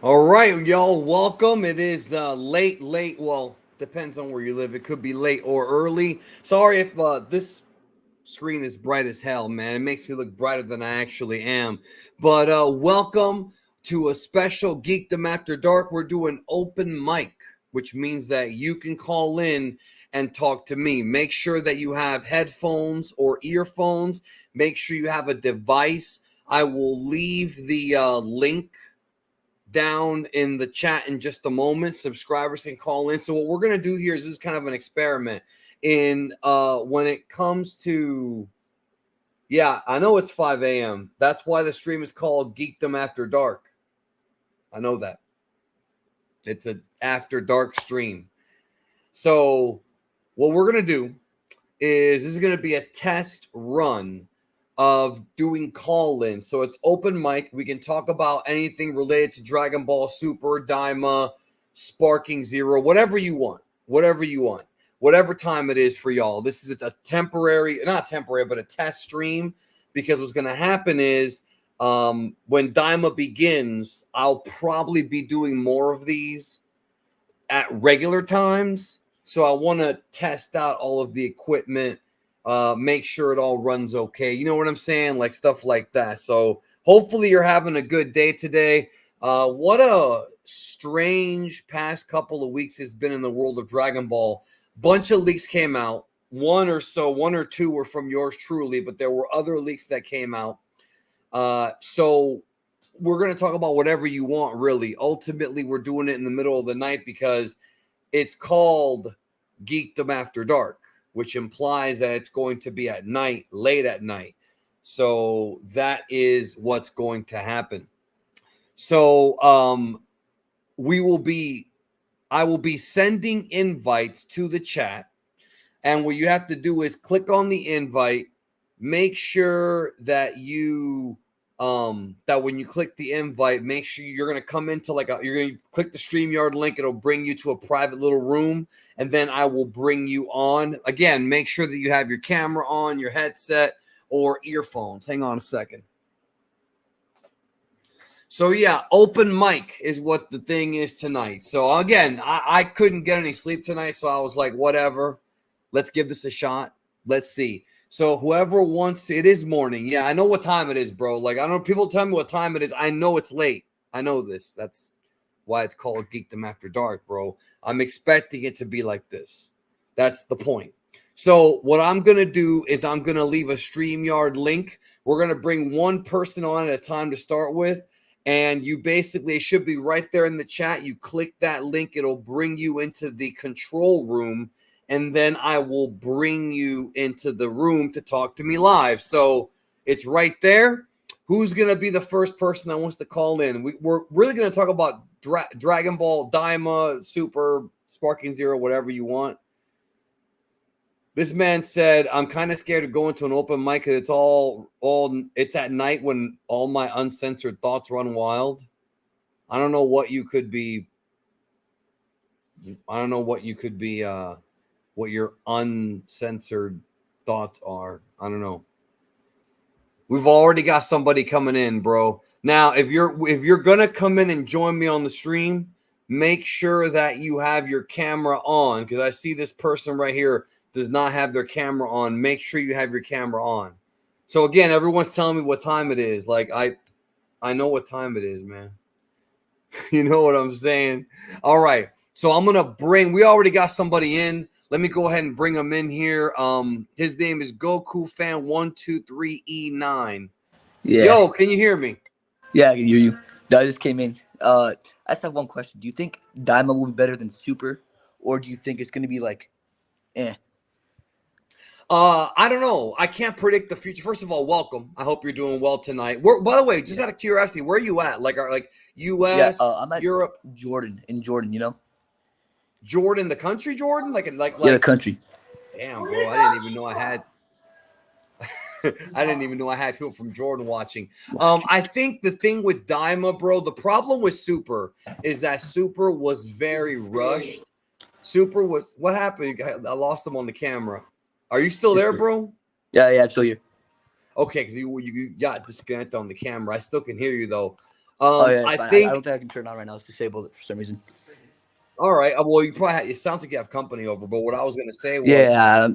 All right, y'all, welcome. It is late. Well, depends on where you live. It could be late or early. Sorry if this screen is bright as hell, man. It makes me look brighter than I actually am. But welcome to a special Geekdom After Dark. We're doing open mic, which means that you can call in and talk to me. Make sure that you have headphones or earphones. Make sure you have a device. I will leave the link down in the chat in just a moment. Subscribers can call in. So what we're gonna do here is this is kind of an experiment in when it comes to, yeah, I know it's 5 a.m. That's why the stream is called Geekdom After Dark. I know that. It's an after dark stream. So what we're gonna do is this is gonna be a test run of doing call-in. So it's open mic. We can talk about anything related to Dragon Ball Super, Daima, Sparking Zero, whatever you want. Whatever time it is for y'all. This is a temporary, not temporary, but a test stream, because what's going to happen is when Daima begins, I'll probably be doing more of these at regular times. So I want to test out all of the equipment, make sure it all runs okay. You know what I'm saying? Like stuff like that. So hopefully you're having a good day today. What a strange past couple of weeks has been in the world of Dragon Ball. Bunch of leaks came out. One or two were from yours truly, but there were other leaks that came out. So we're going to talk about whatever you want, really. Ultimately, we're doing it in the middle of the night because it's called Geekdom After Dark, which implies that it's going to be at night, late at night. So that is what's going to happen. So I will be sending invites to the chat. And what you have to do is click on the invite, make sure that you that when you click the invite, make sure you're going to come into you're going to click the StreamYard link. It'll bring you to a private little room, and then I will bring you on. Again, make sure that you have your camera on, your headset, or earphones. Hang on a second. So yeah, open mic is what the thing is tonight. So again, I couldn't get any sleep tonight, so I was like, whatever. Let's give this a shot. Let's see. So whoever wants to, it is morning. Yeah, I know what time it is, bro. Like, I don't know, people tell me what time it is. I know it's late. I know this. That's why it's called Geekdom After Dark, bro. I'm expecting it to be like this. That's the point. So what I'm going to do is I'm going to leave a StreamYard link. We're going to bring one person on at a time to start with. And you basically, it should be right there in the chat. You click that link. It'll bring you into the control room. And then I will bring you into the room to talk to me live. So it's right there. Who's going to be the first person that wants to call in? We're really going to talk about Dragon Ball, Daima, Super, Sparking Zero, whatever you want. This man said, I'm kind of scared to go into an open mic because it's at night when all my uncensored thoughts run wild. I don't know what you could be. What your uncensored thoughts are. I don't know. We've already got somebody coming in, bro. Now, if you're gonna come in and join me on the stream, make sure that you have your camera on, because I see this person right here does not have their camera on. Make sure you have your camera on. So again, everyone's telling me what time it is. Like I know what time it is, man. You know what I'm saying? All right. So I'm gonna we already got somebody in. Let me go ahead and bring him in here. His name is Goku Fan 123E9. Yeah. Yo, can you hear me? Yeah, I can hear you. No, I just came in. I just have one question. Do you think Daima will be better than Super, or do you think it's gonna be like, eh? I don't know. I can't predict the future. First of all, welcome. I hope you're doing well tonight. By the way, just out of curiosity, where are you at? Like U.S., I'm at Europe, Jordan. In Jordan, you know. Jordan, the country, Jordan, like Yeah, the country. Damn, bro, I didn't even know I had. I didn't even know I had people from Jordan watching. I think the thing with Daima, bro, the problem with Super is that Super was very rushed. Super was what happened? I lost him on the camera. Are you still there, bro? Yeah, I'm still here. Okay, because you got disconnected on the camera. I still can hear you though. Oh yeah, it's I fine. I don't think. think I can turn it on right now. It's disabled for some reason. All right. Well, you probably. It sounds like you have company over. But what I was gonna say was, Yeah.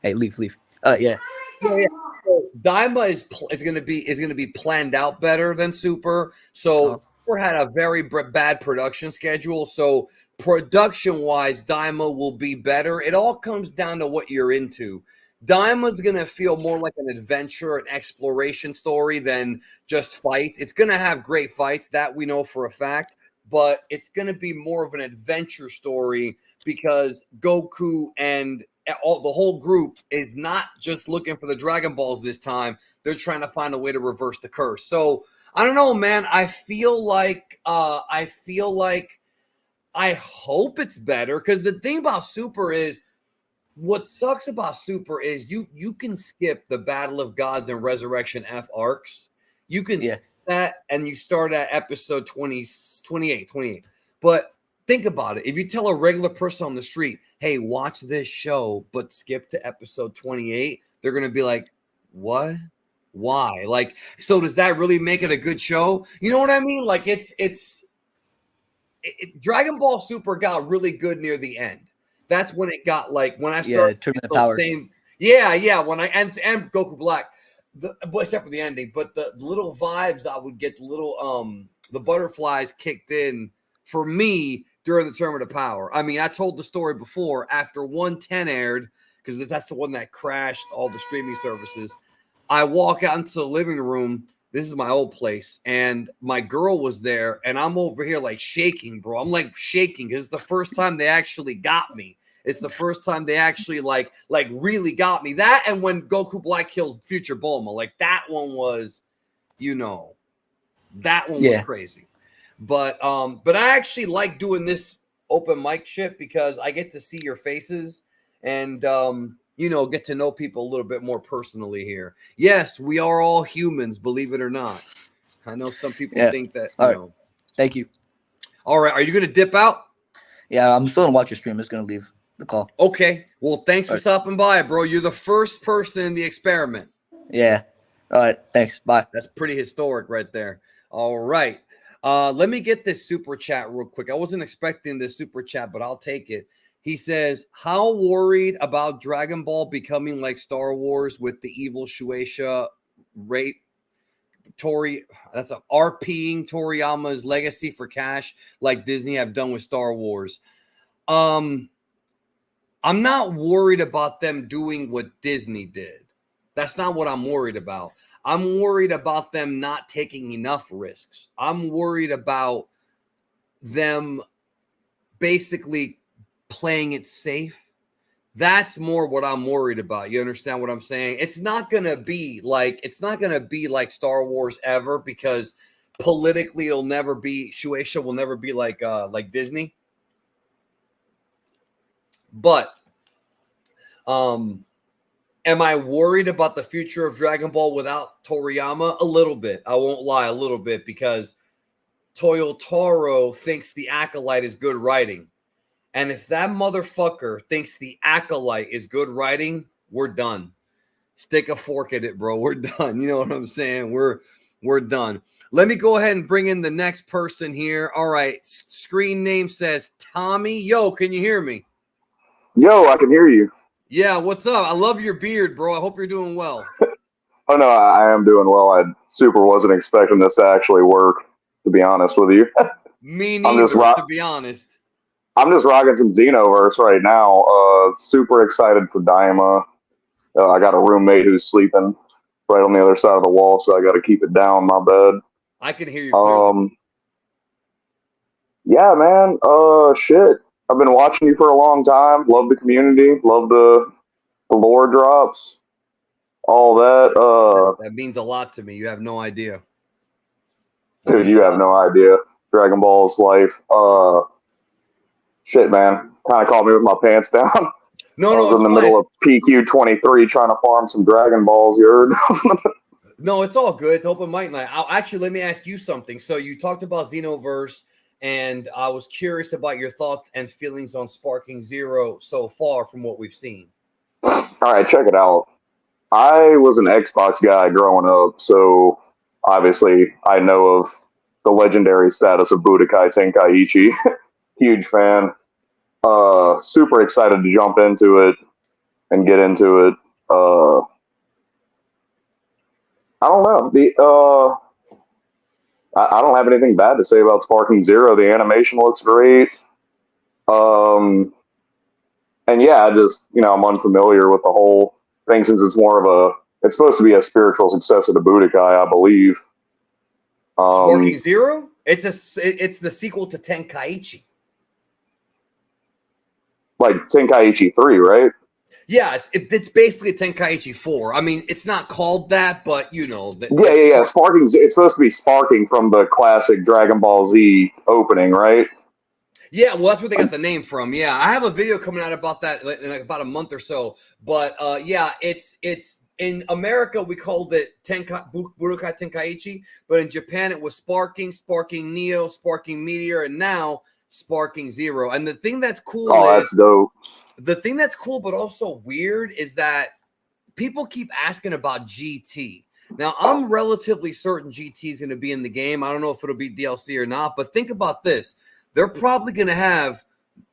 Hey, leave. Yeah. yeah, yeah. So Daima is gonna be planned out better than Super. So Uh, Super had a very bad production schedule. So production wise, Daima will be better. It all comes down to what you're into. Daima's gonna feel more like an adventure, an exploration story than just fights. It's gonna have great fights, that we know for a fact, but it's gonna be more of an adventure story because Goku and all the whole group is not just looking for the Dragon Balls this time. They're trying to find a way to reverse the curse. So I don't know, man. I hope it's better because the thing about Super is what sucks about Super is you can skip the Battle of Gods and Resurrection F arcs. You can yeah. skip that and you start at episode 20, 28. But think about it. If you tell a regular person on the street, hey, watch this show, but skip to episode 28, they're gonna be like, what? Why? Like, so does that really make it a good show? You know what I mean? Like Dragon Ball Super got really good near the end. That's when it got like when I Yeah. started Tournament of those Power. same. Yeah. When I and Goku Black, but except for the ending, but the little vibes I would get, the butterflies kicked in for me during the Tournament of Power. I mean, I told the story before after 110 aired because that's the one that crashed all the streaming services. I walk out into the living room. This is my old place, and my girl was there, and I'm over here like shaking, bro. I'm like shaking because it's the first time they actually got me. It's the first time they actually like really got me. That and when Goku Black kills Future Bulma, like that one was, that one was Yeah. crazy. But I actually like doing this open mic shit because I get to see your faces and get to know people a little bit more personally here. Yes, we are all humans, believe it or not. I know some people Yeah. think that, All right. Thank you. All right, are you gonna dip out? Yeah, I'm still gonna watch your stream. I'm just gonna leave the call. Okay. Well, thanks All for right. stopping by, bro. You're the first person in the experiment. Yeah. All right. Thanks. Bye. That's pretty historic right there. All right. Let me get this super chat real quick. I wasn't expecting this super chat, but I'll take it. He says, how worried about Dragon Ball becoming like Star Wars with the evil Shueisha rape that's a RPing Toriyama's legacy for cash like Disney have done with Star Wars. I'm not worried about them doing what Disney did. That's not what I'm worried about. I'm worried about them not taking enough risks. I'm worried about them basically playing it safe. That's more what I'm worried about. You understand what I'm saying? It's not going to be like Star Wars ever because politically it'll never be Shueisha will never be like Disney. But am I worried about the future of Dragon Ball without Toriyama? A little bit. I won't lie, a little bit, because Toyotaro thinks the Acolyte is good writing. And if that motherfucker thinks the Acolyte is good writing, we're done. Stick a fork in it, bro. We're done. You know what I'm saying? We're done. Let me go ahead and bring in the next person here. All right. Screen name says Tommy. Yo, can you hear me? Yo, I can hear you. Yeah, what's up? I love your beard, bro. I hope you're doing well. Oh no, I am doing well. I super wasn't expecting this to actually work, to be honest with you. Me I'm just neither, to be honest. I'm just rocking some Xenoverse right now. Super excited for Daima. I got a roommate who's sleeping right on the other side of the wall, so I got to keep it down my bed. I can hear you clearly. Yeah, man. Shit. I've been watching you for a long time. Love the community. Love the lore drops. All that. That means a lot to me. You have no idea. Dude, you have no idea. Dragon Ball's life. Shit, man. Kind of caught me with my pants down. No, I was in the fine. middle of PQ23 trying to farm some Dragon Balls, you heard? No, it's all good. It's open mic night. Actually, let me ask you something. So you talked about Xenoverse, and I was curious about your thoughts and feelings on Sparking Zero so far from what we've seen. All right, check it out. I was an Xbox guy growing up, so obviously I know of the legendary status of Budokai Tenkaichi. Huge fan. Super excited to jump into it and get into it. I don't know. I don't have anything bad to say about Sparking Zero. The animation looks great. And yeah, I'm unfamiliar with the whole thing since it's it's supposed to be a spiritual successor to Budokai, I believe. Sparking Zero? It's the sequel to Tenkaichi. Like Tenkaichi 3, right? Yeah, it's basically Tenkaichi 4. I mean, it's not called that, but you know that. Yeah. Sparking. It's supposed to be sparking from the classic Dragon Ball Z opening, right? Yeah, well, that's where they got the name from. Yeah, I have a video coming out about that in like about a month or so. But yeah, it's in America we called it Budokai Tenkaichi, but in Japan it was Sparking Neo, Sparking Meteor, and now Sparking Zero. And the thing that's cool that's dope. The thing that's cool but also weird is that people keep asking about GT. Now, I'm relatively certain GT is going to be in the game. I don't know if it'll be DLC or not, but think about this. They're probably going to have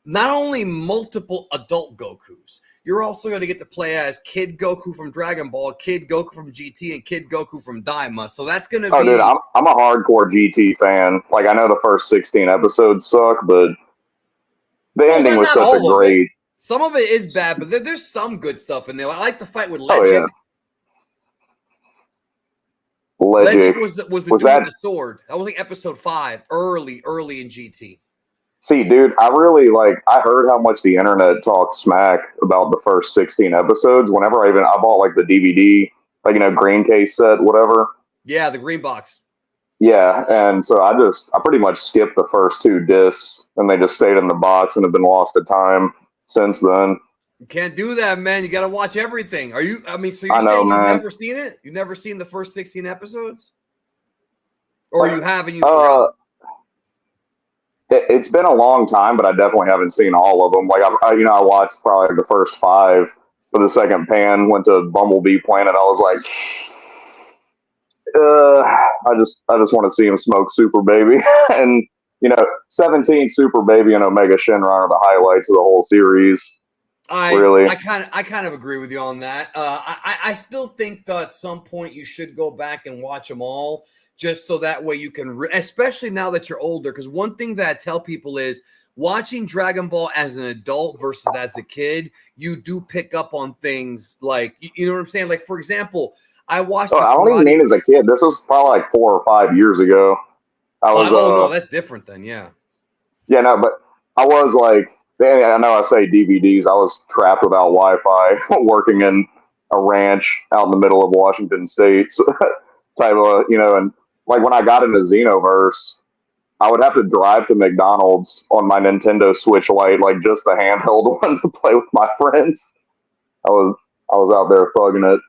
not only multiple adult Gokus, you're also going to get to play as Kid Goku from Dragon Ball, Kid Goku from GT, and Kid Goku from Daima. So that's going to be... Dude, I'm a hardcore GT fan. Like, I know the first 16 episodes suck, but the ending was such a great... Some of it is bad, but there's some good stuff in there. I like the fight with Legic. Oh, yeah. Legic was the dude with the sword. That was like episode 5, early in GT. See, dude, I heard how much the internet talked smack about the first 16 episodes. Whenever I bought like the DVD, like, green case set, whatever. Yeah, the green box. Yeah, and so I pretty much skipped the first 2 discs, and they just stayed in the box and have been lost to time since then. You can't do that, man. You got to watch everything. So you're saying you've never seen it? You've never seen the first 16 episodes? Or you have and you forgot? It's been a long time, but I definitely haven't seen all of them. Like, I watched probably the first 5, but the second Pan went to Bumblebee Planet. I was like, I just want to see him smoke Super Baby. And, 17 Super Baby and Omega Shenron are the highlights of the whole series. I kind of agree with you on that. I still think that at some point you should go back and watch them all, just so that way you can, especially now that you're older. Because one thing that I tell people is watching Dragon Ball as an adult versus as a kid, you do pick up on things like, you know what I'm saying? Like, for example, I watched. I don't even mean as a kid. This was probably like 4 or 5 years ago. No, that's different then. Yeah. Yeah, no, but I was like, I know I say DVDs. I was trapped without Wi-Fi, working in a ranch out in the middle of Washington State, type of, and like when I got into Xenoverse, I would have to drive to McDonald's on my Nintendo Switch Lite, like just the handheld one, to play with my friends. I was out there thugging it.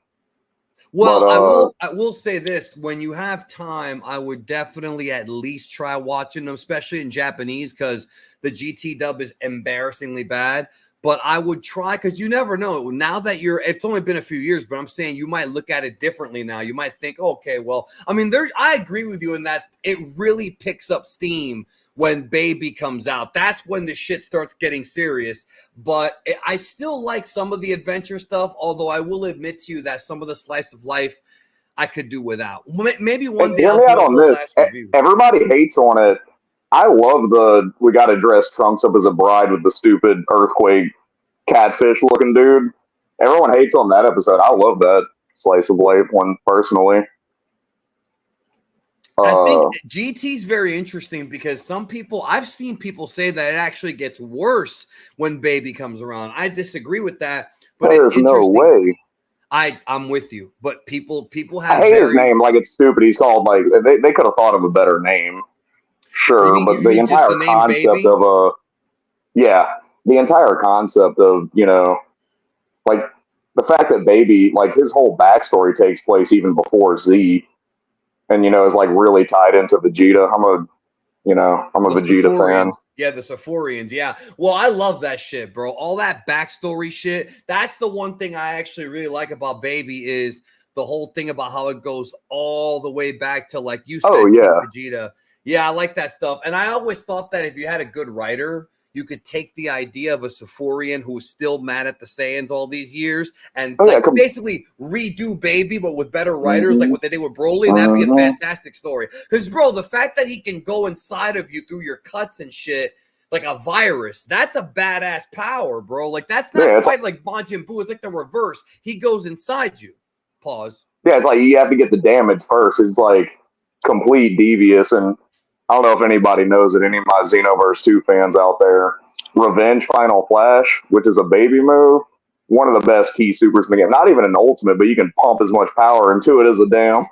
Well, but, I will say this: when you have time, I would definitely at least try watching them, especially in Japanese, because the GT dub is embarrassingly bad. But I would try, because you never know. Now that it's only been a few years, but I'm saying you might look at it differently now. You might think, okay, well, I mean, I agree with you in that it really picks up steam when Baby comes out. That's when the shit starts getting serious. But I still like some of the adventure stuff, although I will admit to you that some of the slice of life I could do without. Maybe one day I'll do on this. Everybody hates on it. I love we got to dress Trunks up as a bride with the stupid earthquake catfish looking dude. Everyone hates on that episode. I love that slice of life one personally. I think GT's very interesting because I've seen people say that it actually gets worse when Baby comes around. I disagree with that, but there's no way. I'm with you, but people have. I hate his name. Like, it's stupid. He's called, like, they could have thought of a better name. Sure, but the entire concept of the entire concept of, like the fact that Baby, like, his whole backstory takes place even before Z, and is like really tied into Vegeta. I'm a Vegeta fan. Yeah, the Saphorians. Yeah. Well, I love that shit, bro. All that backstory shit. That's the one thing I actually really like about Baby is the whole thing about how it goes all the way back to, like you said, Vegeta. Yeah, I like that stuff. And I always thought that if you had a good writer, you could take the idea of a Sephorian who's still mad at the Saiyans all these years and Oh yeah, like basically redo Baby, but with better writers, like mm-hmm, what they did with Broly. That'd be a mm-hmm. fantastic story. Because, bro, the fact that he can go inside of you through your cuts and shit like a virus, that's a badass power, bro. Like, that's not Yeah, quite like Majin Buu. It's like the reverse. He goes inside you. Pause. yeah, it's like you have to get the damage first. It's like complete devious, and I don't know if anybody knows it. Any of my Xenoverse 2 fans out there, Revenge Final Flash, which is a baby move, one of the best key supers in the game. Not even an ultimate, but you can pump as much power into it as a damn.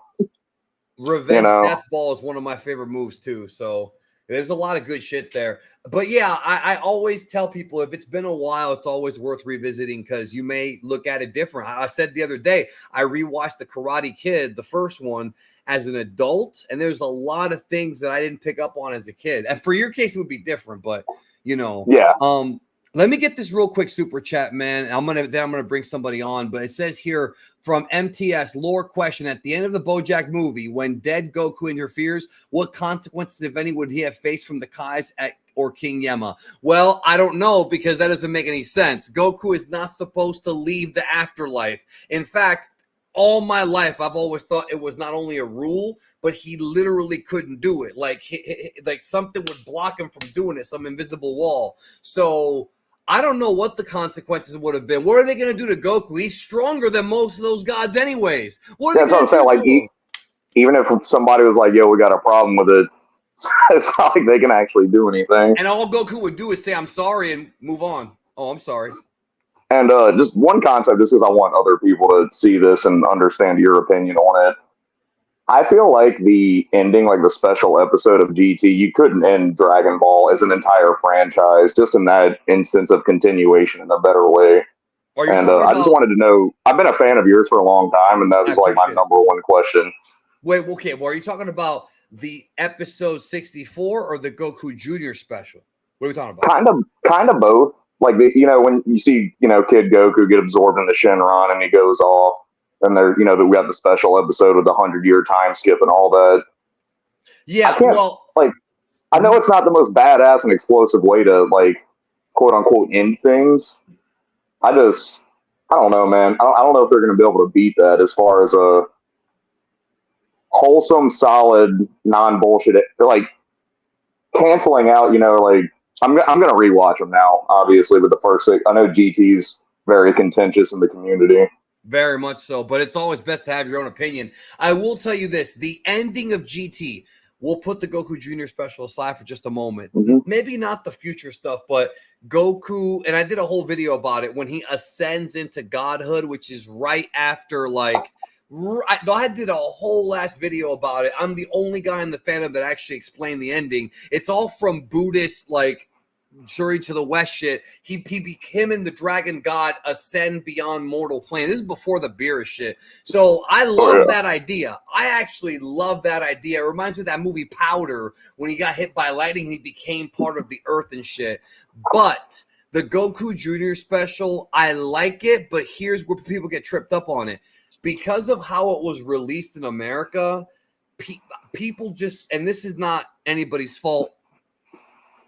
Revenge Death Ball is one of my favorite moves too. So there's a lot of good shit there. But yeah, I always tell people if it's been a while, it's always worth revisiting because you may look at it different. I said the other day, I rewatched The Karate Kid, the first one, as an adult, and there's a lot of things that I didn't pick up on as a kid. And for your case, it would be different, but Yeah. Let me get this real quick super chat, man. I'm gonna bring somebody on, but it says here from MTS lore question at the end of the BoJack movie, when dead Goku interferes, what consequences, if any, would he have faced from the Kais or King Yama? Well, I don't know because that doesn't make any sense. Goku is not supposed to leave the afterlife. In fact, all my life, I've always thought it was not only a rule, but he literally couldn't do it. Like something would block him from doing it, some invisible wall. So I don't know what the consequences would have been. What are they going to do to Goku? He's stronger than most of those gods anyways. What are That's they what going I'm to saying. do Like, to him? even if somebody was like, yo, we got a problem with it, it's not like they can actually do anything. And all Goku would do is say, I'm sorry, and move on. Oh, I'm sorry. And just one concept, just because I want other people to see this and understand your opinion on it. I feel like the ending, like the special episode of GT, you couldn't end Dragon Ball as an entire franchise, just in that instance of continuation in a better way. Are you And talking I just about? wanted to know, I've been a fan of yours for a long time, and that I was like my appreciate it. number one question. Wait, okay. Well, are you talking about the episode 64 or the Goku Junior special? What are we talking about? Kind of both. Like, when you see, Kid Goku get absorbed in the Shenron and he goes off, and there, that we got the special episode with the 100-year time skip and all that. Yeah, I can't, well, like, I know it's not the most badass and explosive way to, like, quote unquote end things. I don't know, man. I don't know if they're going to be able to beat that as far as a wholesome, solid, non bullshit, like canceling out, like I'm going to rewatch them now, obviously, with the first six. I know GT's very contentious in the community. very much so, but it's always best to have your own opinion. I will tell you this, the ending of GT, we'll put the Goku Junior special aside for just a moment. Mm-hmm. Maybe not the future stuff, but Goku, and I did a whole video about it, when he ascends into godhood, which is right after, like, I did a whole last video about it. I'm the only guy in the fandom that actually explained the ending. It's all from Buddhist, like, Shuri to the West shit. Him and the Dragon God ascend beyond mortal plane. This is before the Beerus shit. So I love that idea. I actually love that idea. It reminds me of that movie Powder when he got hit by lightning and he became part of the earth and shit. But the Goku Junior special, I like it, but here's where people get tripped up on it. Because of how it was released in America, people just, and this is not anybody's fault,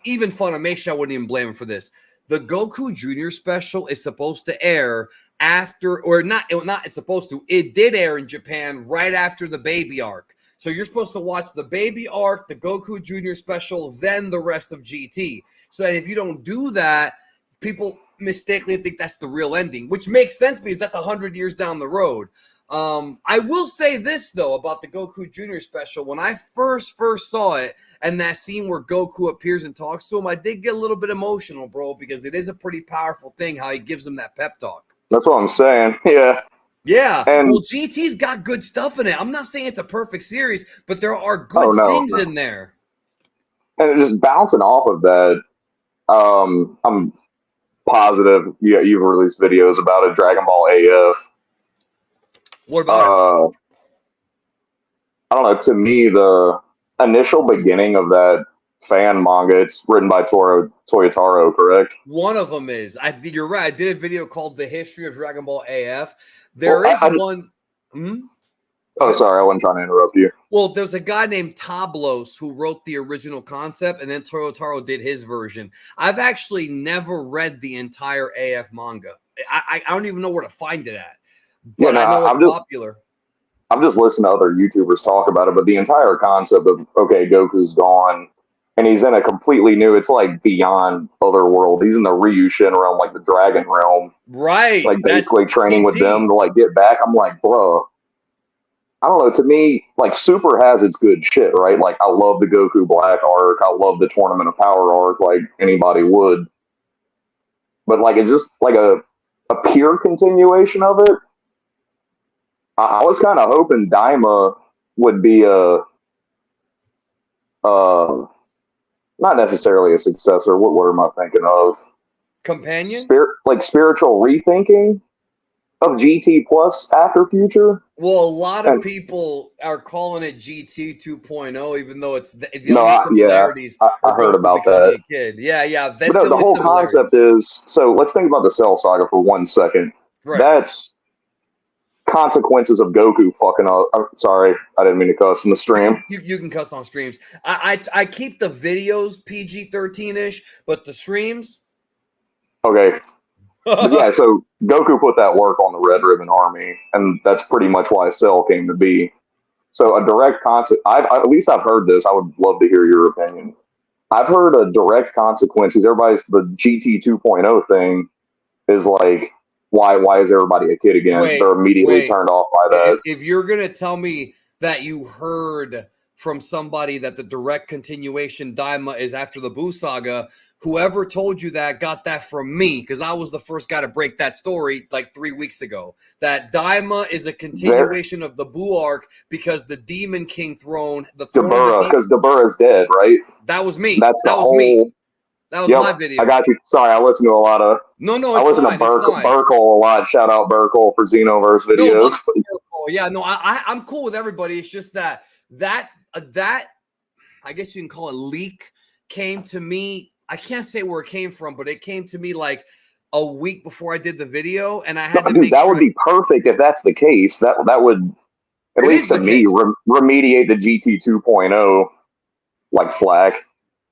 even Funimation, I wouldn't even blame him for this. The Goku Junior special is supposed to air after, or not, it's supposed to, it did air in Japan right after the baby arc. So you're supposed to watch the baby arc, the Goku Junior special, then the rest of GT. So if you don't do that, people mistakenly think that's the real ending, which makes sense because that's 100 years down the road. I will say this though about the Goku Junior special. When I first saw it and that scene where Goku appears and talks to him, I did get a little bit emotional, bro, because it is a pretty powerful thing how he gives him that pep talk. That's what I'm saying. Yeah. Yeah. And well, GT's got good stuff in it. I'm not saying it's a perfect series, but there are good things in there. And just bouncing off of that, I'm positive you've released videos about it, Dragon Ball AF. What about it? I don't know. To me, the initial beginning of that fan manga, it's written by Toyotaro, correct? One of them is. You're right. I did a video called "The History of Dragon Ball AF." There is one. Oh, sorry, I wasn't trying to interrupt you. Well, there's a guy named Tablos who wrote the original concept, and then Toyotaro did his version. I've actually never read the entire AF manga. I don't even know where to find it at, but Yeah, no, I know it's popular. I'm just listening to other YouTubers talk about it, but the entire concept of, okay, Goku's gone, and he's in a completely new, it's like beyond Otherworld. He's in the Ryushin realm, like the Dragon realm. Right. Like basically That's training with GT. them to like get back. I'm like, bro, I don't know. To me, like Super has its good shit, right? Like I love the Goku Black arc. I love the Tournament of Power arc, like anybody would. But like it's just like a pure continuation of it. I was kind of hoping Daima would be not necessarily a successor. What am I thinking of? Companion? Spiritual rethinking of GT Plus after Future. Well, a lot of people are calling it GT 2.0, even though it's the No, only similarities I are heard Goku about becoming that. a kid. Yeah. But no, the whole concept is, so let's think about the Cell Saga for 1 second. Right. That's consequences of Goku fucking up. I'm sorry, I didn't mean to cuss in the stream. You can cuss on streams. I keep the videos PG-13-ish, but the streams. Okay. But yeah, so Goku put that work on the Red Ribbon Army, and that's pretty much why Cell came to be. So a direct consequence, at least I've heard this, I would love to hear your opinion. I've heard a direct consequence is everybody's, the GT 2.0 thing is like, why is everybody a kid again? They're immediately turned off by that. If you're going to tell me that you heard from somebody that the direct continuation Daima is after the Buu Saga, whoever told you that got that from me, because I was the first guy to break that story like 3 weeks ago. That Daima is a continuation of the Buu arc because the Demon King throne, the throne Dabura, because Dabura's dead, right? That was me. That was me. That was my video. I got you. Sorry, I listen to a lot of. No, I listen to Burkle a lot. Shout out Burkle for Xenoverse videos. No, yeah, no, I'm cool with everybody. It's just that I guess you can call it leak came to me. I can't say where it came from, but it came to me like a week before I did the video, and I had to make that would be perfect if that's the case. That would, at least to me, remediate the GT 2.0 like flag.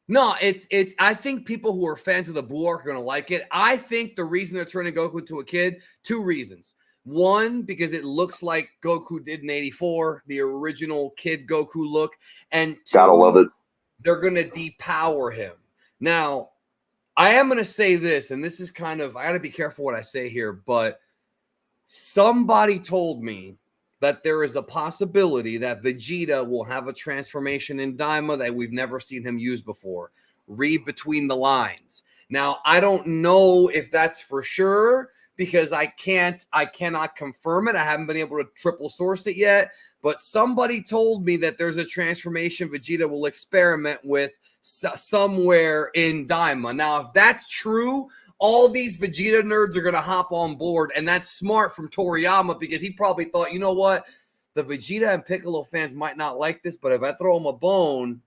No, it's. I think people who are fans of the Buu arc are going to like it. I think the reason they're turning Goku to a kid, 2 reasons. One, because it looks like Goku did in '84, the original kid Goku look, and 2, gotta love it. They're going to depower him. Now, I am going to say this, and this is kind of, I got to be careful what I say here, but somebody told me that there is a possibility that Vegeta will have a transformation in Daima that we've never seen him use before. Read between the lines. Now, I don't know if that's for sure because I cannot confirm it. I haven't been able to triple source it yet, but somebody told me that there's a transformation Vegeta will experiment with somewhere in Daima. Now, if that's true, all these Vegeta nerds are going to hop on board, and that's smart from Toriyama because he probably thought, you know what, the Vegeta and Piccolo fans might not like this, but if I throw them a bone,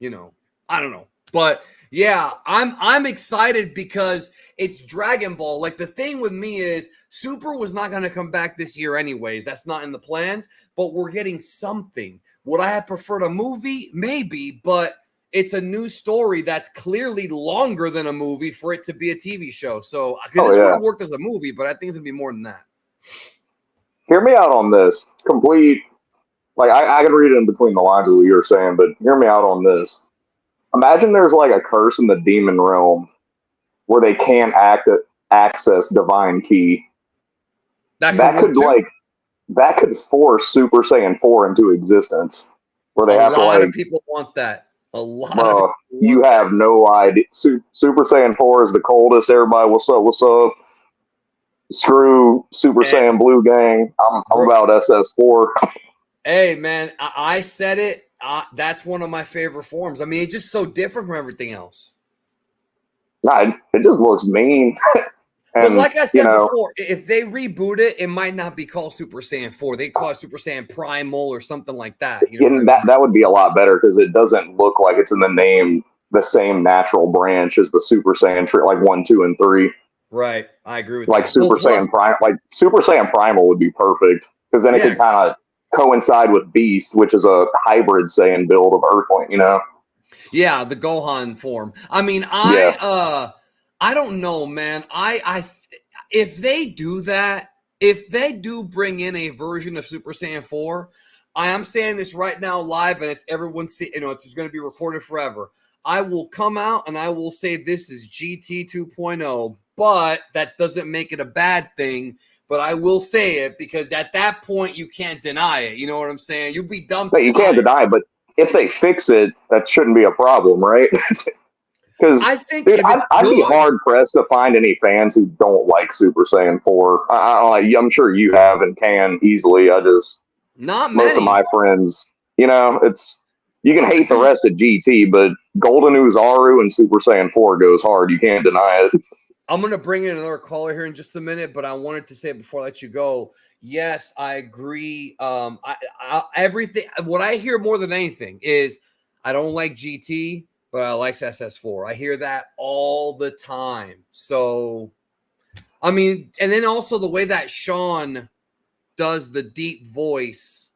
you know, I don't know. But yeah, I'm excited because it's Dragon Ball. Like the thing with me is Super was not going to come back this year anyways. That's not in the plans, but we're getting something. Would I have preferred a movie? Maybe, but it's a new story that's clearly longer than a movie for it to be a TV show. So this would have worked as a movie, but I think it's going to be more than that. Hear me out on this. Complete, like I can read it in between the lines of what you're saying, but hear me out on this. Imagine there's like a curse in the demon realm where they can't access divine ki. That could force Super Saiyan 4 into existence. Where they have to like. A lot of people want that. A lot. Bro, you have no idea. Super Saiyan 4 is the coldest. Everybody, what's up? What's up? Screw Super Saiyan Blue gang. I'm about SS4. Hey man, I said it. That's one of my favorite forms. I mean, it's just so different from everything else. Nah, it just looks mean. But like I said before, if they reboot it, it might not be called Super Saiyan 4. They call it Super Saiyan Primal or something like that. You know that would be a lot better because it doesn't look like it's in the name the same natural branch as the Super Saiyan tree, like 1, 2, and 3. Right. I agree with Like that. Well, Super plus, Saiyan Prime, like Super Saiyan Primal would be perfect because then it yeah, could kind of coincide with Beast, which is a hybrid Saiyan build of Earthling. You know? yeah, the Gohan form. I mean, Yeah. I don't know, man. If they do that, if they do bring in a version of Super Saiyan 4, I am saying this right now live, and if everyone see, it's going to be recorded forever. I will come out and I will say this is GT 2.0, but that doesn't make it a bad thing. But I will say it because at that point you can't deny it. You know what I'm saying? You'd be dumb But to you deny can't it. deny it. But if they fix it, that shouldn't be a problem, right? Because, I think dude, if it's I'd be good, hard pressed to find any fans who don't like Super Saiyan 4. I'm sure you have and can easily. not Most of my many. friends, it's, you can hate the rest of GT, but Golden Uzaru and Super Saiyan 4 goes hard. You can't deny it. I'm going to bring in another caller here in just a minute, but I wanted to say before I let you go, yes, I agree. Everything, what I hear more than anything is I don't like GT, but I like SS4. I hear that all the time. So, I mean, and then also the way that Sean does the deep voice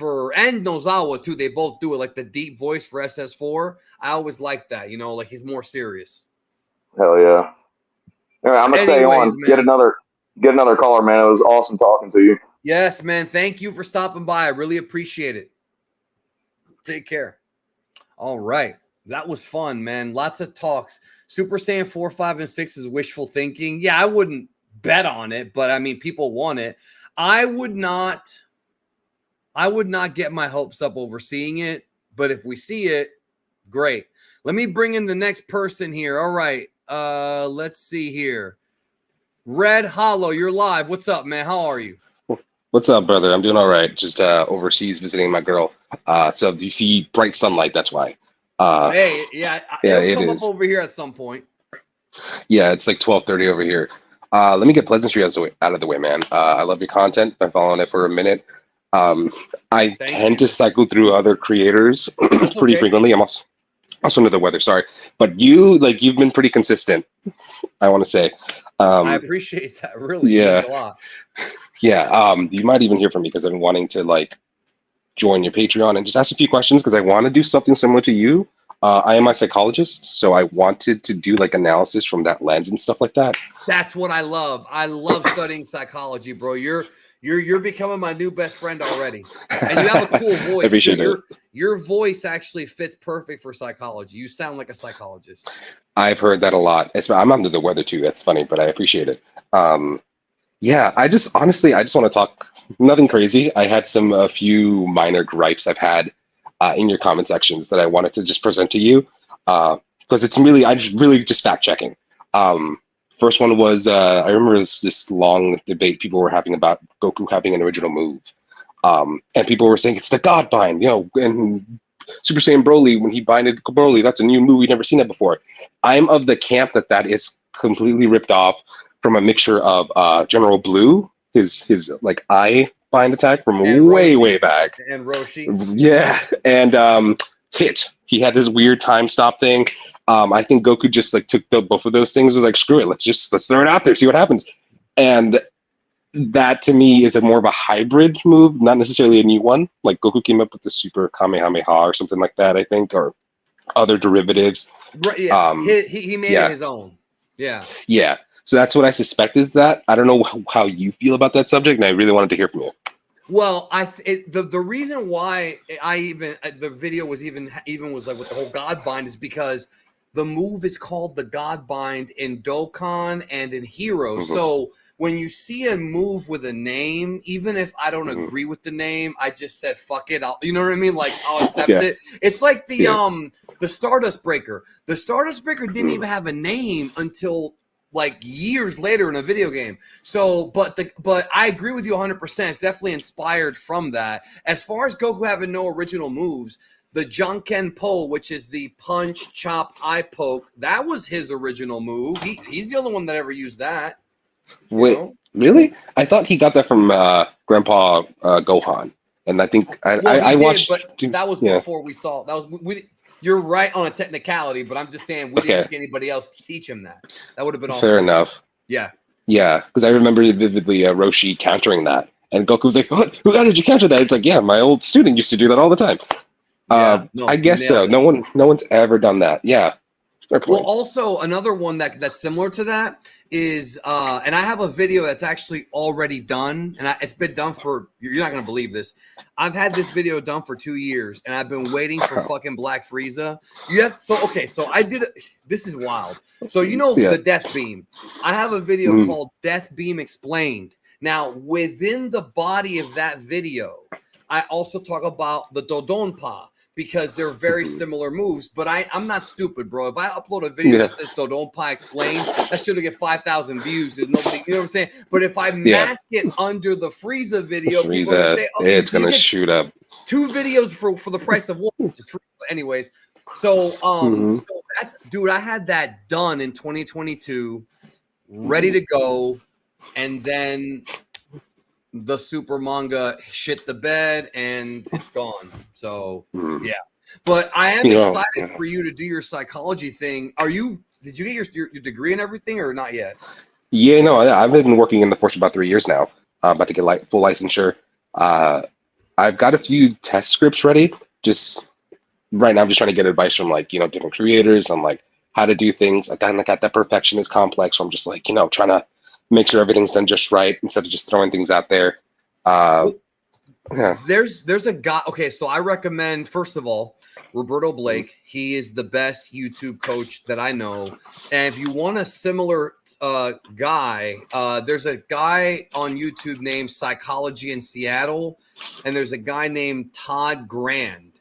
and Nozawa too, they both do it, like the deep voice for SS4. I always like that, like he's more serious. Hell yeah. Anyway, I'm gonna stay Anyways, on. man. Get another caller, man. It was awesome talking to you. Yes, man. Thank you for stopping by. I really appreciate it. Take care. All right. That was fun, man. Lots of talks. Super Saiyan 4, 5, and 6 is wishful thinking. Yeah, I wouldn't bet on it, but I mean, people want it. I would not get my hopes up over seeing it, but if we see it, great. Let me bring in the next person here. All right. Let's see here. Red Hollow, you're live. What's up, man? How are you? What's up, brother? I'm doing all right. Just overseas visiting my girl. So if you see bright sunlight, that's why. Hey, yeah, Yeah, it'll it come up is. over here at some point. Yeah, it's like 12:30 over here. Let me get pleasantry out of the way, man. I love your content. I've been following it for a minute. I Thank tend you. to cycle through other creators That's pretty okay. frequently. I'm also under the weather, sorry. But you've been pretty consistent, I want to say. I Um, appreciate that. Really, it means yeah, a lot. yeah. You might even hear from me because I've been wanting to join your Patreon and just ask a few questions because I want to do something similar to you. I am a psychologist, so I wanted to do analysis from that lens and stuff like that. That's what I love. I love studying psychology, bro. You're becoming my new best friend already. And you have a cool I voice too. appreciate it. Your voice actually fits perfect for psychology. You sound like a psychologist. I've heard that a lot. I'm under the weather too. That's funny, but I appreciate it. Yeah, I just want to talk nothing crazy. I had a few minor gripes I've had in your comment sections that I wanted to just present to you because I just really just fact checking. First one was I remember this long debate people were having about Goku having an original move, and people were saying it's the God Bind, and Super Saiyan Broly when he binded Broly, that's a new move we've never seen that before. I'm of the camp that is completely ripped off from a mixture of General Blue, his eye bind attack from And way Roshi. back. And Roshi. Yeah, and Hit. He had this weird time stop thing. I think Goku just took both of those things. Was like, screw it, let's throw it out there, see what happens. And that to me is more of a hybrid move, not necessarily a new one. Like Goku came up with the Super Kamehameha or something like that, I think, or other derivatives. Right, yeah. He made it Yeah. his own. Yeah. Yeah. So that's what I suspect is that. I don't know how you feel about that subject, and I really wanted to hear from you. Well, the reason why the video was even was like with the whole God Bind is because the move is called the God Bind in Dokkan and in Heroes. Mm-hmm. So when you see a move with a name, even if I don't agree with the name, I just said fuck it. You know what I mean? Like I'll accept it. It's like the Stardust Breaker. The Stardust Breaker didn't even have a name until years later in a video game. So, but I agree with you 100%. It's definitely inspired from that. As far as Goku having no original moves, the Janken Po, which is the punch, chop, eye poke, that was his original move. He's the only one that ever used that. Wait, really? I thought he got that from Grandpa Gohan, and I think I watched. But that was before we saw. That was You're right on a technicality, but I'm just saying we didn't see anybody else teach him that. That would have been awesome. Fair enough. Yeah. Yeah, because I remember vividly Roshi countering that, and Goku was like, "What? How did you counter that?" It's like, "Yeah, my old student used to do that all the time." Yeah. No, I he guess so. nailed it. No one's ever done that. Yeah, fair Well, point. also another one that's similar to that is, and I have a video that's actually already done, and it's been done for, you're not gonna believe this. I've had this video done for 2 years, and I've been waiting for Wow. fucking Black Frieza. So I did. This is wild. So Yeah. the Death Beam. I have a video Mm. called Death Beam Explained. Now within the body of that video, I also talk about the Dodonpa, because they're very Mhm. similar moves. But I'm not stupid, bro. If I upload a video Yeah. that says Dodonpa explained, that should get 5,000 views. There's nobody, you know what I'm saying? But if I Yeah. mask it under the Frieza video, people are gonna Frieza, say, okay, it's so you gonna get shoot up. 2 videos for the price of one, which is free. Anyways. So Mhm. so that's, dude, I had that done in 2022, ready Mhm. to go, and then the super manga shit the bed and it's gone. So Mhm. yeah, but I am You know, excited for you to do your psychology thing. Did you get your degree and everything, or not yet? yeah, no, I've been working in the force for about 3 years now. About to get full licensure. Uh, I've got a few test scripts ready. Just right now, I'm just trying to get advice from different creators on like how to do things. I kind of got that perfectionist complex, so I'm just like trying to make sure everything's done just right instead of just throwing things out there. Uh, Well, yeah. there's a guy. Okay, so I recommend, first of all, Roberto Mhm. Blake. He is the best YouTube coach that I know. And if you want a similar guy, there's a guy on YouTube named Psychology in Seattle, and there's a guy named Todd Grand.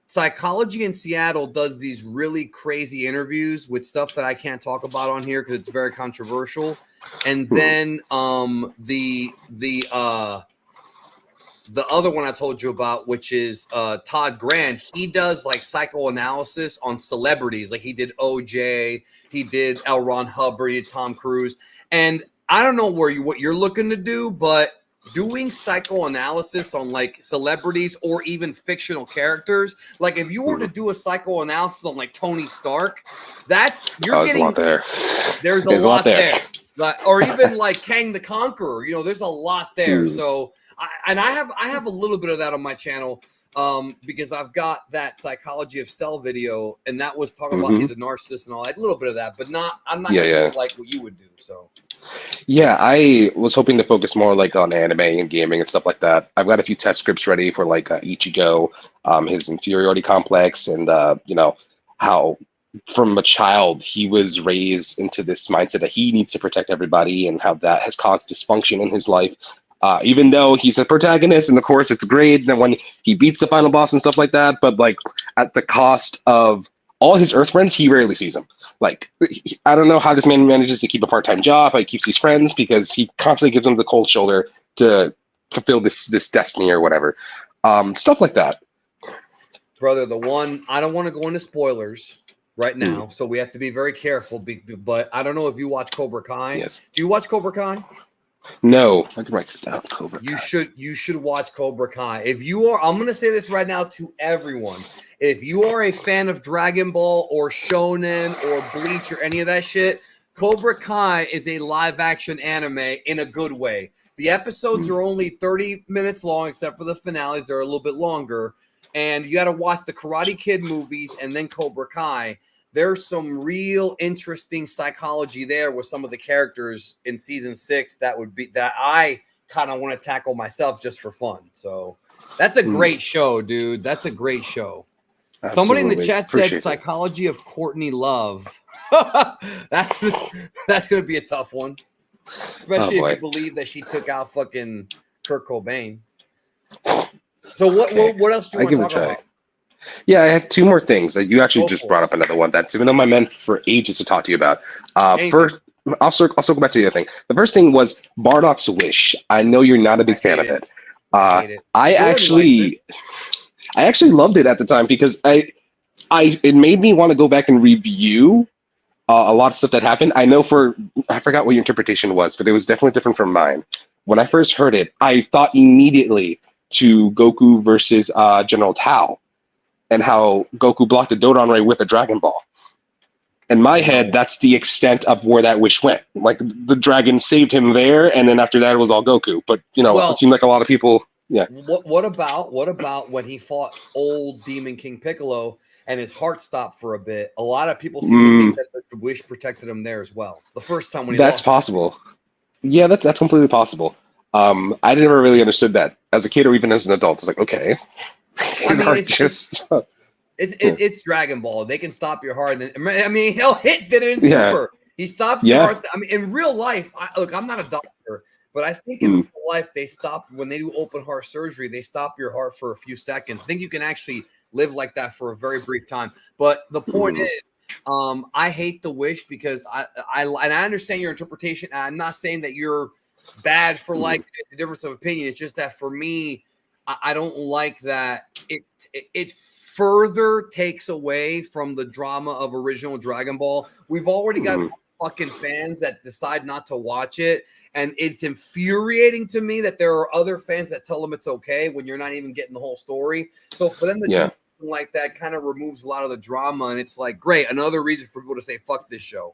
Psychology in Seattle does these really crazy interviews with stuff that I can't talk about on here because it's very controversial. And Mhm. then the other one I told you about, which is Todd Grand, he does like psychoanalysis on celebrities. Like he did OJ, he did L. Ron Hubbard, he did Tom Cruise. And I don't know what you're looking to do, but doing psychoanalysis on like celebrities or even fictional characters, like if you were to Mhm. do a psychoanalysis on like Tony Stark, you're Oh, there's a lot getting, there. there's a There's a lot lot there. there. Or even like Kang the Conqueror, there's a lot there. Mm. So I have a little bit of that on my channel, because I've got that Psychology of Cell video, and that was talking about Mhm. he's a narcissist and all that, a little bit of that, but I'm not Yeah, gonna do yeah. it like what you would do. So Yeah, I was hoping to focus more like on anime and gaming and stuff like that. I've got a few test scripts ready for like Ichigo, his inferiority complex, and how from a child he was raised into this mindset that he needs to protect everybody, and how that has caused dysfunction in his life. Even though he's a protagonist, and of course it's great, and when he beats the final boss and stuff like that, but like at the cost of all his Earth friends, he rarely sees them. Like, I don't know how this man manages to keep a part-time job, how he keeps these friends, because he constantly gives them the cold shoulder to fulfill this destiny or whatever. Stuff like that. brother, I don't want to go into spoilers right Mm, now, so we have to be very careful. But I don't know if you watch Cobra Kai. yes. Do you watch Cobra Kai? No, I can write this down. Cobra You Kai. should watch Cobra Kai. If you are, I'm gonna say this right now to everyone. If you are a fan of Dragon Ball or Shonen or Bleach or any of that shit, Cobra Kai is a live action anime in a good way. The episodes Mm, are only 30 minutes long, except for the finales, they're a little bit longer. And you got to watch the Karate Kid movies and then Cobra Kai. There's some real interesting psychology there with some of the characters in season 6 that I kind of want to tackle myself just for fun. So that's a mm, great show, dude. That's a great show. Somebody in the absolutely. chat said Appreciate it. Psychology of Courtney Love. that's that's gonna be a tough one, Oh especially if you boy. believe that she took out fucking Kurt Cobain. So Okay. what else do you I want to give it a talk try. about? Yeah, I had two more things. You actually Go just for brought it. up another one that's been on my mind for ages to talk to you about. Anything. First, I'll circle back to the other thing. The first thing was Bardock's Wish. I know you're not a I big fan hate of it. it. I Uh, hate it. I Jordan likes it. actually loved it at the time because it made me want to go back and review a lot of stuff that happened. I forgot what your interpretation was, but it was definitely different from mine. When I first heard it, I thought immediately to Goku versus General Tao, and how Goku blocked the Dodon Ray with a Dragon Ball. In my head, that's the extent of where that wish went. Like the dragon saved him there, and then after that, it was all Goku. But it seemed like a lot of people. Yeah. What about when he fought old Demon King Piccolo and his heart stopped for a bit? A lot of people seem to think that the wish protected him there as well. The first time when he That's lost possible. Yeah, that's completely possible. I never really understood that as a kid or even as an adult. It's like, okay, his heart just. It's Dragon Ball. They can stop your heart. I mean, hell, Hit did it in Yeah. Super. He stops your heart. I mean, in real life, look, I'm not a doctor, but I think in real life they stop when they do open heart surgery. They stop your heart for a few seconds. I think you can actually live like that for a very brief time. But the point is, I hate the wish because I understand your interpretation. I'm not saying that you're bad for like it's a difference of opinion. It's just that for me, I don't like that it further takes away from the drama of original Dragon Ball. We've already got fucking fans that decide not to watch it, and it's infuriating to me that there are other fans that tell them it's okay when you're not even getting the whole story. So for them to do something like that kind of removes a lot of the drama, and it's like, great, another reason for people to say fuck this show.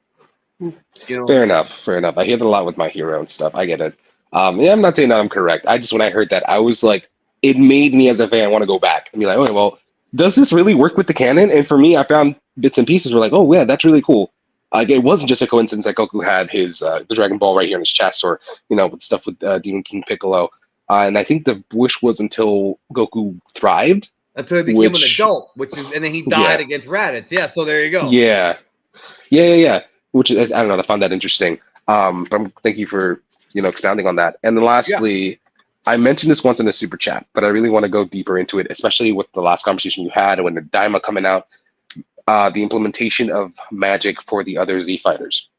Fair enough. I hear that a lot with My Hero and stuff. I get it. I'm not saying that I'm correct. I just, when I heard that, I was like, it made me as a fan want to go back and be like, okay, well, does this really work with the canon? And for me, I found bits and pieces were like, oh yeah, that's really cool. It wasn't just a coincidence that Goku had his the Dragon Ball right here in his chest, or with stuff with Demon King Piccolo. And I think the wish was until Goku thrived, until he became an adult, and then he died against Raditz. Yeah, so there you go. Yeah. Which is, I don't know, I found that interesting. But thank you for expounding on that. And then lastly. I mentioned this once in a super chat, but I really want to go deeper into it, especially with the last conversation you had when the Daima coming out, the implementation of magic for the other Z fighters,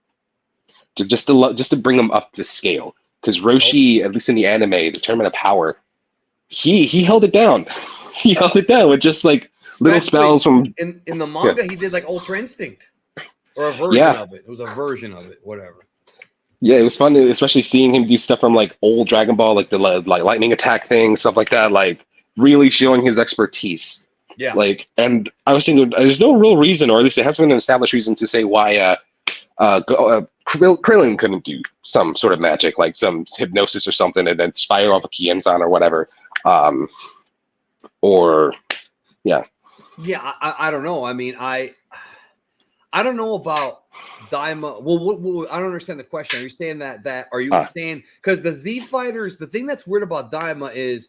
just to bring them up to scale. Because Roshi, at least in the anime, the Tournament of Power, he held it down. He held it down with just like little spells from. In the manga, he did like Ultra Instinct, or a version of it. It was a version of it, whatever. Yeah, it was fun, especially seeing him do stuff from like old Dragon Ball, like the lightning attack thing, stuff like that, like really showing his expertise. Yeah. And I was thinking, there's no real reason, or at least it hasn't been an established reason to say why Krillin couldn't do some sort of magic, like some hypnosis or something, and then fire off a Kienzan or whatever. Yeah, I don't know. I mean, I don't know about Daima. Well, I don't understand the question. Are you saying that are you saying because the Z fighters? The thing that's weird about Daima is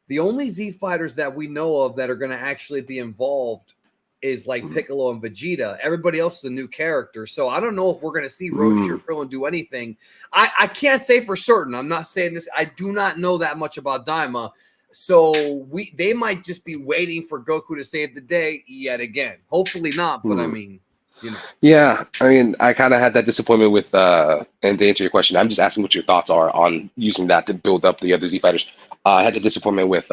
the only Z fighters that we know of that are going to actually be involved is like Piccolo and Vegeta. Everybody else is a new character, so I don't know if we're going to see Roshi or Krillin do anything. I can't say for certain. I'm not saying this. I do not know that much about Daima. So they might just be waiting for Goku to save the day yet again. Hopefully not, but I mean. Yeah, I mean, I kind of had that disappointment with, and to answer your question, I'm just asking what your thoughts are on using that to build up the other Z fighters. I had the disappointment with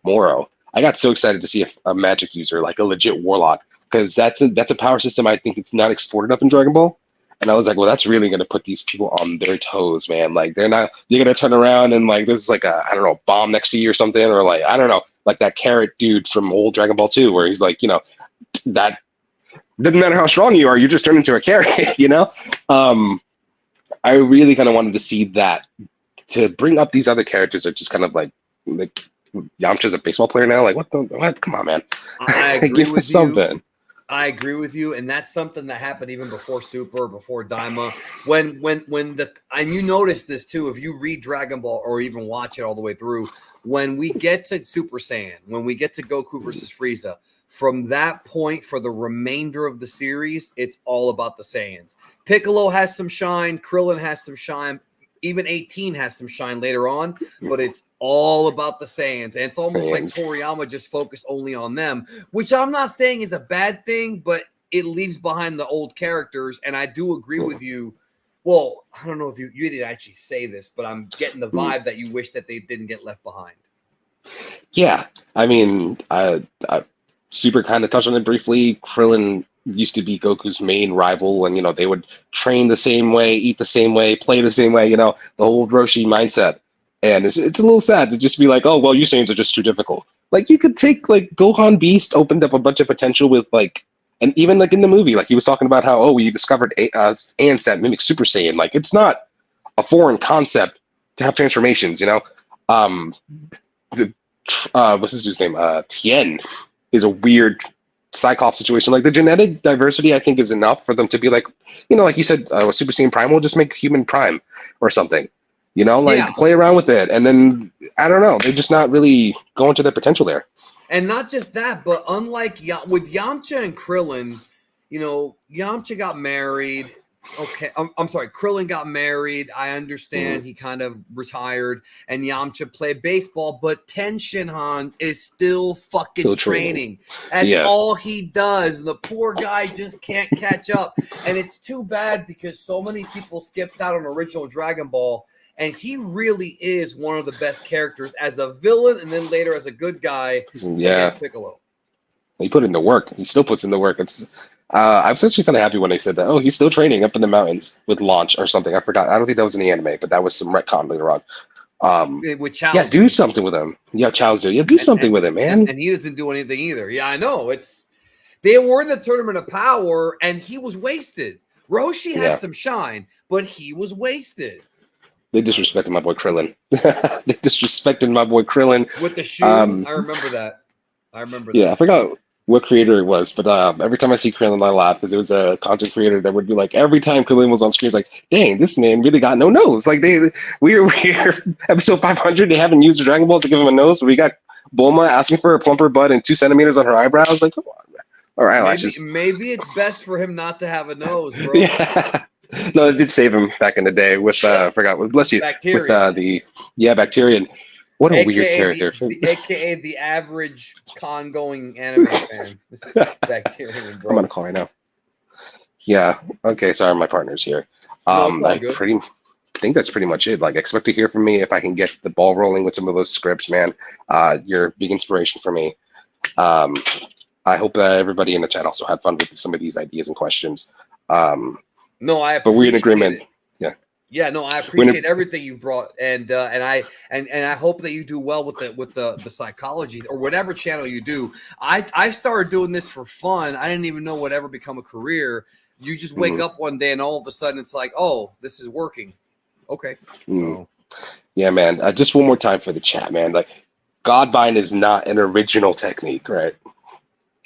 Moro. I got so excited to see a magic user, like a legit warlock, because that's a power system I think it's not explored enough in Dragon Ball. And I was like, well, that's really going to put these people on their toes, man. Like, you're going to turn around and like, this is like a, I don't know, bomb next to you or something, or like, I don't know, like that carrot dude from old Dragon Ball 2, where he's like, that doesn't matter how strong you are, you just turn into a carrot, I really kind of wanted to see that, to bring up these other characters that just kind of like Yamcha's a baseball player now. Like, what? Come on, man. I agree with you. I agree with you, and that's something that happened even before Super, before Daima. And you notice this too, if you read Dragon Ball or even watch it all the way through, when we get to Super Saiyan, when we get to Goku versus Frieza, from that point for the remainder of the series, it's all about the Saiyans. Piccolo has some shine, Krillin has some shine, even 18 has some shine later on, but it's all about the Saiyans. And it's almost like Toriyama just focused only on them, which I'm not saying is a bad thing, but it leaves behind the old characters. And I do agree with you. Well, I don't know if you didn't actually say this, but I'm getting the vibe that you wish that they didn't get left behind. Yeah. I mean, I Super kind of touched on it briefly. Krillin used to be Goku's main rival, and they would train the same way, eat the same way, play the same way, the whole Roshi mindset. And it's a little sad to just be like, oh, well, you Saiyans are just too difficult. Like, you could take like Gohan Beast opened up a bunch of potential with like And even like in the movie, like he was talking about how, we discovered ants that mimic Super Saiyan. Like it's not a foreign concept to have transformations, you know? Um, the, what's his dude's name? Tien is a weird Cyclops situation. Like the genetic diversity, I think, is enough for them to be like, like you said, Super Saiyan Prime will just make human Prime or something. Yeah. Play around with it. And then, I don't know, they're just not really going to their potential there. And not just that, but unlike with Yamcha and Krillin, Yamcha got married. Okay, I'm sorry, Krillin got married. I understand he kind of retired, and Yamcha played baseball, but Ten Shinhan is still fucking Still training. That's all he does. The poor guy just can't catch up. And it's too bad because so many people skipped out on original Dragon Ball. And he really is one of the best characters as a villain and then later as a good guy against Piccolo. He put in the work. He still puts in the work. I was actually kind of happy when they said that. Oh, he's still training up in the mountains with Launch or something. I forgot. I don't think that was in the anime, but that was some retcon later on. With Chaozu. Yeah, do something with him. Yeah, Chaozu. Yeah, do something with him, man. And he doesn't do anything either. Yeah, I know. They were in the Tournament of Power, and he was wasted. Roshi had some shine, but he was wasted. They disrespected my boy Krillin. They disrespected my boy Krillin. With the shoe, I remember that. Yeah, I forgot what creator it was, but every time I see Krillin, I laugh because it was a content creator that would be like, every time Krillin was on screen, it's like, dang, this man really got no nose. Like we're episode 500, they haven't used the Dragon Balls to give him a nose. So we got Bulma asking for a plumper butt and 2 centimeters on her eyebrows. Like, come on, man. All right, maybe it's best for him not to have a nose, bro. Yeah. No, it did save him back in the day with I forgot what, bless you, Bacterian. With Bacterian. What a weird character. AKA the average con-going anime fan. This is Bacterian, bro. I'm gonna call right now. Yeah. Okay. Sorry, my partner's here. I think that's pretty much it. Like, expect to hear from me if I can get the ball rolling with some of those scripts, man. You're a big inspiration for me. I hope that everybody in the chat also had fun with some of these ideas and questions. No, I appreciate but we're in agreement. It. Yeah, no, I appreciate everything you brought, and I hope that you do well with the psychology or whatever channel you do. I started doing this for fun. I didn't even know what ever become a career. You just wake up one day and all of a sudden it's like, oh, this is working. Okay. So. Yeah, man. Just one more time for the chat, man. Like, Godvine is not an original technique, right?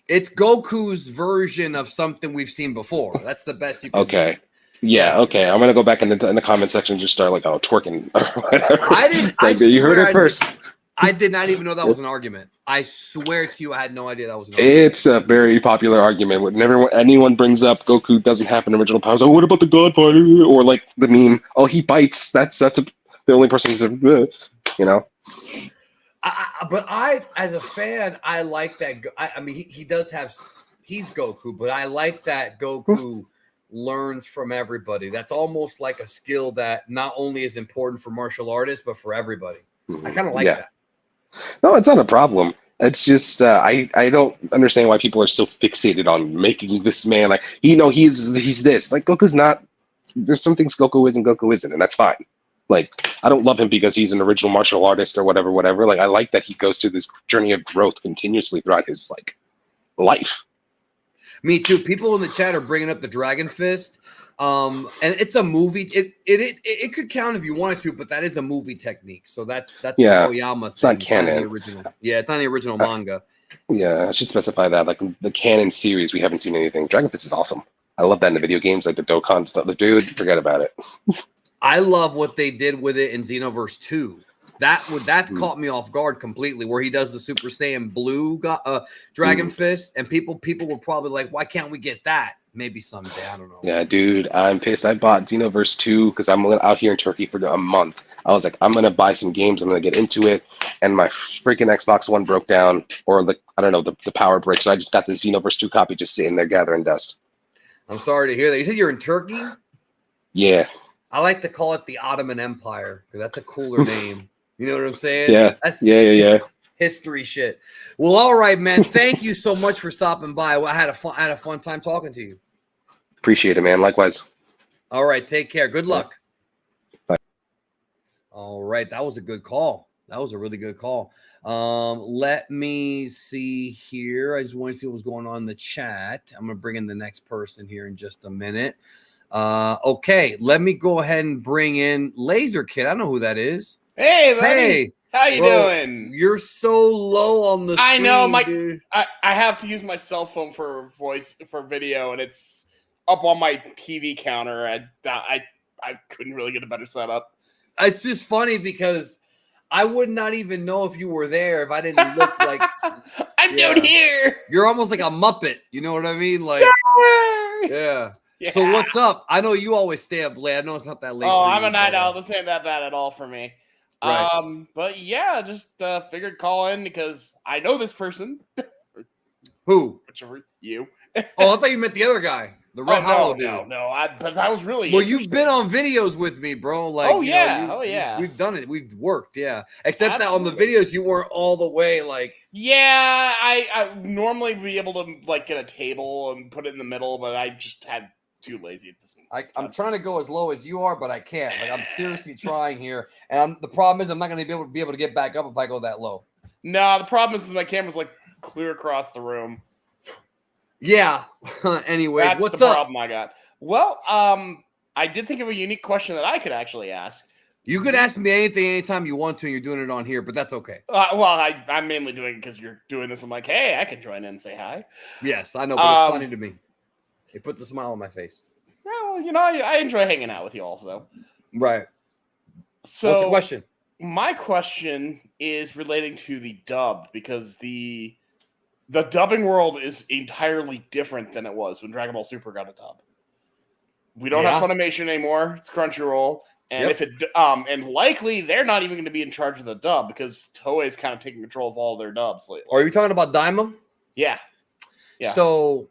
It's Goku's version of something we've seen before. That's the best you can do. Yeah, okay. I'm gonna go back in the comment section and just start like twerking or whatever. I didn't. Like, you heard it first. I did not even know that was an argument. I swear to you, I had no idea that was an argument. It's a very popular argument. Whenever anyone brings up Goku doesn't have an original power, so what about the Godfather? Or like the meme, oh, he bites. That's the only person who's But I, as a fan, I like that. I mean, he does have. He's Goku, but I like that Goku learns from everybody. That's almost like a skill that not only is important for martial artists, but for everybody. I kind of like that. No, it's not a problem. It's just I don't understand why people are so fixated on making this man like he's this. Like, Goku's not. There's some things Goku is and Goku isn't, and that's fine. Like, I don't love him because he's an original martial artist or whatever. Like, I like that he goes through this journey of growth continuously throughout his like life. Me too. People in the chat are bringing up the Dragon Fist, and it's a movie. It could count if you wanted to, but that is a movie technique. So that's Oyama. It's not canon. It's not the original. Yeah, it's not the original manga. Yeah, I should specify that. Like, the canon series, we haven't seen anything. Dragon Fist is awesome. I love that in the video games, like the Dokkan stuff. The dude, forget about it. I love what they did with it in Xenoverse 2. That caught me off guard completely, where he does the Super Saiyan Blue Dragon Fist, and people were probably like, "Why can't we get that? Maybe someday." I don't know. Yeah, dude, I'm pissed. I bought Xenoverse 2 because I'm out here in Turkey for a month. I was like, I'm gonna buy some games. I'm gonna get into it, and my freaking Xbox One broke down, or the power brick. So I just got the Xenoverse 2 copy just sitting there gathering dust. I'm sorry to hear that. You said you're in Turkey? Yeah. I like to call it the Ottoman Empire because that's a cooler name. You know what I'm saying? Yeah. Yeah. History shit. Well, all right, man. Thank you so much for stopping by. I had a fun time talking to you. Appreciate it, man. Likewise. All right. Take care. Good luck. Bye. All right. That was a good call. That was a really good call. Let me see here. I just want to see what's going on in the chat. I'm gonna bring in the next person here in just a minute. Okay, let me go ahead and bring in Laser Kid. I know who that is. Hey, buddy. Hey, How you bro, doing? You're so low on the screen. I know, dude. I have to use my cell phone for video, and it's up on my TV counter. I couldn't really get a better setup. It's just funny because I would not even know if you were there if I didn't look like I'm down here. You're almost like a Muppet. You know what I mean? Like, yeah. Yeah. So what's up? I know you always stay up late. I know it's not that late. Oh, for I'm you, a night but, owl. This ain't that bad at all for me. Right. But yeah, just figured call in because I know this person. Who? Whichever you. Oh, I thought you meant the other guy, the Red Hollow dude. No. But that was really Well, you've been on videos with me, bro. Like, oh yeah. We've done it. We've worked, yeah. Except Absolutely. that on the videos, you weren't all the way like. Yeah, I normally be able to like get a table and put it in the middle, but I just had too lazy at this. I'm trying to go as low as you are, but I can't. Like, I'm seriously trying here, and the problem is I'm not going to be able to get back up if I go that low. No, the problem is my camera's like clear across the room. Yeah. Anyways, That's what's the up? problem I got. Well, I did think of a unique question that I could actually ask. You could ask me anything anytime you want to, and you're doing it on here, but that's okay. Well, I'm mainly doing it because you're doing this. I'm like, hey, I can join in and say hi. Yes, I know, but it's funny to me. It puts a smile on my face. Well, you know, I enjoy hanging out with you also. Right. So, what's the question? My question is relating to the dub because the dubbing world is entirely different than it was when Dragon Ball Super got a dub. We don't have Funimation anymore. It's Crunchyroll. And if it and likely they're not even going to be in charge of the dub because Toei's kind of taking control of all their dubs lately. Are you talking about Daima? Yeah. So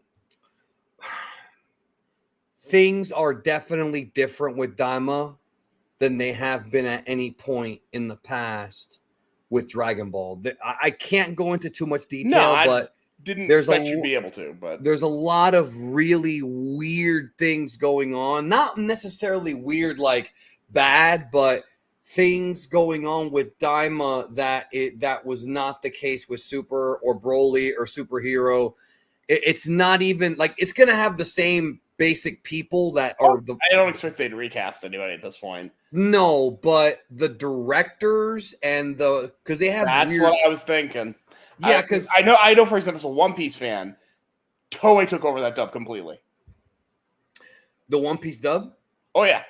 things are definitely different with Daima than they have been at any point in the past with Dragon Ball. I can't go into too much detail, but didn't expect you to be able to, but there's a lot of really weird things going on. Not necessarily weird like bad, but things going on with Daima that was not the case with Super or Broly or Superhero. It's not even like it's gonna have the same basic people that are the. I don't expect they'd recast anybody at this point. No, but the directors and because they have. That's weird, what I was thinking. Yeah, because I know. For example, as a One Piece fan, Toei took over that dub completely. The One Piece dub. Oh yeah.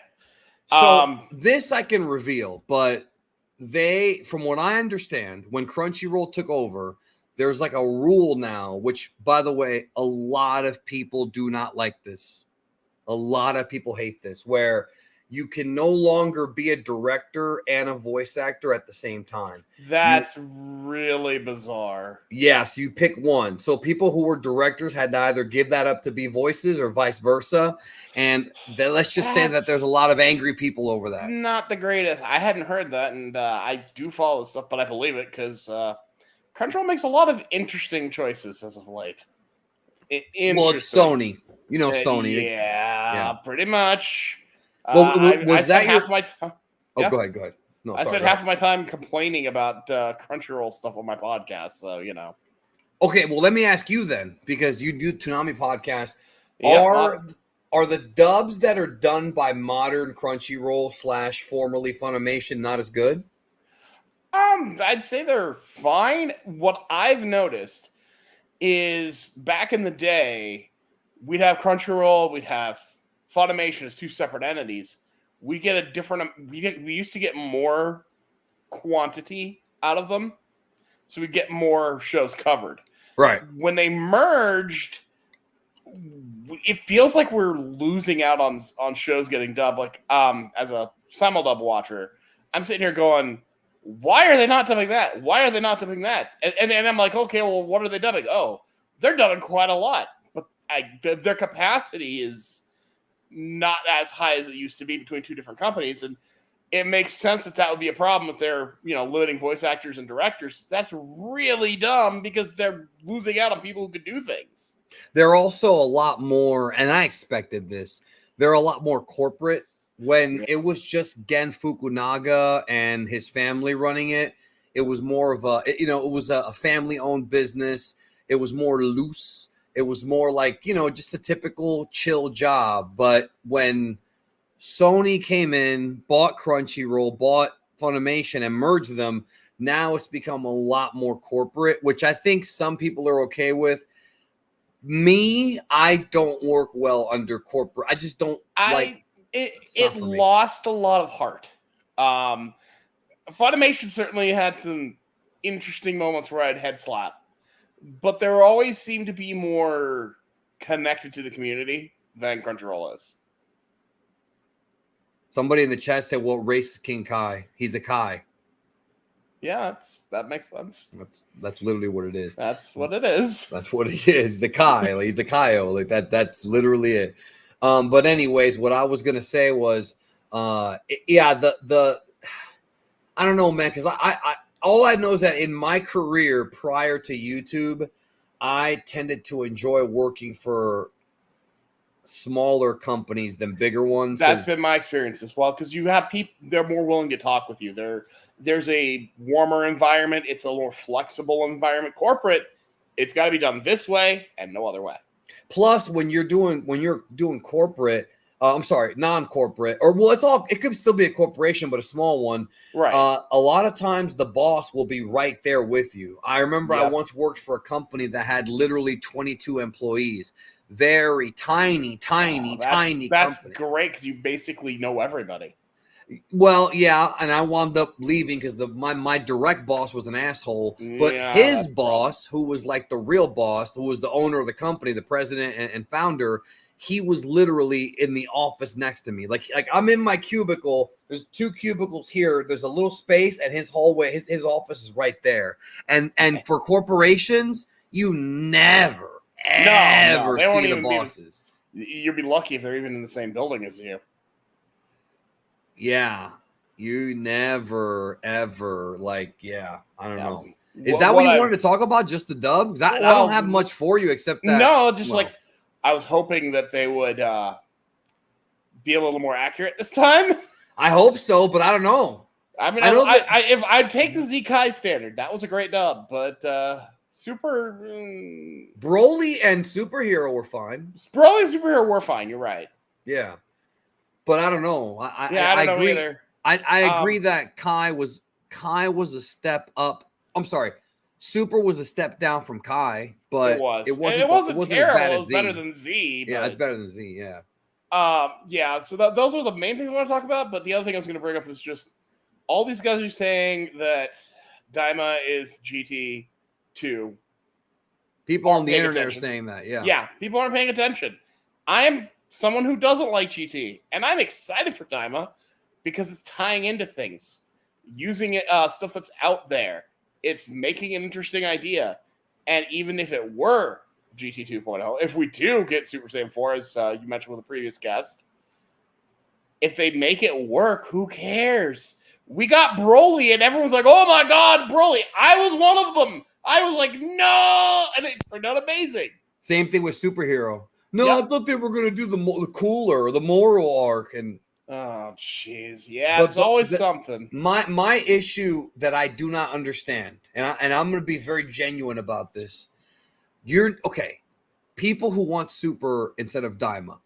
So this I can reveal, but from what I understand, when Crunchyroll took over, there's like a rule now, which, by the way, a lot of people do not like this. A lot of people hate this, where you can no longer be a director and a voice actor at the same time. That's really bizarre. Yes, you pick one. So people who were directors had to either give that up to be voices or vice versa. And then let's just say that there's a lot of angry people over that. Not the greatest. I hadn't heard that, and I do follow this stuff, but I believe it because Crunchyroll makes a lot of interesting choices as of late. Well, it's Sony. You know Sony. Yeah, pretty much. Well, was that half my time? Oh, yeah. Go ahead. No, I spent half of my time complaining about Crunchyroll stuff on my podcast, so you know. Okay, well, let me ask you then, because you do Toonami podcast. Are the dubs that are done by modern Crunchyroll / formerly Funimation not as good? I'd say they're fine. What I've noticed is back in the day, we'd have Crunchyroll, we'd have Funimation as two separate entities. We get a different. We used to get more quantity out of them, so we get more shows covered. Right. When they merged, it feels like we're losing out on shows getting dubbed. Like as a simuldub watcher, I'm sitting here going, why are they not dubbing that? Why are they not dubbing that? And I'm like, okay, well, what are they dubbing? Oh, they're dubbing quite a lot, but their capacity is not as high as it used to be between two different companies, and it makes sense that would be a problem if they're limiting voice actors and directors. That's really dumb because they're losing out on people who could do things. They're also a lot more, and I expected this. They're a lot more corporate. When it was just Gen Fukunaga and his family running it, It was more of a, it was a family-owned business. It was more loose. It was more like, just a typical chill job. But when Sony came in, bought Crunchyroll, bought Funimation, and merged them, now it's become a lot more corporate, which I think some people are okay with. Me, I don't work well under corporate. I just don't like it lost a lot of heart. Funimation certainly had some interesting moments where I'd head slap, but there always seemed to be more connected to the community than Crunchyroll is. Somebody in the chat said, "What race is King Kai? He's a Kai." Yeah, that makes sense. That's literally what it is. That's what it is. That's what he is. The Kai. Like, he's the Kaio. Like that. That's literally it. But anyways, what I was gonna say was, the I don't know, man, because I all I know is that in my career prior to YouTube, I tended to enjoy working for smaller companies than bigger ones. That's been my experience as well, because you have people, they're more willing to talk with you. There's a warmer environment. It's a more flexible environment. Corporate, it's got to be done this way and no other way. Plus, when you're doing corporate, non-corporate, it could still be a corporation, but a small one. Right. A lot of times the boss will be right there with you. I remember I once worked for a company that had literally 22 employees. Very tiny company. That's great, because you basically know everybody. Well, yeah, and I wound up leaving because my direct boss was an asshole. But his boss, who was like the real boss, who was the owner of the company, the president and founder, he was literally in the office next to me. Like I'm in my cubicle. There's 2 cubicles here. There's a little space, and his hallway, his office is right there. And for corporations, you never ever see the bosses. You'd be lucky if they're even in the same building as you. Yeah, you never ever I don't know. Is that what you wanted to talk about? Just the dub? I don't have much for you except that. No, just I was hoping that they would be a little more accurate this time. I hope so, but I don't know. I mean, if I'd take the Z-Kai standard, that was a great dub, but Super Broly and Superhero were fine. Broly and Superhero were fine. You're right. Yeah. But I don't know. I don't agree. know either. I agree that Kai was a step up. I'm sorry, Super was a step down from Kai, but it wasn't terrible. As bad as Z. It was better than Z. Yeah, it's better than Z. Yeah. So those are the main things I want to talk about. But the other thing I was going to bring up is just all these guys are saying that Daima is GT2. People on the internet are saying that. Yeah. People aren't paying attention. I am someone who doesn't like GT, and I'm excited for Daima because it's tying into things, using it stuff that's out there. It's making an interesting idea, and even if it were GT 2.0, if we do get Super Saiyan 4, as you mentioned with a previous guest, if they make it work, who cares? We got Broly, and everyone's like, "Oh my God, Broly!" I was one of them. I was like, "No," and it turned out amazing. Same thing with Superhero. No, I thought they were going to do the cooler, the moral arc, and oh, jeez, yeah, it's always something. My issue that I do not understand, and I'm going to be very genuine about this. People who want Super instead of Daima,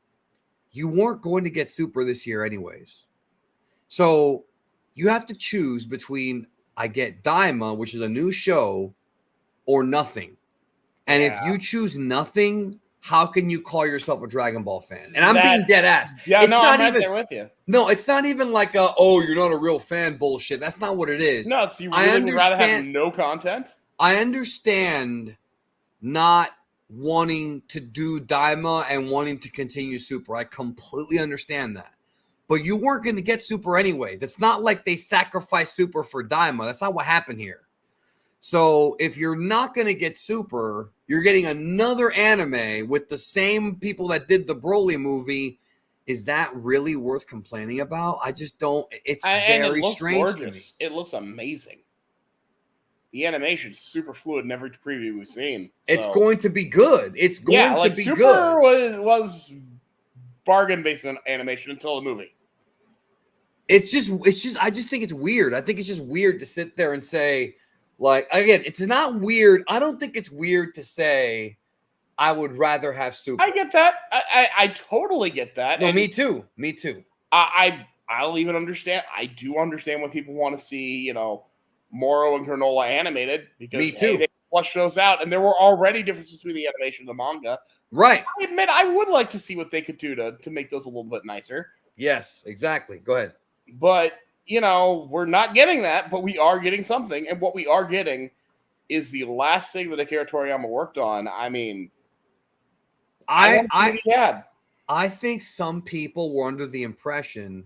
you weren't going to get Super this year anyways, so you have to choose between I get Daima, which is a new show, or nothing. And if you choose nothing, how can you call yourself a Dragon Ball fan? And I'm being dead ass. Yeah, I'm right there with you. No, it's not even like you're not a real fan bullshit. That's not what it is. No, it's you really would rather have no content. I understand not wanting to do Daima and wanting to continue Super. I completely understand that. But you weren't going to get Super anyway. It's not like they sacrificed Super for Daima. That's not what happened here. So if you're not going to get Super, you're getting another anime with the same people that did the Broly movie. Is that really worth complaining about? I just don't. It's very strange to me. It looks amazing. The animation's super fluid in every preview we've seen. So. It's going to be good. It's going to be Super good. was bargain based on animation until the movie. it's just I just think it's weird. I think it's just weird to sit there and say, like, again, it's not weird. I don't think it's weird to say I would rather have Super. I get that. I totally get that. No, And me too. Me too. I'll even understand. I do understand when people want to see, you know, Moro and Granola animated because Me too. they flush those out, and there were already differences between the animation and the manga. Right. I admit I would like to see what they could do to make those a little bit nicer. Yes, exactly. Go ahead. But, you know, we're not getting that, but we are getting something. And what we are getting is the last thing that Akira Toriyama worked on. I mean, I want to see what he had. I think some people were under the impression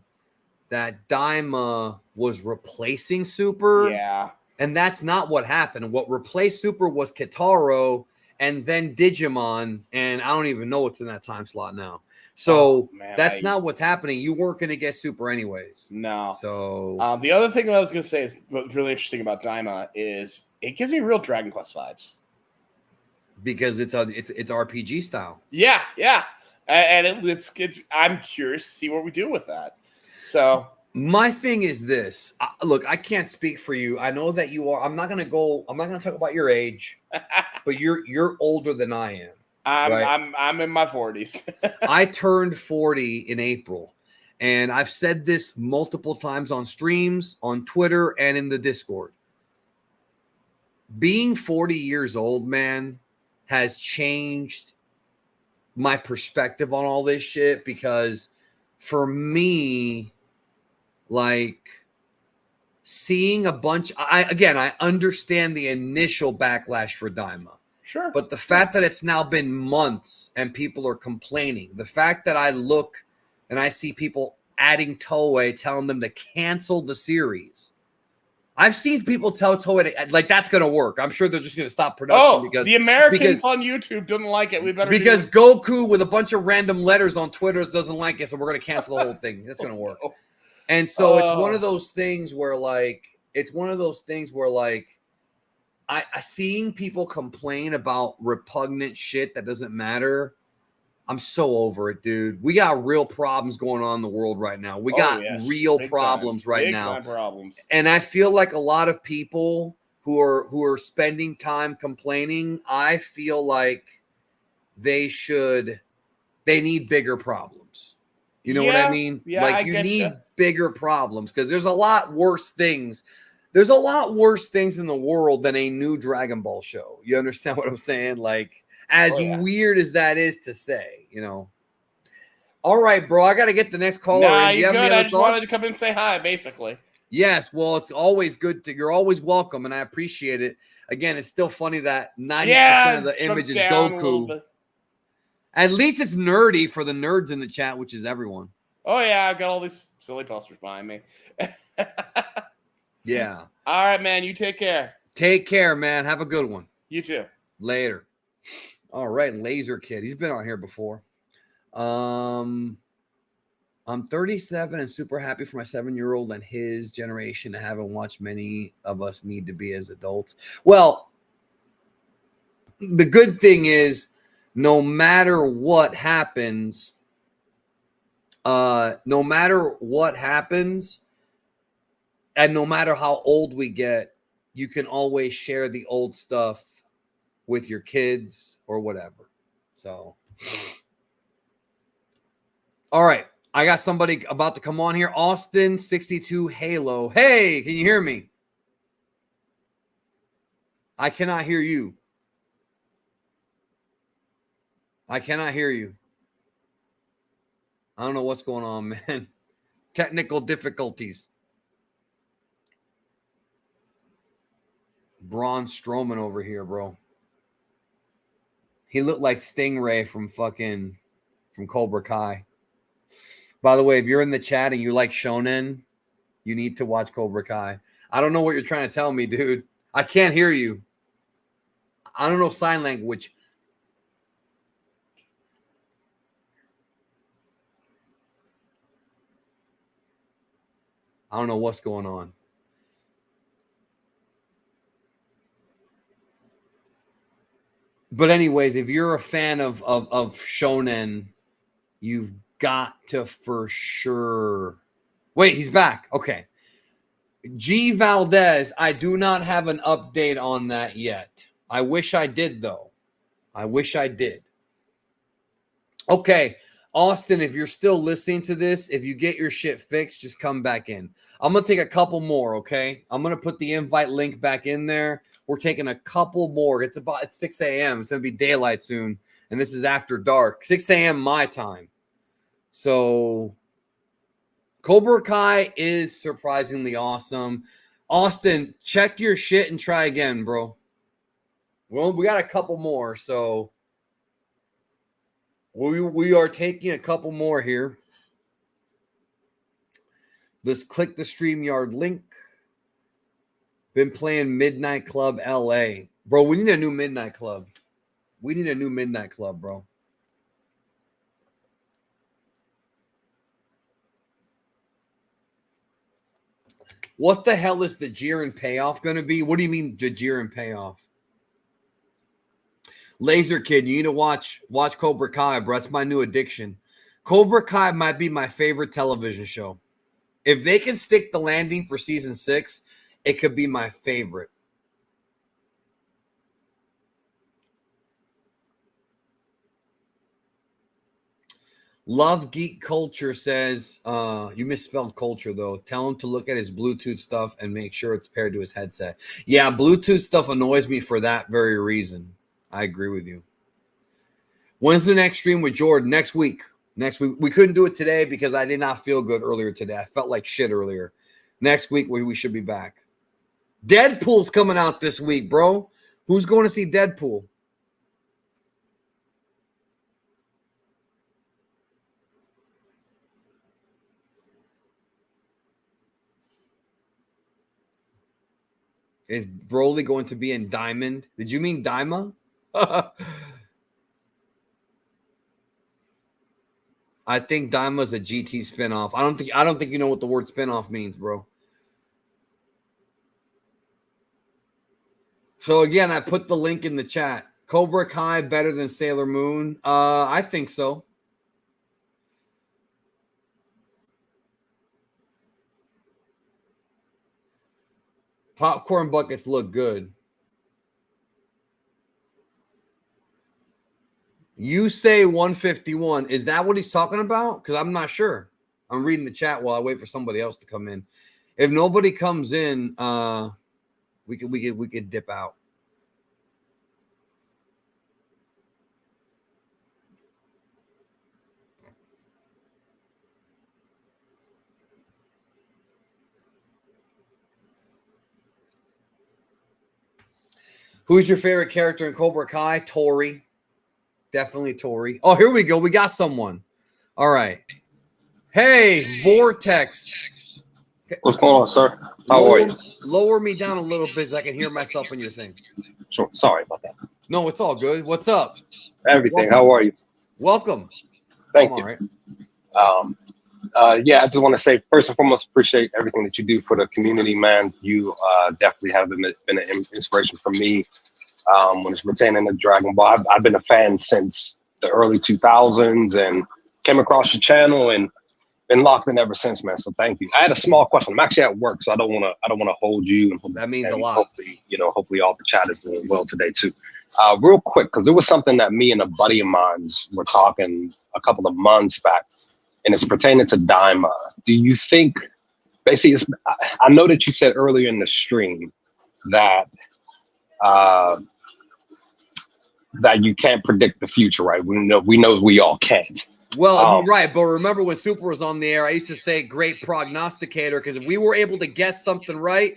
that Daima was replacing Super. Yeah. And that's not what happened. What replaced Super was Kitaro and then Digimon. And I don't even know what's in that time slot now. So that's not what's happening. You weren't going to get Super anyways. No. So the other thing I was going to say is what's really interesting about Daima is it gives me real Dragon Quest vibes. Because it's RPG style. Yeah, yeah. And it's I'm curious to see what we do with that. So my thing is this. Look, I can't speak for you. I know that you are. I'm not going to talk about your age, but you're older than I am. I'm in my 40s. I turned 40 in April, and I've said this multiple times on streams, on Twitter, and in the Discord. Being 40 years old, man, has changed my perspective on all this shit because for me, like seeing a bunch, I understand the initial backlash for Daima. Sure. But the fact that it's now been months and people are complaining, the fact that I look and I see people adding Toei, telling them to cancel the series. I've seen people tell Toei, like, that's going to work. I'm sure they're just going to stop production because the Americans on YouTube didn't like it. We better Goku with a bunch of random letters on Twitter doesn't like it, so we're going to cancel the whole thing. That's going to work. No. And so it's one of those things where, I seeing people complain about repugnant shit that doesn't matter. I'm so over it, dude. We got real problems going on in the world right now. We got real problems right now. Big time problems. And I feel like a lot of people who are spending time complaining, I feel like they need bigger problems. You know what I mean? Yeah, like you need bigger problems because there's a lot worse things. There's a lot worse things in the world than a new Dragon Ball show. You understand what I'm saying? Like, as weird as that is to say, you know. All right, bro. I got to get the next caller. Nah, in. Do you have good. any other I just thoughts? wanted to come and say hi, basically. Yes. Well, it's always good you're always welcome, and I appreciate it. Again, it's still funny that 90% of the image is Goku. At least it's nerdy for the nerds in the chat, which is everyone. Oh, yeah. I've got all these silly posters behind me. Yeah. All right, man. You take care. Take care, man. Have a good one. You too. Later. All right, Laser Kid. He's been on here before. I'm 37 and super happy for my 7-year-old and his generation. I haven't watched many of us need to be as adults. Well, the good thing is no matter what happens, and no matter how old we get, you can always share the old stuff with your kids or whatever. So, all right. I got somebody about to come on here. Austin 62 Halo. Hey, can you hear me? I cannot hear you. I cannot hear you. I don't know what's going on, man. Technical difficulties. Braun Strowman over here, bro. He looked like Stingray from Cobra Kai. By the way, if you're in the chat and you like shonen, you need to watch Cobra Kai. I don't know what you're trying to tell me, dude. I can't hear you. I don't know sign language. I don't know what's going on. But anyways, if you're a fan of shonen, you've got to for sure Wait, he's back. Okay. G Valdez, I do not have an update on that yet. I wish I did, though. I wish I did. Okay, Austin, if you're still listening to this, if you get your shit fixed, just come back in. I'm going to take a couple more, okay? I'm going to put the invite link back in there. We're taking a couple more. It's 6 a.m. It's going to be daylight soon, and this is after dark. 6 a.m. my time. So Cobra Kai is surprisingly awesome. Austin, check your shit and try again, bro. Well, we got a couple more, so we are taking a couple more here. Let's click the StreamYard link. Been playing Midnight Club LA. Bro, we need a new Midnight Club. We need a new Midnight Club, bro. What the hell is the Jiren payoff going to be? What do you mean the Jiren payoff? Laser Kid, you need to watch Cobra Kai, bro. That's my new addiction. Cobra Kai might be my favorite television show. If they can stick the landing for season 6, it could be my favorite. Love Geek Culture says, you misspelled culture, though. Tell him to look at his Bluetooth stuff and make sure it's paired to his headset. Yeah, Bluetooth stuff annoys me for that very reason. I agree with you. When's the next stream with Jordan? Next week. Next week. We couldn't do it today because I did not feel good earlier today. I felt like shit earlier. Next week, we should be back. Deadpool's coming out this week, bro. Who's going to see Deadpool? Is Broly going to be in Diamond? Did you mean Daima? I think Daima's a GT spinoff. I don't think you know what the word spinoff means, bro. So again, I put the link in the chat. Cobra Kai better than Sailor Moon? I think so. Popcorn buckets look good. You say 151. Is that what he's talking about? Because I'm not sure. I'm reading the chat while I wait for somebody else to come in. If nobody comes in, we could dip out. Who's your favorite character in Cobra Kai? Tori. Definitely Tori. Oh, here we go. We got someone. All right. Hey, Vortex. What's going on, sir? How are you? Lower me down a little bit so I can hear myself in your thing. Sure. Sorry about that. No, it's all good. What's up? Everything. Welcome. How are you? Welcome. Thank I'm you. all right. Yeah, I just want to say, first and foremost, appreciate everything that you do for the community, man. You definitely have been an inspiration for me when it's pertaining to Dragon Ball. I've been a fan since the early 2000s and came across your channel and been locked in ever since, man. So thank you. I had a small question. I'm actually at work, so I don't want to hold you. And That means a lot. Hopefully all the chat is doing well today too. Real quick, because there was something that me and a buddy of mine were talking a couple of months back, and it's pertaining to Daima. Do you think, basically, I know that you said earlier in the stream that that you can't predict the future, right? We know we all can't. Well, right, but remember when Super was on the air, I used to say great prognosticator, because if we were able to guess something right,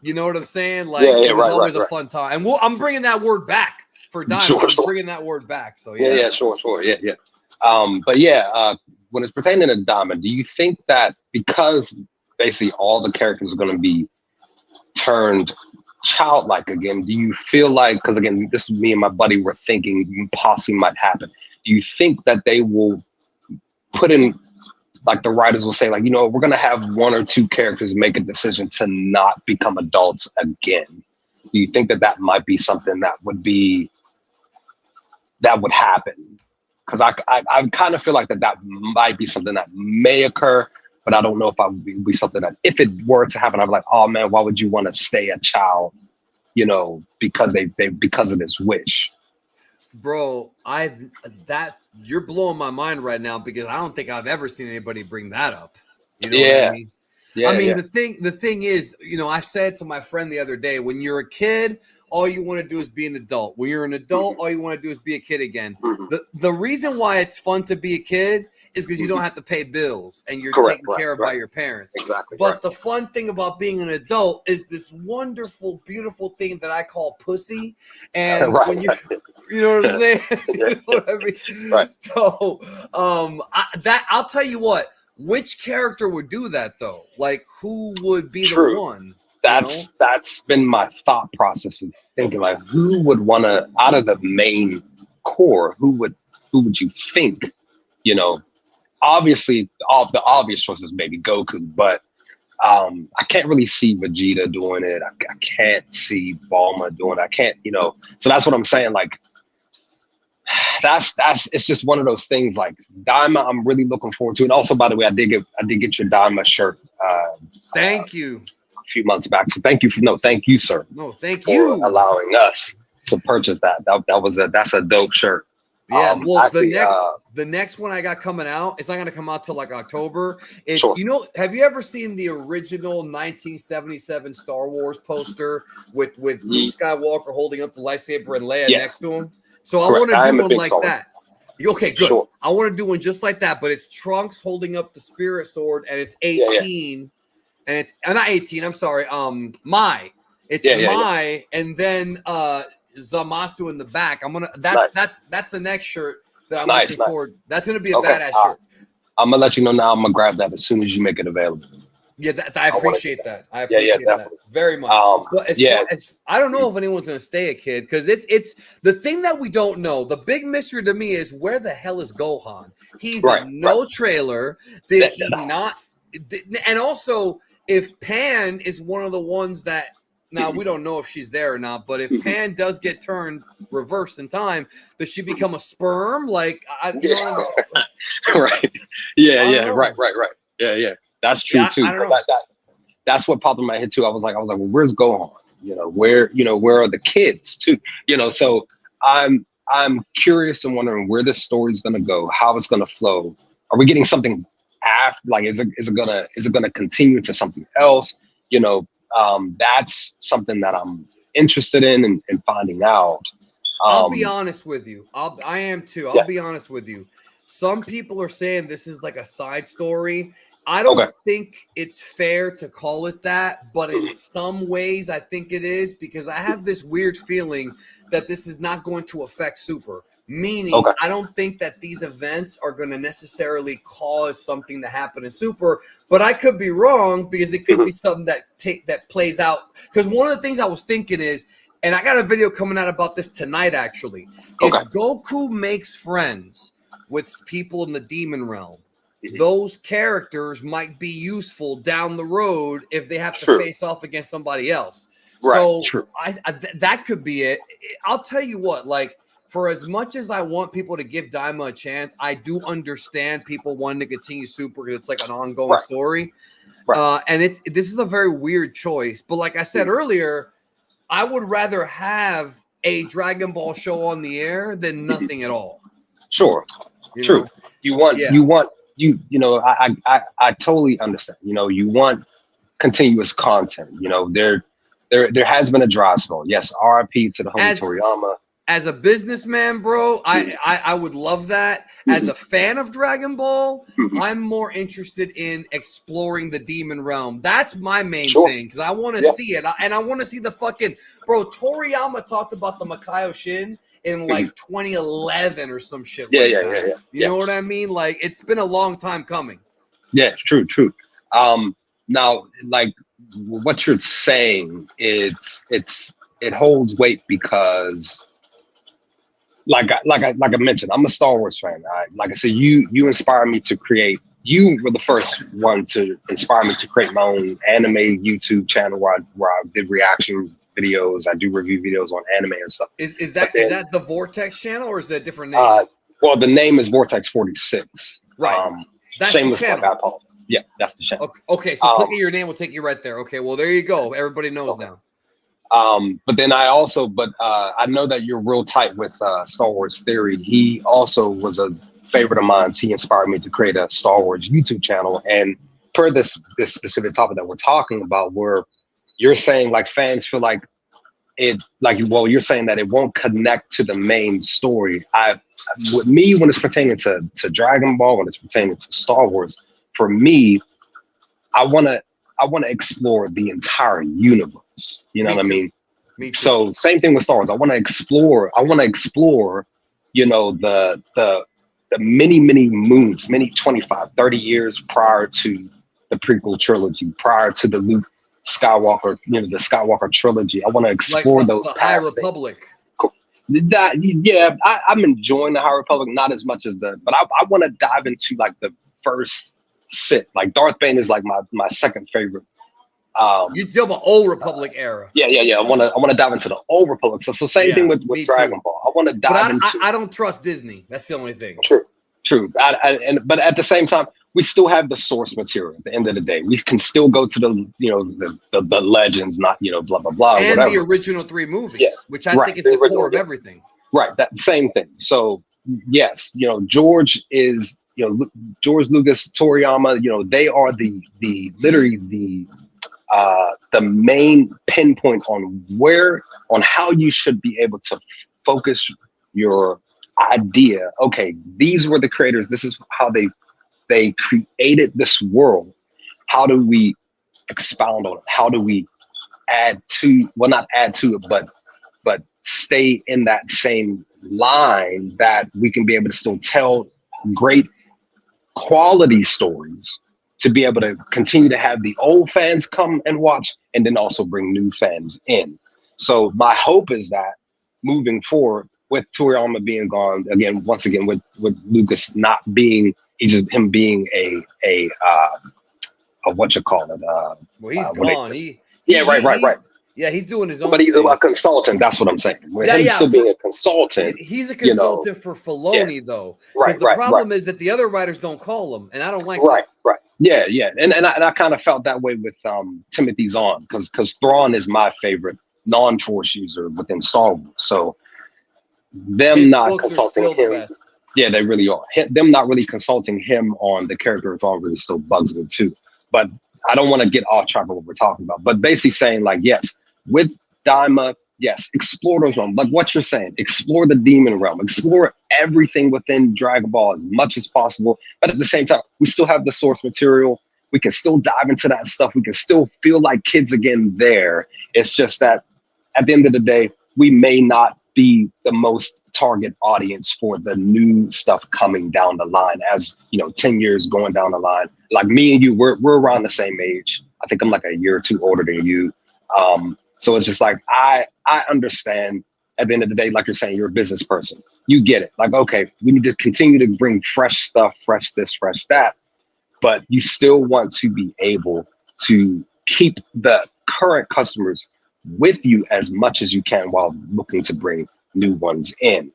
you know what I'm saying? Like, it was always a fun time. And I'm bringing that word back for Daima. Sure. I'm bringing that word back. So yeah, sure. Yeah. When it's pertaining to Daima, do you think that because basically all the characters are going to be turned childlike again, do you feel like, because again, this is me and my buddy were thinking possibly might happen, do you think that they will put in, like the writers will say, like, we're going to have one or two characters make a decision to not become adults again? Do you think that might be something that would happen? Because I kind of feel like that might be something that may occur, but I don't know if I would be something that if it were to happen, I'm like, oh man, why would you want to stay a child? You know, because they because of this wish. Bro, you're blowing my mind right now because I don't think I've ever seen anybody bring that up. You know what I mean? Yeah. I mean, the thing is, you know, I said to my friend the other day, when you're a kid, all you want to do is be an adult. When you're an adult, all you want to do is be a kid again. The reason why it's fun to be a kid is because you don't have to pay bills and you're taken care of by your parents. Exactly. But the fun thing about being an adult is this wonderful, beautiful thing that I call pussy. And when you know what I'm saying? You know what I mean? Right. So I'll tell you what, which character would do that though? Like who would be the one? That's been my thought process of thinking like who would want to out of the main core, who would you think, you know, obviously all the obvious choices maybe Goku, but I can't really see Vegeta doing it. I can't see Bulma doing it. I can't, you know, so that's what I'm saying. Like that's it's just one of those things like Daima I'm really looking forward to. And also, by the way, I did get your Daima shirt. Thank you. A few months back. So thank you, sir. No, thank for you allowing us to purchase that. That's a dope shirt. Yeah, well, actually, the next one I got coming out, it's not going to come out till like October. It's Sure. You know, have you ever seen the original 1977 Star Wars poster with Luke Skywalker holding up the lightsaber and Leia next to him? So I want to do one like that. Okay, good. Sure. I want to do one just like that, but it's Trunks holding up the Spirit Sword, and it's 18, and it's not 18. I'm sorry, Mai. It's Mai, and then Zamasu in the back. That's the next shirt that I'm looking forward. That's gonna be a badass shirt. I'm gonna let you know now. I'm gonna grab that as soon as you make it available. Yeah, I appreciate that. I appreciate that very much. But I don't know if anyone's gonna stay a kid because it's the thing that we don't know. The big mystery to me is where the hell is Gohan? He's in no trailer. Did he not? And also, if Pan is one of the ones that now we don't know if she's there or not, but if Pan does get turned reversed in time, does she become a sperm? Like, right? Yeah. Right. Yeah. That's true too. That's what popped in my head too. I was like, well, where's Gohan? Where are the kids too? So I'm curious and wondering where this story's gonna go, how it's gonna flow. Are we getting something after? Like, is it gonna continue to something else? That's something that I'm interested in and finding out. I'll be honest with you. I am too. I'll be honest with you. Some people are saying this is like a side story. I don't think it's fair to call it that, but in some ways I think it is because I have this weird feeling that this is not going to affect Super. Meaning, I don't think that these events are going to necessarily cause something to happen in Super, but I could be wrong because it could be something that plays out. Because one of the things I was thinking is, and I got a video coming out about this tonight actually, if Goku makes friends with people in the demon realm, those characters might be useful down the road if they have to face off against somebody else. So that could be it. I'll tell you what, like, for as much as I want people to give Daima a chance, I do understand people wanting to continue Super because it's like an ongoing story. And this is a very weird choice. But like I said earlier, I would rather have a Dragon Ball show on the air than nothing at all. Sure. True. I totally understand. You want continuous content. There has been a dry spell. Yes, RIP to the homie Toriyama. As a businessman, bro, I would love that. As a fan of Dragon Ball, I'm more interested in exploring the demon realm. That's my main thing because I want to see it. And I want to see the fucking bro. Toriyama talked about the Makaio Shin in like 2011 or some shit. You know what I mean? Like, it's been a long time coming. Yeah, true. Now, like what you're saying, it holds weight because, like I mentioned, I'm a Star Wars fan. Like I said, you inspired me to create. You were the first one to inspire me to create my own anime YouTube channel where I did reaction videos. I do review videos on anime and stuff. Is that the Vortex channel or is that a different name? Well, the name is Vortex 46. Right. That's shameless plug. I apologize. Yeah, that's the channel. Okay, so clicking your name will take you right there. Okay, well there you go. Everybody knows now. But then I know that you're real tight with Star Wars Theory. He also was a favorite of mine. He inspired me to create a Star Wars YouTube channel. And per this specific topic that we're talking about, where you're saying like fans feel like you're saying that it won't connect to the main story. With me, when it's pertaining to Dragon Ball, when it's pertaining to Star Wars, for me, I want to explore the entire universe. You know what I mean? Me too. So same thing with Star Wars. I want to explore, you know, the many moons, many 25, 30 years prior to the prequel trilogy, prior to the Luke Skywalker, you know, the Skywalker trilogy. I want to explore like those the High past Republic. I'm enjoying the High Republic, not as much as but I want to dive into like the first Sith. Like Darth Bane is like my second favorite. You deal with Old Republic era. Yeah. I want to dive into the Old Republic. So same thing with Dragon Ball. I want to dive into. I don't trust Disney. That's the only thing. True. But at the same time, we still have the source material. At the end of the day, we can still go to the legends, not blah blah blah. And whatever. the original 3 movies, which I think is the the core of everything. Right. That same thing. So yes, George Lucas, Toriyama. They are literally the main pinpoint on how you should be able to focus your idea. Okay, these were the creators. This is how they created this world. How do we expound on it? How do we not add to it, but stay in that same line that we can be able to still tell great quality stories, to be able to continue to have the old fans come and watch, and then also bring new fans in. So my hope is that moving forward, with Toriyama being gone once again, with Lucas not being, him being a what you call it? Well, he's gone. Right. Yeah, he's doing his own. But he's thing. a consultant. That's what I'm saying. Still being a consultant. He's a consultant for Filoni, though. Right. The problem is that the other writers don't call him, and I don't like that. Right. Yeah. And I kind of felt that way with Timothy Zahn, because Thrawn is my favorite non-Force user within Star Wars. So them not consulting him. Yeah, they really are. Them not really consulting him on the character of Thrawn really still bugs me too. But I don't want to get off track of what we're talking about. But basically saying like, yes, with Daima, yes, explore those realms. Like what you're saying, explore the demon realm, explore everything within Dragon Ball as much as possible. But at the same time, we still have the source material. We can still dive into that stuff. We can still feel like kids again there. It's just that at the end of the day, we may not be the most target audience for the new stuff coming down the line, as 10 years going down the line. Like me and you, we're around the same age. I think I'm like a year or two older than you. So it's just like, I understand at the end of the day, like you're saying, you're a business person. You get it. Like, okay, we need to continue to bring fresh stuff, fresh this, fresh that. But you still want to be able to keep the current customers with you as much as you can while looking to bring new ones in,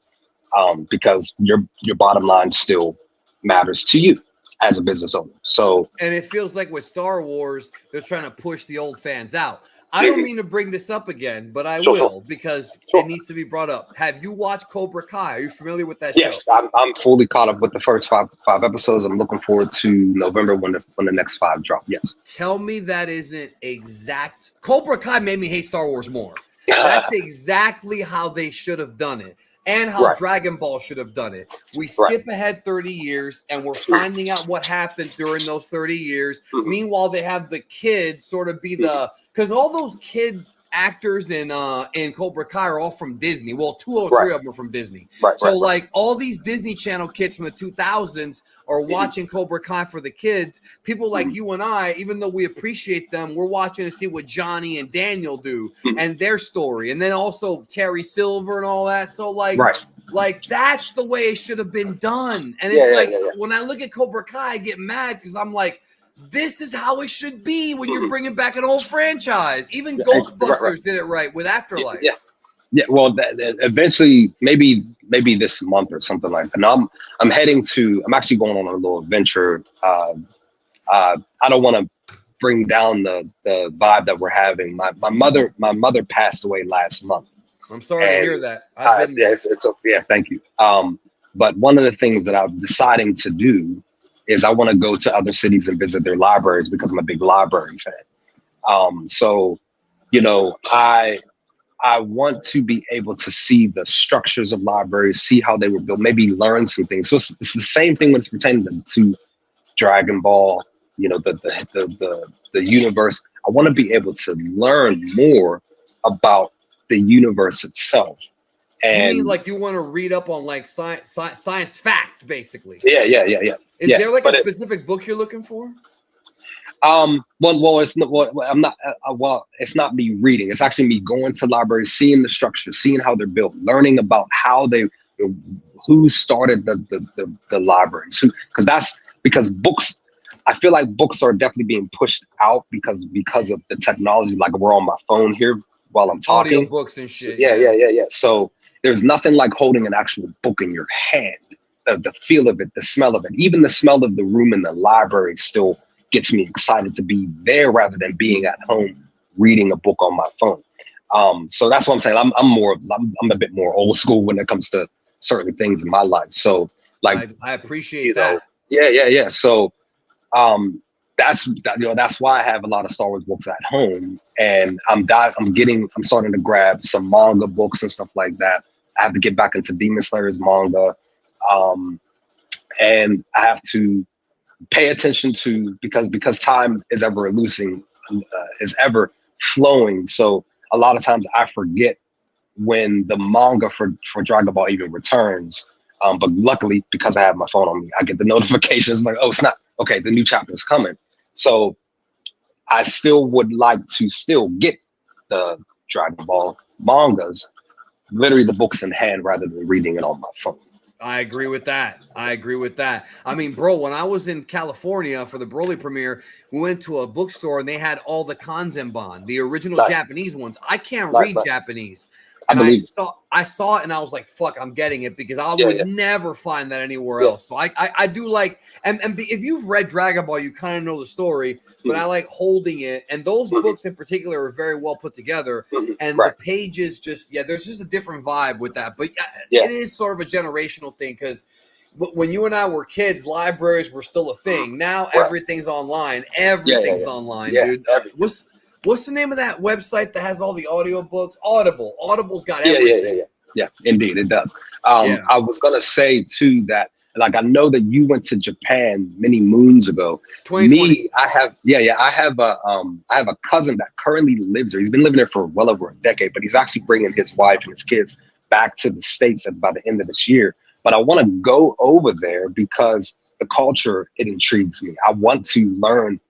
because your bottom line still matters to you as a business owner. So, and it feels like with Star Wars, they're trying to push the old fans out. I don't mean to bring this up again, but I will, because it needs to be brought up. Have you watched Cobra Kai? Are you familiar with that show? Yes, I'm fully caught up with the first five episodes. I'm looking forward to November when the next 5 drop. Yes. Tell me that isn't exact. Cobra Kai made me hate Star Wars more. That's exactly how they should have done it, and how Dragon Ball should have done it. We skip ahead 30 years, and we're finding out what happened during those 30 years. Meanwhile, they have the kids sort of be the, because all those kid actors in Cobra Kai are all from Disney. Well, 2 or 3 of them are from Disney. Like all these Disney Channel kids from the 2000s are watching Cobra Kai for the kids. People like you and I, even though we appreciate them, we're watching to see what Johnny and Daniel do and their story. And then also Terry Silver and all that. So like that's the way it should have been done. And it's when I look at Cobra Kai, I get mad because I'm like, this is how it should be when you're bringing back an old franchise. Even Ghostbusters did it right with Afterlife. Yeah. Well, eventually, maybe this month or something like that. And I'm actually going on a little adventure I don't want to bring down the vibe that we're having. My mother passed away last month. I'm sorry to And, hear that. I've been yeah, there. yeah, thank you. But one of the things that I'm deciding to do is I want to go to other cities and visit their libraries because I'm a big library fan. So, you know, I want to be able to see the structures of libraries, see how they were built, maybe learn some things. So it's the same thing when it's pertaining to Dragon Ball, you know, the universe. I want to be able to learn more about the universe itself. You And mean like you want to read up on like science fact, basically? yeah. Is there like but a specific book you're looking for? Well, it's not. Well, I'm not. Well, it's not me reading. It's actually me going to libraries, seeing the structure, seeing how they're built, learning about how they, who started the libraries, because books. I feel like books are definitely being pushed out because of the technology. Like we're on my phone here while I'm Audio talking. books and shit. Yeah. So there's nothing like holding an actual book in your hand. The feel of it, the smell of it, even the smell of the room in the library still gets me excited to be there rather than being at home reading a book on my phone. So that's what I'm saying. I'm a bit more old school when it comes to certain things in my life. So like I appreciate that. Yeah. So that's why I have a lot of Star Wars books at home, and I'm starting to grab some manga books and stuff like that. I have to get back into Demon Slayer's manga, and I have to pay attention to because time is ever is ever flowing. So a lot of times I forget when the manga for Dragon Ball even returns. But luckily, because I have my phone on me, I get the notifications like, oh, it's not okay. The new chapter is coming. So I still would like to still get the Dragon Ball mangas, literally the books in hand rather than reading it on my phone. I agree with that. I mean, bro, when I was in California for the Broly premiere, we went to a bookstore and they had all the Kanzenban, the original Japanese ones. I can't read Japanese. And I saw it and I was like, fuck, I'm getting it because I would never find that anywhere else. So I do like, and if you've read Dragon Ball, you kind of know the story, but I like holding it. And those books in particular are very well put together. And the pages there's just a different vibe with that. But it is sort of a generational thing because when you and I were kids, libraries were still a thing. Now everything's online. Everything's online, dude. What's the name of that website that has all the audio books? Audible. Audible's got everything. Yeah, indeed, it does. I was gonna say too that, like, I know that you went to Japan many moons ago. 2020. I have a cousin that currently lives there. He's been living there for well over a decade, but he's actually bringing his wife and his kids back to the States by the end of this year. But I want to go over there because the culture, it intrigues me. I want to learn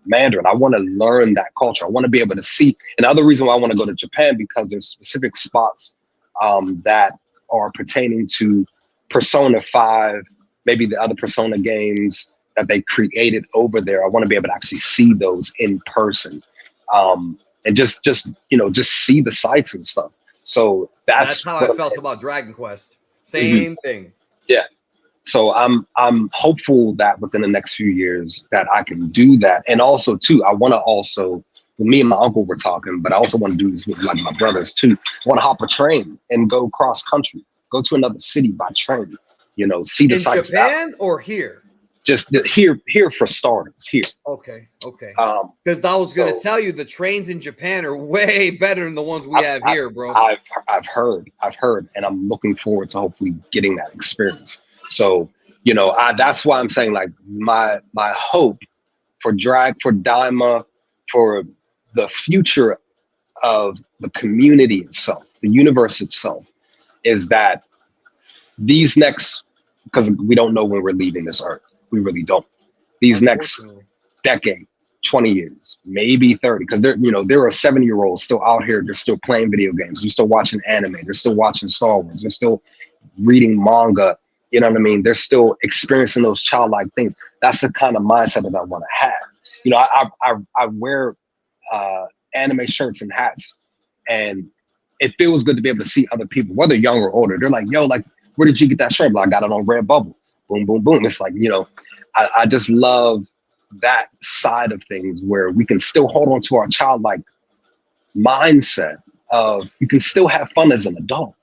Mandarin. I want to learn that culture. I want to be able to see. And the other reason why I want to go to Japan, because there's specific spots that are pertaining to Persona 5, maybe the other Persona games that they created over there. I want to be able to actually see those in person, and just see the sights and stuff. So that's how I felt about Dragon Quest. Same thing. Yeah. So I'm hopeful that within the next few years that I can do that. And also too, I want to also, me and my uncle were talking, but I also want to do this with like my brothers too. I want to hop a train and go cross country, go to another city by train, see the sights. In Japan or here? Just here for starters, here. Okay. Because I was going to tell you the trains in Japan are way better than the ones we have here, bro. I've heard, and I'm looking forward to hopefully getting that experience. So, that's why I'm saying, like, my hope for Daima, for the future of the community itself, the universe itself, is that these next, because we don't know when we're leaving this earth. We really don't. These next decade, 20 years, maybe 30, because there are 70-year-olds still out here. They're still playing video games. They're still watching anime. They're still watching Star Wars. They're still reading manga. You know what I mean? They're still experiencing those childlike things. That's the kind of mindset that I want to have. I wear anime shirts and hats, and it feels good to be able to see other people, whether young or older. They're like, yo, like, where did you get that shirt? Like, I got it on Redbubble. Boom, boom, boom. It's like, I just love that side of things where we can still hold on to our childlike mindset of you can still have fun as an adult.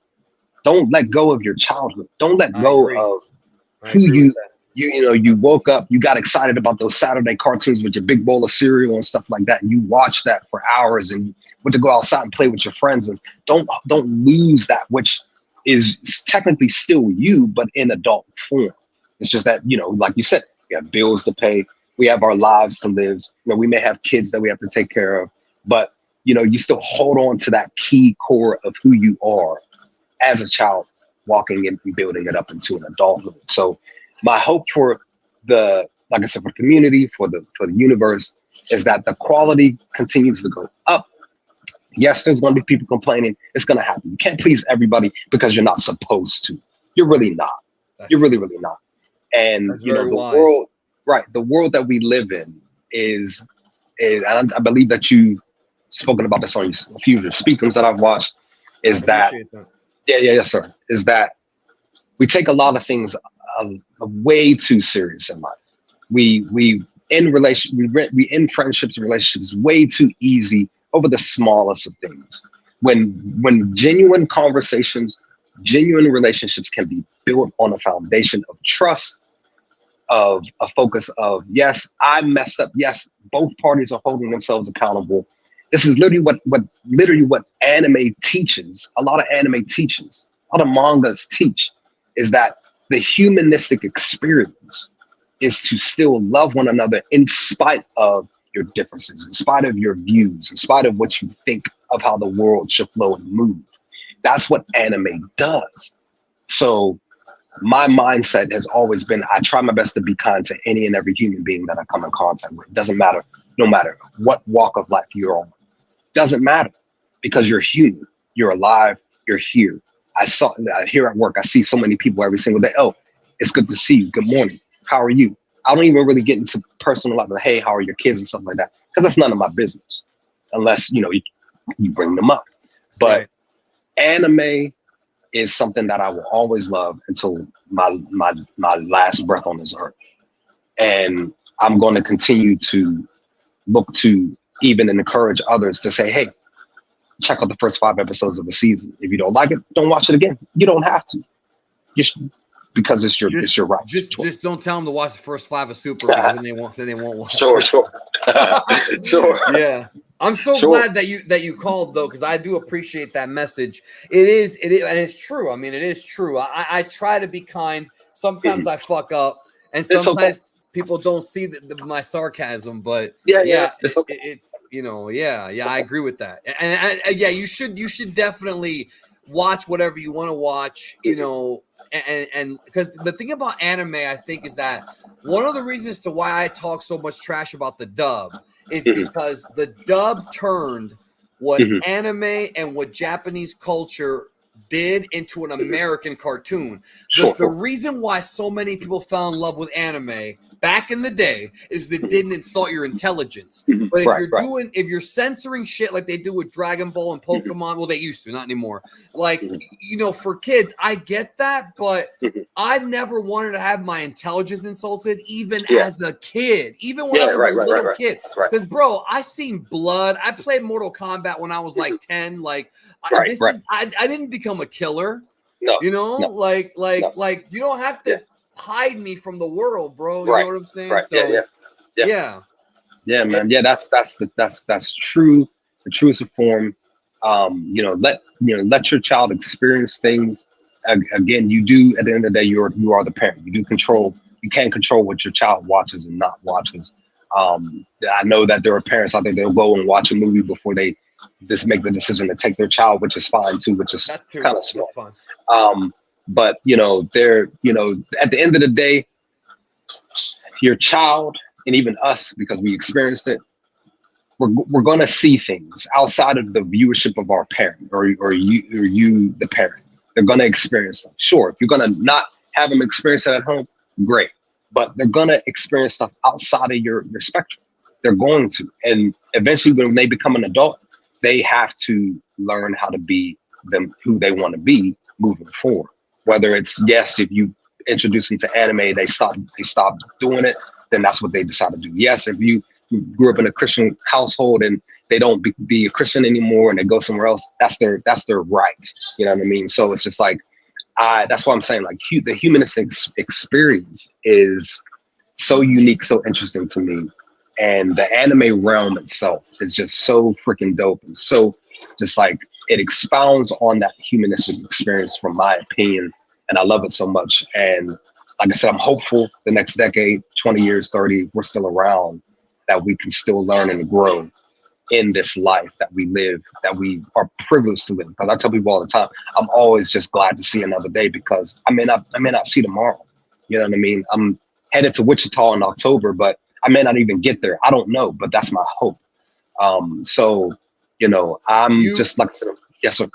Don't let go of your childhood. Don't let I go agree. of I who agree with that. you woke up, you got excited about those Saturday cartoons with your big bowl of cereal and stuff like that. And you watched that for hours and you went to go outside and play with your friends. And don't lose that, which is technically still you, but in adult form. It's just that, like you said, we have bills to pay, we have our lives to live. We may have kids that we have to take care of, but you still hold on to that key core of who you are as a child, walking and building it up into an adulthood. So my hope for like I said, for the community, for the universe, is that the quality continues to go up. Yes, there's going to be people complaining. It's going to happen. You can't please everybody because you're not supposed to. You're really not. You're really, really not. And That's the very wise. world, right? The world that we live in is and I believe that you've spoken about this on a few of the speakers that I've watched. Is that yes, sir? Is that we take a lot of things way too serious in life. We end friendships and relationships way too easy over the smallest of things. When genuine conversations, genuine relationships can be built on a foundation of trust, of a focus of, yes, I messed up. Yes, both parties are holding themselves accountable. This is literally what anime teaches. A lot of anime teaches, a lot of mangas teach, is that the humanistic experience is to still love one another in spite of your differences, in spite of your views, in spite of what you think of how the world should flow and move. That's what anime does. So my mindset has always been, I try my best to be kind to any and every human being that I come in contact with. It doesn't matter, no matter what walk of life you're on. Doesn't matter, because you're human, you're alive, you're here. Here at work, I see so many people every single day. Oh, it's good to see you. Good morning. How are you? I don't even really get into personal life, like, hey, how are your kids and stuff like that, because that's none of my business, unless you bring them up. But Right. Anime is something that I will always love until my last breath on this earth, and I'm going to continue to look to even encourage others to say, hey, check out the first 5 episodes of the season. If you don't like it, don't watch it again. You don't have to. Because it's your right. Just don't tell them to watch the first 5 of Super, because then they won't watch. Sure. Sure. Yeah. I'm so glad that you called, though, because I do appreciate that message. It is, and it's true. I mean, it is true. I try to be kind. Sometimes I fuck up, and sometimes people don't see my sarcasm. But it's I agree with that. And you should definitely watch whatever you want to watch. And because the thing about anime, I think, is that one of the reasons to why I talk so much trash about the dub is because the dub turned what anime and what Japanese culture did into an American cartoon. The reason why so many people fell in love with anime back in the day is it didn't insult your intelligence. But if you're censoring shit like they do with Dragon Ball and Pokemon, well, they used to, not anymore. Like, for kids, I get that, but I never wanted to have my intelligence insulted, even as a kid, even when I was a little kid. Because, bro, I seen blood. I played Mortal Kombat when I was like 10. Like, I didn't become a killer. No, like you don't have to hide me from the world, bro. You know what I'm saying? Right. So, yeah, man. Yeah, that's true. The truest form. Let your child experience things. Again, you do, at the end of the day, you are the parent. You can control what your child watches and not watches. I know that there are parents out there that'll go and watch a movie before they just make the decision to take their child, which is fine too, which is kind of small. But at the end of the day, your child, and even us, because we experienced it, we're going to see things outside of the viewership of our parent or you, the parent. They're going to experience them. Sure, if you're going to not have them experience it at home, great. But they're going to experience stuff outside of your spectrum. They're going to. And eventually, when they become an adult, they have to learn how to be them, who they want to be moving forward. Whether it's, if you introduce them to anime, they stop doing it. then that's what they decide to do. Yes, if you grew up in a Christian household and they don't be a Christian anymore and they go somewhere else, that's their right. You know what I mean? So it's just like, that's why I'm saying, like, the humanistic experience is so unique, so interesting to me. And the anime realm itself is just so freaking dope, and so just like it expounds on that humanistic experience, from my opinion. And I love it so much. And like I said, I'm hopeful the next decade, 20 years, 30, we're still around, that we can still learn and grow in this life that we live, that we are privileged to live. Because I tell people all the time, I'm always just glad to see another day, because I may not see tomorrow. You know what I mean? I'm headed to Wichita in October, but I may not even get there. I don't know, but that's my hope. So, I'm just like, yes, sir.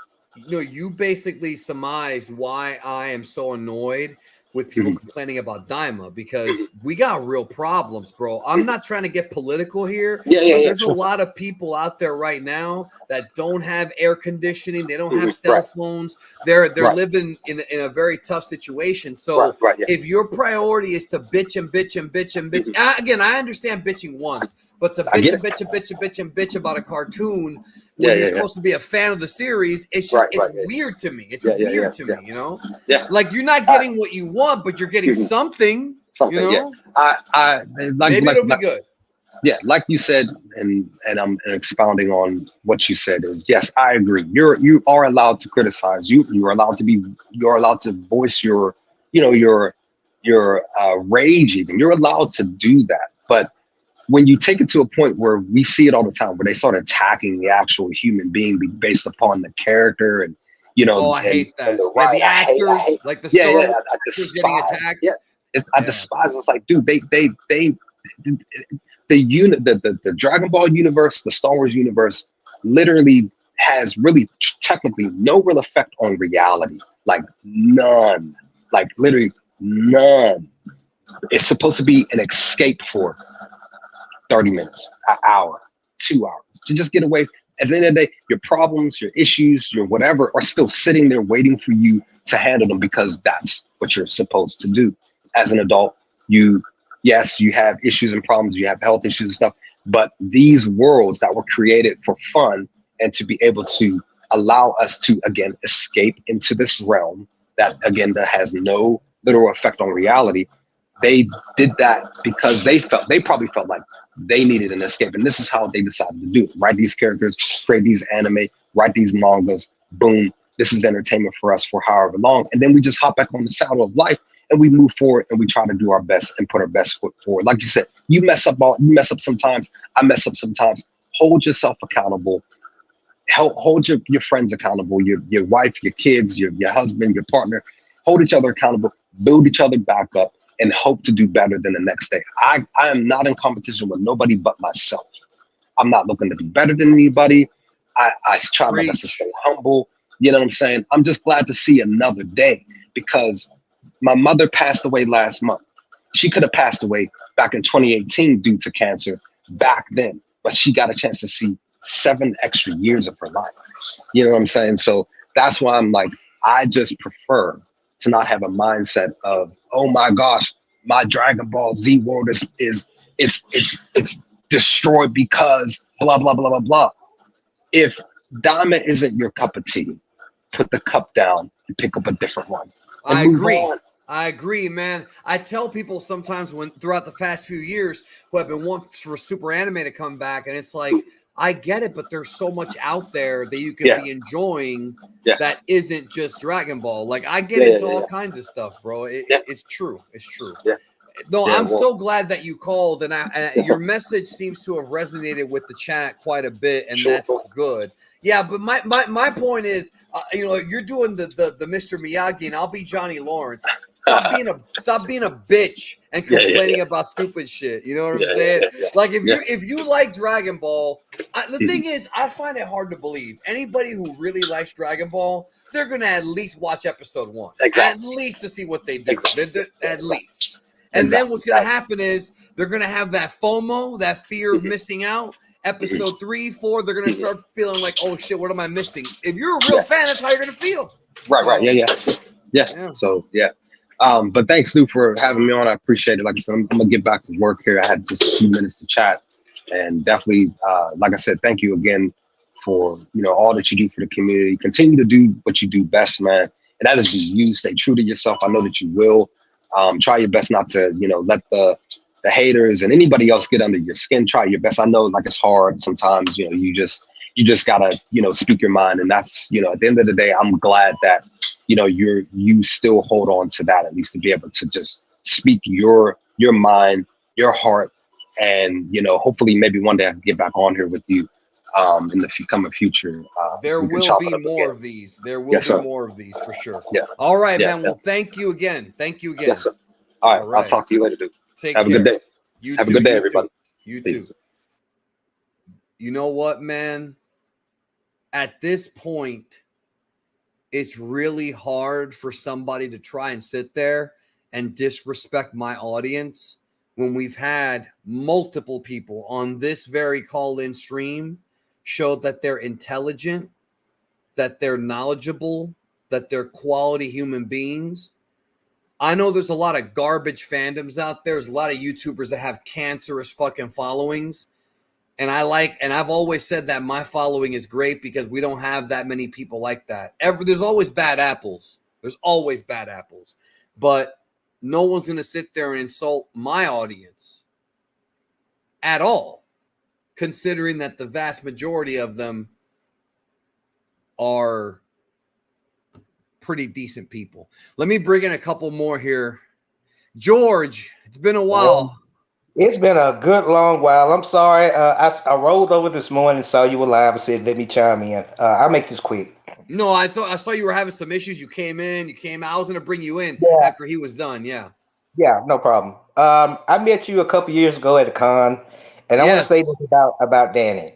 You basically surmised why I am so annoyed with people complaining about Daima, because we got real problems, bro. I'm not trying to get political here. There's a lot of people out there right now that don't have air conditioning. They don't have cell phones. They're living in a very tough situation. So if your priority is to bitch and bitch and bitch and bitch, again, I understand bitching once, but to bitch and bitch and bitch and bitch and bitch about a cartoon when you're supposed to be a fan of the series, it's just weird to me. It's weird to me, like you're not getting what you want, but you're getting something. I maybe it'll be good. Yeah, like you said, and I'm expounding on what you said, is yes, I agree. You are allowed to criticize. You're allowed to voice your rage. Even you're allowed to do that, but when you take it to a point where we see it all the time, where they start attacking the actual human being based upon the character, and I hate that. The actors, like the Star Wars actors getting attacked. I despise. It's like, dude, the Dragon Ball universe, the Star Wars universe, literally has really technically no real effect on reality. Like none. Like literally none. It's supposed to be an escape for 30 minutes, an hour, 2 hours, to just get away. At the end of the day, your problems, your issues, your whatever are still sitting there waiting for you to handle them, because that's what you're supposed to do. As an adult, you have issues and problems, you have health issues and stuff, but these worlds that were created for fun and to be able to allow us to, again, escape into this realm that has no literal effect on reality. They did that because they probably felt like they needed an escape. And this is how they decided to do it. Write these characters, create these anime, write these mangas, boom. This is entertainment for us for however long. And then we just hop back on the saddle of life and we move forward and we try to do our best and put our best foot forward. Like you said, you mess up sometimes, I mess up sometimes. Hold yourself accountable. Hold your friends accountable, your wife, your kids, your husband, your partner. Hold each other accountable, build each other back up, and hope to do better than the next day. I am not in competition with nobody but myself. I'm not looking to be better than anybody. I try my best to stay humble. You know what I'm saying? I'm just glad to see another day, because my mother passed away last month. She could have passed away back in 2018 due to cancer back then, but she got a chance to see 7 extra years of her life. You know what I'm saying? So that's why I'm like, I just prefer to not have a mindset of, oh my gosh, my Dragon Ball Z world is destroyed because blah blah blah blah blah. If Daima isn't your cup of tea, put the cup down and pick up a different one. I agree, man. I tell people sometimes throughout the past few years who have been wanting for Super Anime to come back, and it's like, I get it, but there's so much out there that you can be enjoying that isn't just Dragon Ball. Like, I get into all kinds of stuff, bro. It's true. It's true. Yeah. No, I'm so glad that you called, and your message seems to have resonated with the chat quite a bit, and that's good. Yeah, but my point is, you're doing the Mr. Miyagi, and I'll be Johnny Lawrence. Stop being a bitch and complaining about stupid shit. You know what I'm saying? Like if you like Dragon Ball, the thing is, I find it hard to believe anybody who really likes Dragon Ball, they're gonna at least watch episode 1, at least to see what they do. At least, and then what's gonna happen is they're gonna have that FOMO, that fear of missing out. Episode 3, 4, they're gonna start feeling like, oh shit, what am I missing? If you're a real fan, that's how you're gonna feel. Right. Yeah. So But thanks, Lou, for having me on. I appreciate it. Like I said, I'm gonna get back to work here. I had just a few minutes to chat, and definitely, like I said, thank you again for all that you do for the community. Continue to do what you do best, man, and that is be you. Stay true to yourself. I know that you will. Try your best not to let the haters and anybody else get under your skin. Try your best. I know like it's hard sometimes. You just gotta speak your mind, and that's at the end of the day, I'm glad that you still hold on to that, at least to be able to just speak your mind, your heart, and hopefully maybe one day I can get back on here with you in the coming future. So There we can will chop be it up more again. of these. There will Yes, be sir. more of these for sure. Yeah, All right, yeah, man. yeah. Well, thank you again. Thank you again. Yes, sir. All right, All I'll right. talk to you later, dude. Take Have a care. good day. You Have a too. good day, You everybody. too. You Peace. too. You know what, man? At this point, it's really hard for somebody to try and sit there and disrespect my audience when we've had multiple people on this very call-in stream show that they're intelligent, that they're knowledgeable, that they're quality human beings. I know there's a lot of garbage fandoms out there. There's a lot of YouTubers that have cancerous fucking followings. And I've always said that my following is great because we don't have that many people like that. There's always bad apples. There's always bad apples. But no one's going to sit there and insult my audience at all, considering that the vast majority of them are pretty decent people. Let me bring in a couple more here. George, it's been a while. It's been a good long while. I'm sorry. I rolled over this morning, saw you were live, and said, "Let me chime in." I'll make this quick. No, I saw you were having some issues. You came in, you came out. I was going to bring you in Yeah, after he was done. Yeah. yeah, no problem. I met you a couple years ago at a con, and I want to Yes. say this about Danny.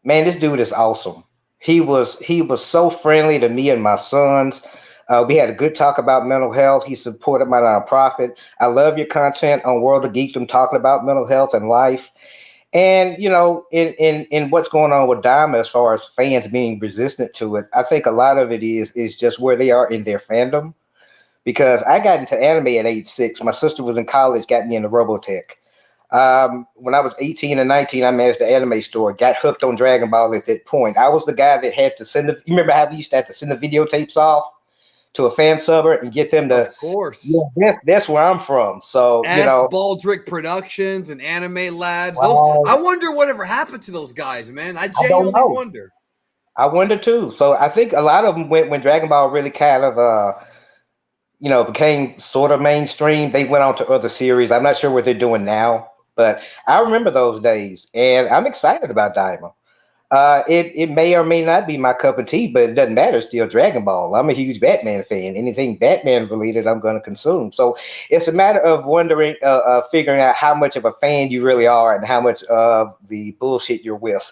Man, this dude is awesome. He was so friendly to me and my sons. We had a good talk about mental health. He supported my nonprofit. I love your content on World of Geekdom talking about mental health and life. And in what's going on with Daima as far as fans being resistant to it, I think a lot of it is just where they are in their fandom. Because I got into anime at age 6. My sister was in college, got me into Robotech. When I was 18 and 19, I managed the anime store, got hooked on Dragon Ball at that point. I was the guy that had to send you remember how we used to have to send the videotapes off to a fan subber and get them to, Of course. yeah, that's where I'm from. So, S. Baldrick Productions and Anime Labs. I wow, wonder whatever happened to those guys, man. I I don't genuinely know. wonder. I wonder too. So I think a lot of them went when Dragon Ball really kind of became sort of mainstream. They went on to other series. I'm not sure what they're doing now, but I remember those days, and I'm excited about Daima. It may or may not be my cup of tea, but it doesn't matter. It's still Dragon Ball. I'm a huge Batman fan. Anything Batman related, I'm going to consume. So it's a matter of wondering, figuring out how much of a fan you really are and how much of the bullshit you're with.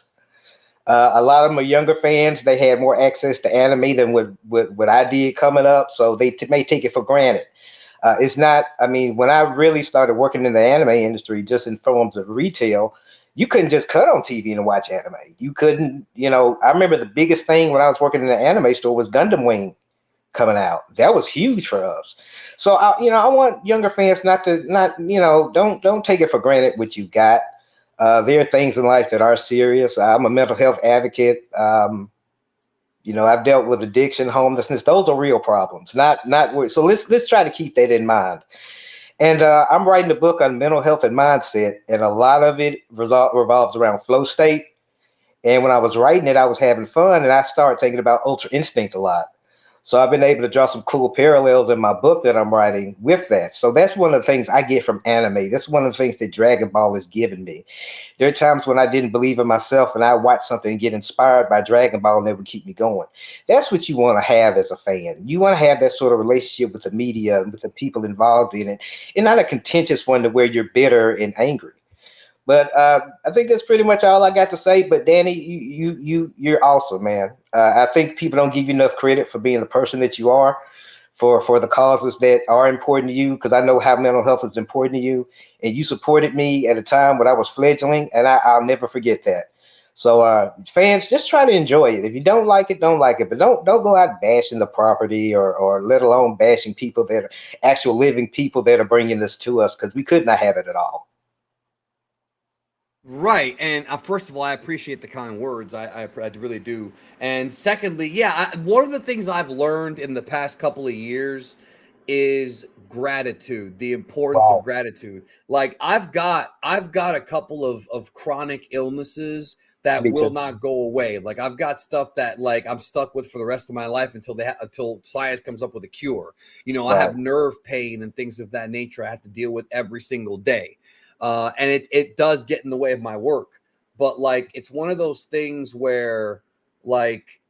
A lot of them are younger fans. They had more access to anime than what I did coming up, so they may take it for granted. It's not, I mean, when I really started working in the anime industry, just in forms of retail, you couldn't just cut on TV and watch anime. You couldn't, I remember the biggest thing when I was working in the anime store was Gundam Wing coming out. That was huge for us. So I want younger fans don't take it for granted what you got. There are things in life that are serious. I'm a mental health advocate. I've dealt with addiction, homelessness. Those are real problems. So let's try to keep that in mind. And I'm writing a book on mental health and mindset, and a lot of it revolves around flow state. And when I was writing it, I was having fun, and I started thinking about Ultra Instinct a lot. So I've been able to draw some cool parallels in my book that I'm writing with that. So that's one of the things I get from anime. That's one of the things that Dragon Ball has given me. There are times when I didn't believe in myself and I watch something and get inspired by Dragon Ball and it would keep me going. That's what you want to have as a fan. You want to have that sort of relationship with the media and with the people involved in it, and not a contentious one to where you're bitter and angry. But I think that's pretty much all I got to say. But Danny, you're awesome, man. I think people don't give you enough credit for being the person that you are, for the causes that are important to you. Because I know how mental health is important to you, and you supported me at a time when I was fledgling, and I'll never forget that. So fans, just try to enjoy it. If you don't like it, don't like it. But don't go out bashing the property or let alone bashing people that are actual living people that are bringing this to us, because we could not have it at all. Right, and first of all, I appreciate the kind words. I really do. And secondly, yeah, one of the things I've learned in the past couple of years is gratitude, the importance Right. of gratitude. Like I've got a couple of chronic illnesses that Me will too. not go away. Like I've got stuff that like I'm stuck with for the rest of my life until until science comes up with a cure. You know, I Right. have nerve pain and things of that nature I have to deal with every single day. And it does get in the way of my work. But like it's one of those things where like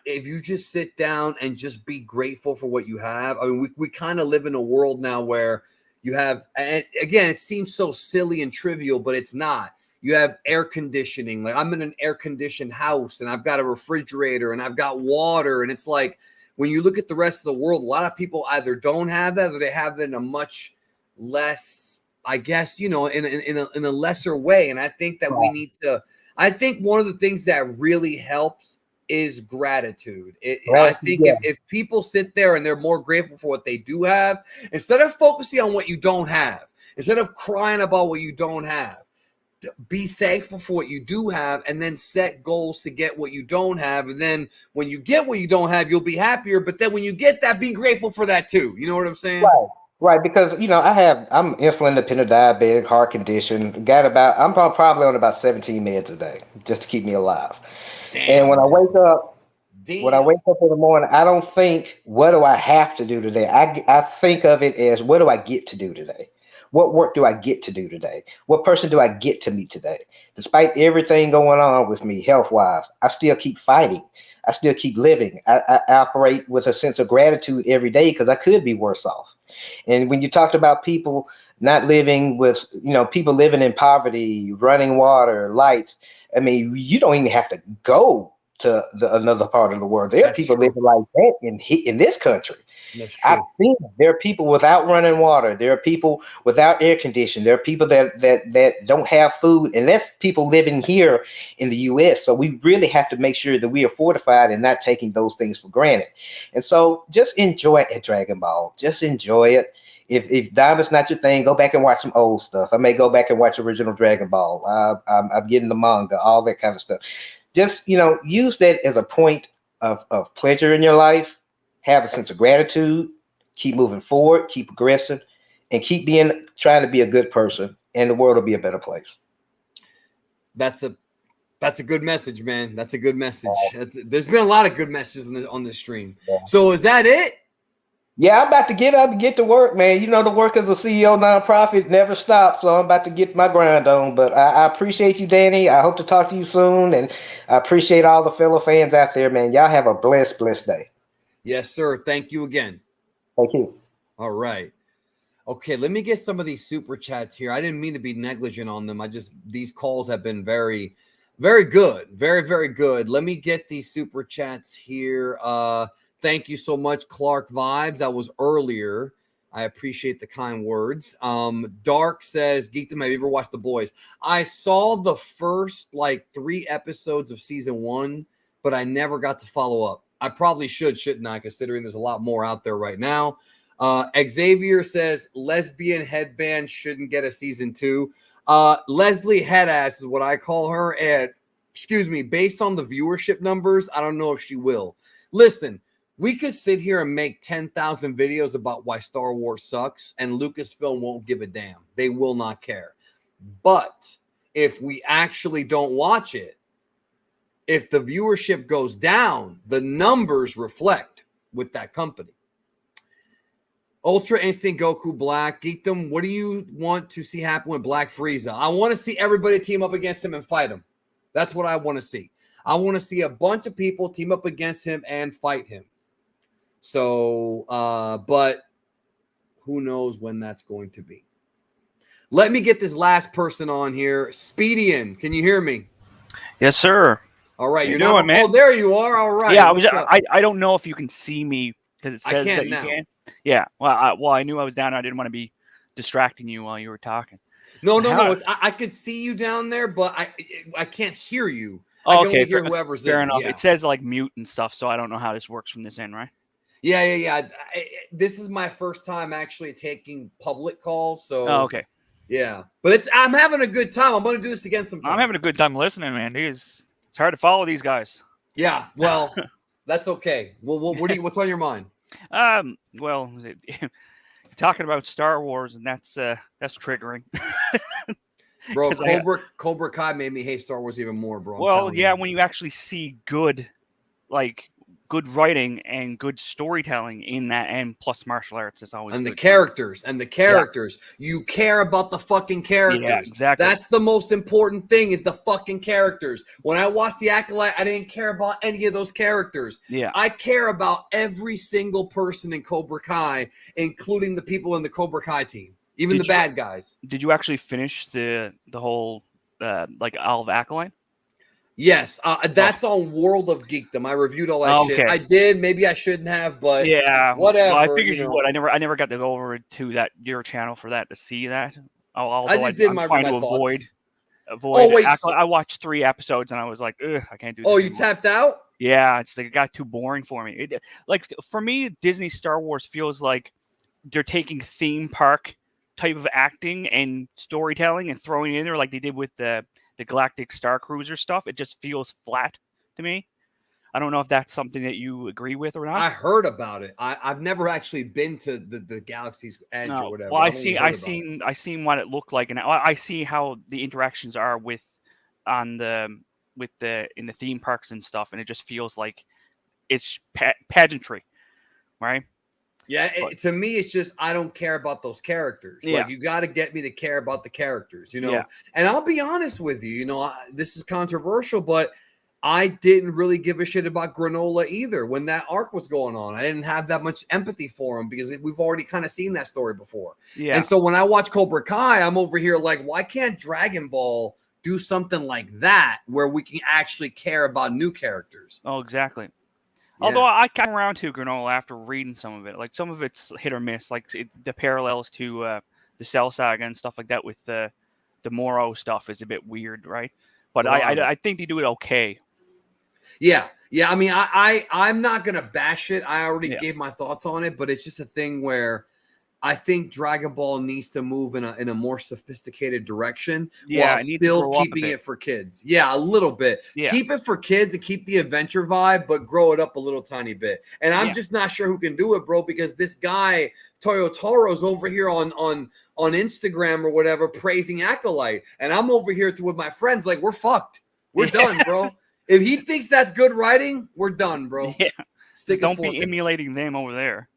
if you just sit down and just be grateful for what you have. I mean, we kind of live in a world now where you have, and again, it seems so silly and trivial, but it's not. You have air conditioning. Like I'm in an air conditioned house and I've got a refrigerator and I've got water. And it's like when you look at the rest of the world, a lot of people either don't have that or they have it in a much less, I guess, you know, in a lesser way. And I think that we Right. need to, I think one of the things that really helps is gratitude. I Gratitude, think yeah. if people sit there and they're more grateful for what they do have, instead of focusing on what you don't have, instead of crying about what you don't have, be thankful for what you do have and then set goals to get what you don't have. And then when you get what you don't have, you'll be happier. But then when you get that, be grateful for that too. You know what I'm saying? Right. Right, because I'm insulin dependent diabetic, heart condition. I'm probably on about 17 meds a day just to keep me alive. And Damn, man. when I Damn. wake up in the morning, I don't think, what do I have to do today? I think of it as, what do I get to do today? What work do I get to do today? What person do I get to meet today? Despite everything going on with me health wise, I still keep fighting. I still keep living. I operate with a sense of gratitude every day because I could be worse off. And when you talked about people not living with, people living in poverty, running water, lights, I mean, you don't even have to go to another part of the world. There are That's people true. living like that in this country. That's I've true. seen it. There are people without running water. There are people without air conditioning. There are people that don't have food, and that's people living here in the U.S. So we really have to make sure that we are fortified and not taking those things for granted. And so just enjoy it, Dragon Ball. Just enjoy it. If Diamond's not your thing, go back and watch some old stuff. I may go back and watch original Dragon Ball. I'm getting the manga, all that kind of stuff. Just use that as a point of pleasure in your life. Have a sense of gratitude. Keep moving forward. Keep progressing, and keep trying to be a good person, and the world will be a better place. That's a good message, man. That's a good message. There's been a lot of good messages on this stream. Yeah. So is that it? Yeah, I'm about to get up and get to work, man. You know, the work as a CEO nonprofit never stops, so I'm about to get my grind on. But I appreciate you, Danny. I hope to talk to you soon, and I appreciate all the fellow fans out there, man. Y'all have a blessed day. Yes, sir. Thank you again. Thank you. All right. Okay, let me get some of these super chats here. I didn't mean to be negligent on them. These calls have been very, very good. Very, very good. Let me get these super chats here. Thank you so much, Clark Vibes. That was earlier. I appreciate the kind words. Dark says, Geekdom, have you ever watched The Boys? I saw the first 3 episodes of season 1, but I never got to follow up. I probably shouldn't I, considering there's a lot more out there right now. Xavier says lesbian headband shouldn't get a season 2. Leslie Headass is what I call her. And excuse me, based on the viewership numbers, I don't know if she will. Listen, we could sit here and make 10,000 videos about why Star Wars sucks, and Lucasfilm won't give a damn. They will not care. But if we actually don't watch it, if the viewership goes down, the numbers reflect with that company. Ultra Instinct Goku Black. Geekdom, what do you want to see happen with Black Frieza? I want to see everybody team up against him and fight him. That's what I want to see. I want to see a bunch of people team up against him and fight him. So, but who knows when that's going to be. Let me get this last person on here. Speedian, can you hear me? Yes, sir. All right, you're doing, man. Oh, there you are. All right. Yeah, I don't know if you can see me because it says that you can. Yeah. Well, I knew I was down. I didn't want to be distracting you while you were talking. No. I could see you down there, but I can't hear you. I Oh, can okay, only hear whoever's fair in. enough. Yeah. It says like mute and stuff, so I don't know how this works from this end, right? Yeah. This is my first time actually taking public calls, so Oh, okay. yeah. But I'm having a good time. I'm going to do this again sometime. I'm having a good time listening, man. It's hard to follow these guys. Yeah, well, that's okay. Well, what's on your mind? Well, talking about Star Wars, and that's triggering. Bro, Cobra Kai made me hate Star Wars even more, bro. Well, yeah, when you actually see good writing and good storytelling in that, and plus martial arts, it's always and good. the characters. You care about the fucking characters. Yeah, exactly. That's the most important thing, is the fucking characters. When I watched The Acolyte, I didn't care about any of those characters. Yeah. I care about every single person in Cobra Kai, including the people in the Cobra Kai team, even the bad guys. Did you actually finish the whole Isle of Acolyte? Yes, that's on World of Geekdom. I reviewed all that shit. I did. Maybe I shouldn't have, but yeah, whatever. Well, I figured you would. I never got to go over to your channel for that to see that. I just did my trying to thoughts. avoid. Oh wait, I watched 3 episodes and I was like, ugh, I can't do this. Oh, you anymore. tapped out? Yeah, it's like it got too boring for me. For me, Disney Star Wars feels like they're taking theme park type of acting and storytelling and throwing it in there like they did with the Galactic Star Cruiser stuff. It just feels flat to me. I don't know if that's something that you agree with or not. I heard about it. I've never actually been to the Galaxy's Edge or whatever. Well, I seen what it looked like, and I see how the interactions are in the theme parks and stuff, and it just feels like it's pageantry, right? Yeah, to me, it's just I don't care about those characters. Yeah. Like, you got to get me to care about the characters, Yeah. And I'll be honest with you, this is controversial, but I didn't really give a shit about Granola either when that arc was going on. I didn't have that much empathy for him because we've already kind of seen that story before. Yeah. And so when I watch Cobra Kai, I'm over here like, why can't Dragon Ball do something like that where we can actually care about new characters? Oh, exactly. Yeah. Although I came around to Granola after reading some of it. Like, some of it's hit or miss. Like the parallels to the Cell Saga and stuff like that with the Moro stuff is a bit weird, right? But I think they do it okay. Yeah. I mean, I'm not gonna bash it. I already gave my thoughts on it, but it's just a thing where I think Dragon Ball needs to move in a more sophisticated direction while still keeping it for kids. Yeah, a little bit. Yeah. Keep it for kids and keep the adventure vibe, but grow it up a little tiny bit. And I'm just not sure who can do it, bro, because this guy Toyotoro's over here on Instagram or whatever praising Acolyte, and I'm over here with my friends like, we're fucked. We're done, bro. If he thinks that's good writing, we're done, bro. Yeah. Don't be emulating them over there.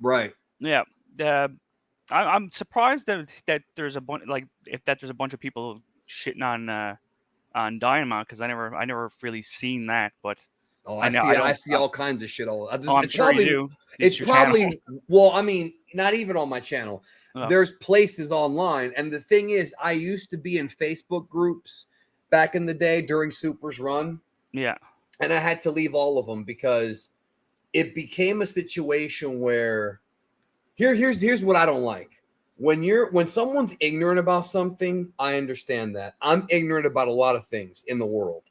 Right. Yeah. I'm surprised that there's a bunch there's a bunch of people shitting on Daima, because I never really seen that, but I see all kinds of shit I'm sure you do. It's probably well, I mean, not even on my channel. Oh. There's places online, and the thing is, I used to be in Facebook groups back in the day during Super's run. Yeah. And I had to leave all of them because it became a situation where here's what I don't like. When someone's ignorant about something, I understand that. I'm ignorant about a lot of things in the world.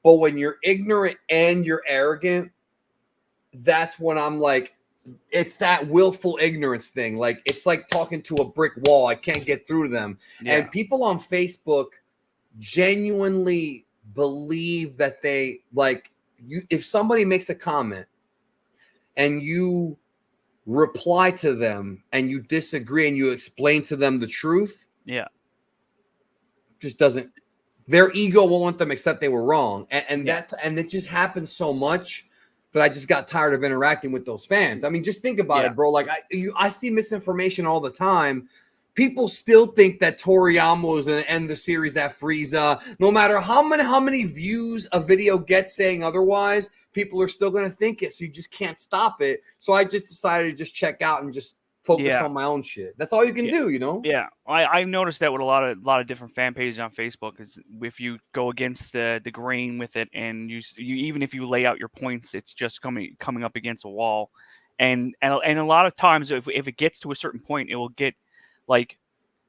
But when you're ignorant and you're arrogant, that's when I'm like, it's that willful ignorance thing. Like, it's like talking to a brick wall. I can't get through to them. Yeah. And people on Facebook genuinely believe that they if somebody makes a comment and you reply to them and you disagree and you explain to them the truth, just doesn't, their ego won't let them accept they were wrong, and it just happens so much that I just got tired of interacting with those fans. I mean, just think about it, bro. Like, I see misinformation all the time. People still think that Toriyama is going to end the series at Frieza. No matter how many views a video gets saying otherwise, people are still going to think it. So you just can't stop it. So I just decided to just check out and just focus on my own shit. That's all you can do, Yeah, I've noticed that with a lot of different fan pages on Facebook. Is if you go against the grain with it, and you even if you lay out your points, it's just coming up against a wall. And a lot of times, if it gets to a certain point, it will get like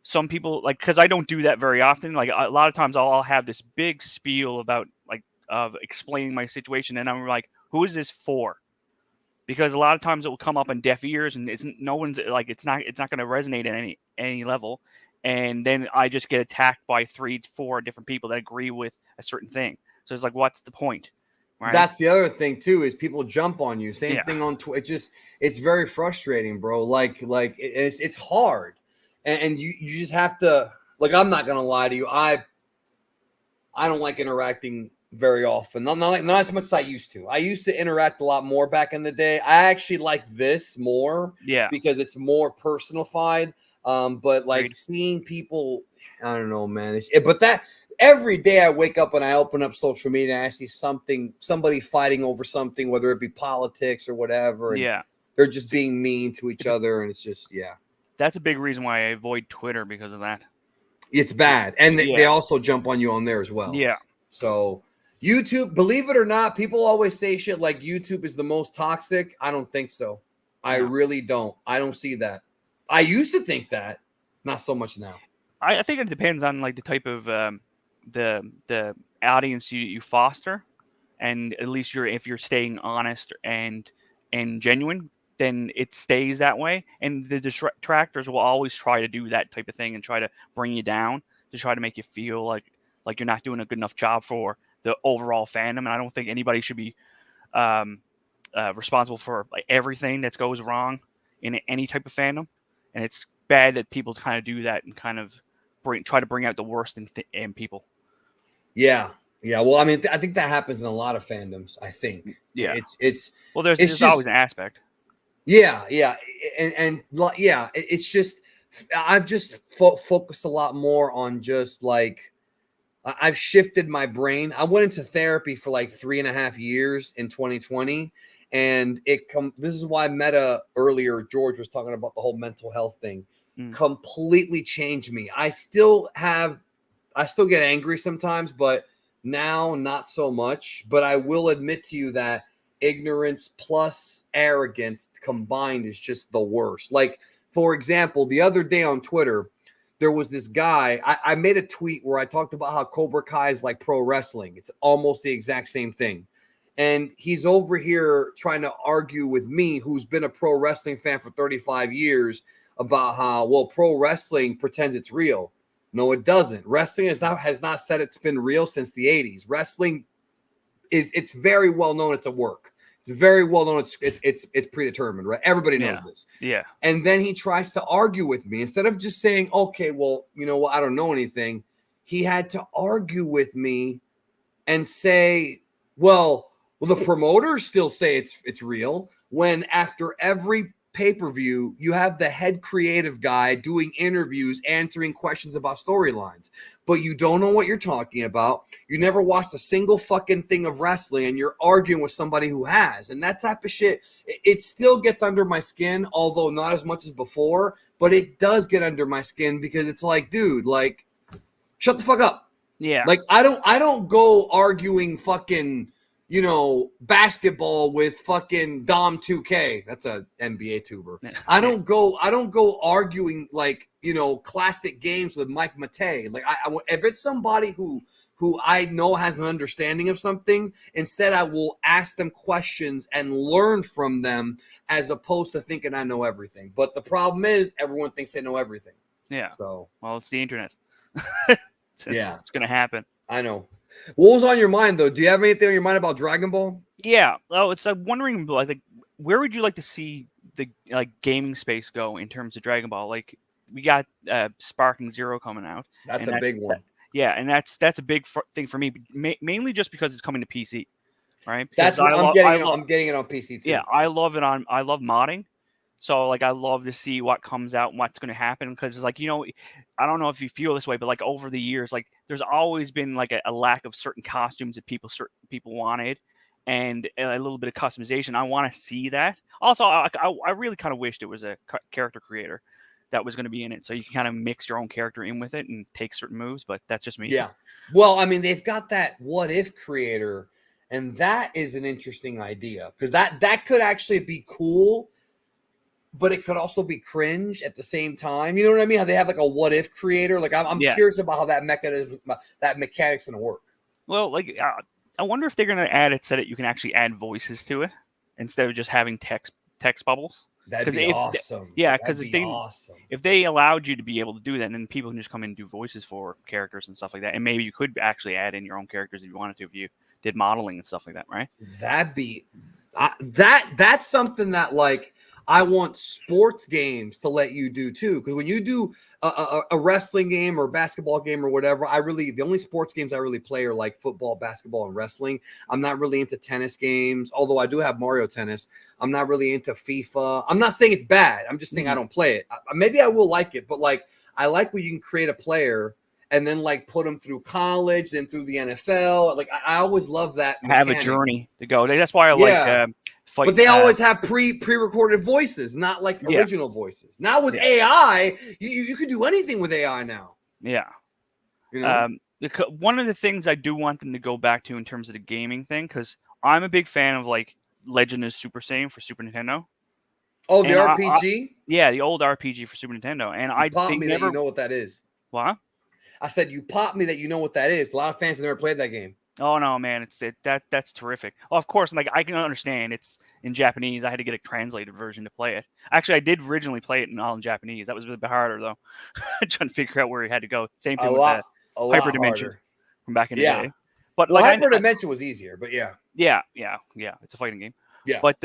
some people like, because I don't do that very often. Like a lot of times I'll have this big spiel about like of explaining my situation, and I'm like, who is this for? Because a lot of times it will come up on deaf ears, and it's no one's like it's not going to resonate at any level, and then I just get attacked by 3-4 different people that agree with a certain thing. So it's like, what's the point, right? That's the other thing too, is people jump on you. Same Yeah. thing on Twitter. It's very frustrating, bro. Like it's hard, and you just have to. Like, I'm not gonna lie to you. I don't like interacting very often. Not as much as I used to. I used to interact a lot more back in the day. I actually like this more Yeah. because it's more personalified. But like Agreed. seeing people, I don't know, man. But that every day I wake up and I open up social media and I see somebody fighting over something, whether it be politics or whatever. And Yeah. they're just being mean to each other, and it's just That's a big reason why I avoid Twitter, because of that. it's bad. And they Yeah. also jump on you on there as well. Yeah. So YouTube, believe it or not, people always say shit like YouTube is the most toxic. I don't think so. I No. really don't. I don't see that. I used to think that, not so much now. I think it depends on like the type of the audience you foster, and at least if you're staying honest and genuine, then it stays that way. And the detractors will always try to do that type of thing and try to bring you down, to try to make you feel like you're not doing a good enough job for the overall fandom. And I don't think anybody should be responsible for like everything that goes wrong in any type of fandom. And it's bad that people kind of do that and kind of try to bring out the worst in people. Yeah. Well, I mean, I think that happens in a lot of fandoms. I think. Yeah. It's well, there's just always an aspect. Yeah, and it's just I've just focused a lot more on just like I've shifted my brain. I went into therapy for like 3.5 years in 2020, and this is why Meta earlier, George was talking about the whole mental health thing, completely changed me. I still get angry sometimes, but now not so much. But I will admit to you that ignorance plus arrogance combined is just the worst. Like, for example, the other day on Twitter, there was this guy. I made a tweet where I talked about how Cobra Kai is like pro wrestling. It's almost the exact same thing. And he's over here trying to argue with me, who's been a pro wrestling fan for 35 years, about how, well, pro wrestling pretends it's real. No, it doesn't. Wrestling has not said it's been real since the 80s. Wrestling it's very well known it's a work. It's very well known it's predetermined, right? Everybody knows this. Yeah. And then he tries to argue with me instead of just saying, okay, well, you know what, I don't know anything. He had to argue with me and say, well, the promoters still say it's real, when after every pay-per-view, you have the head creative guy doing interviews, answering questions about storylines, but you don't know what you're talking about. You never watched a single fucking thing of wrestling, and you're arguing with somebody who has. And that type of shit, it still gets under my skin, although not as much as before, but it does get under my skin because it's like, dude, like, shut the fuck up. Yeah. Like, I don't go arguing fucking, you know, basketball with fucking Dom 2K. That's a NBA tuber. I don't go arguing like, you know, classic games with Mike Matei. Like, if it's somebody who I know has an understanding of something, instead I will ask them questions and learn from them as opposed to thinking I know everything. But the problem is everyone thinks they know everything. Yeah. So, well, it's the internet. It's going to happen. I know. What was on your mind, though? Do you have anything on your mind about Dragon Ball? Yeah. Oh, it's like wondering, like, where would you like to see the gaming space go in terms of Dragon Ball? Like, we got Sparking Zero coming out. That's a big one. And that's a big thing for me, mainly just because it's coming to PC, right? That's what I'm getting it on PC too. Yeah, I love modding. So, like, I love to see what comes out and what's going to happen, because it's like, you know, I don't know if you feel this way, but like over the years, like there's always been like a lack of certain costumes that certain people wanted, and a little bit of customization. I want to see that. Also, I really kind of wished it was a character creator that was going to be in it, so you can kind of mix your own character in with it and take certain moves. But that's just me. Yeah. Well, I mean, they've got that what if creator, and that is an interesting idea, because that could actually be cool. but it could also be cringe at the same time. You know what I mean? How they have like a what if creator. Like I'm Yeah. curious about how that mechanic's gonna work. Well, like I wonder if they're gonna add it so that you can actually add voices to it instead of just having text bubbles. That'd be awesome. Yeah, because if they allowed you to be able to do that, then people can just come in and do voices for characters and stuff like that. And maybe you could actually add in your own characters if you wanted to, if you did modeling and stuff like that, right? That'd be that's something that like I want sports games to let you do too. Because when you do a wrestling game or a basketball game or whatever, the only sports games I really play are like football, basketball, and wrestling. I'm not really into tennis games, although I do have Mario Tennis. I'm not really into FIFA. I'm not saying it's bad. I'm just saying I don't play it. Maybe I will like it, but like I like when you can create a player and then like put them through college, then through the NFL. Like I always love that. Have a journey to go. That's why I like fight. But they always have pre-recorded voices, not like original voices. Now with AI, you can do anything with AI now. Yeah. You know? One of the things I do want them to go back to in terms of the gaming thing, because I'm a big fan of like Legend of Super Saiyan for Super Nintendo. Oh, the RPG? Yeah, the old RPG for Super Nintendo. And that you know what that is. What? I said you popped me that you know what that is. A lot of fans have never played that game. Oh no, man, that's terrific. Well, of course, like I can understand it's in Japanese. I had to get a translated version to play it. Actually, I did originally play it all in Japanese. That was a bit harder though, trying to figure out where he had to go. Same thing with Hyper Dimension from back in the day. But well, like Hyper Dimension was easier, but yeah, it's a fighting game. Yeah, but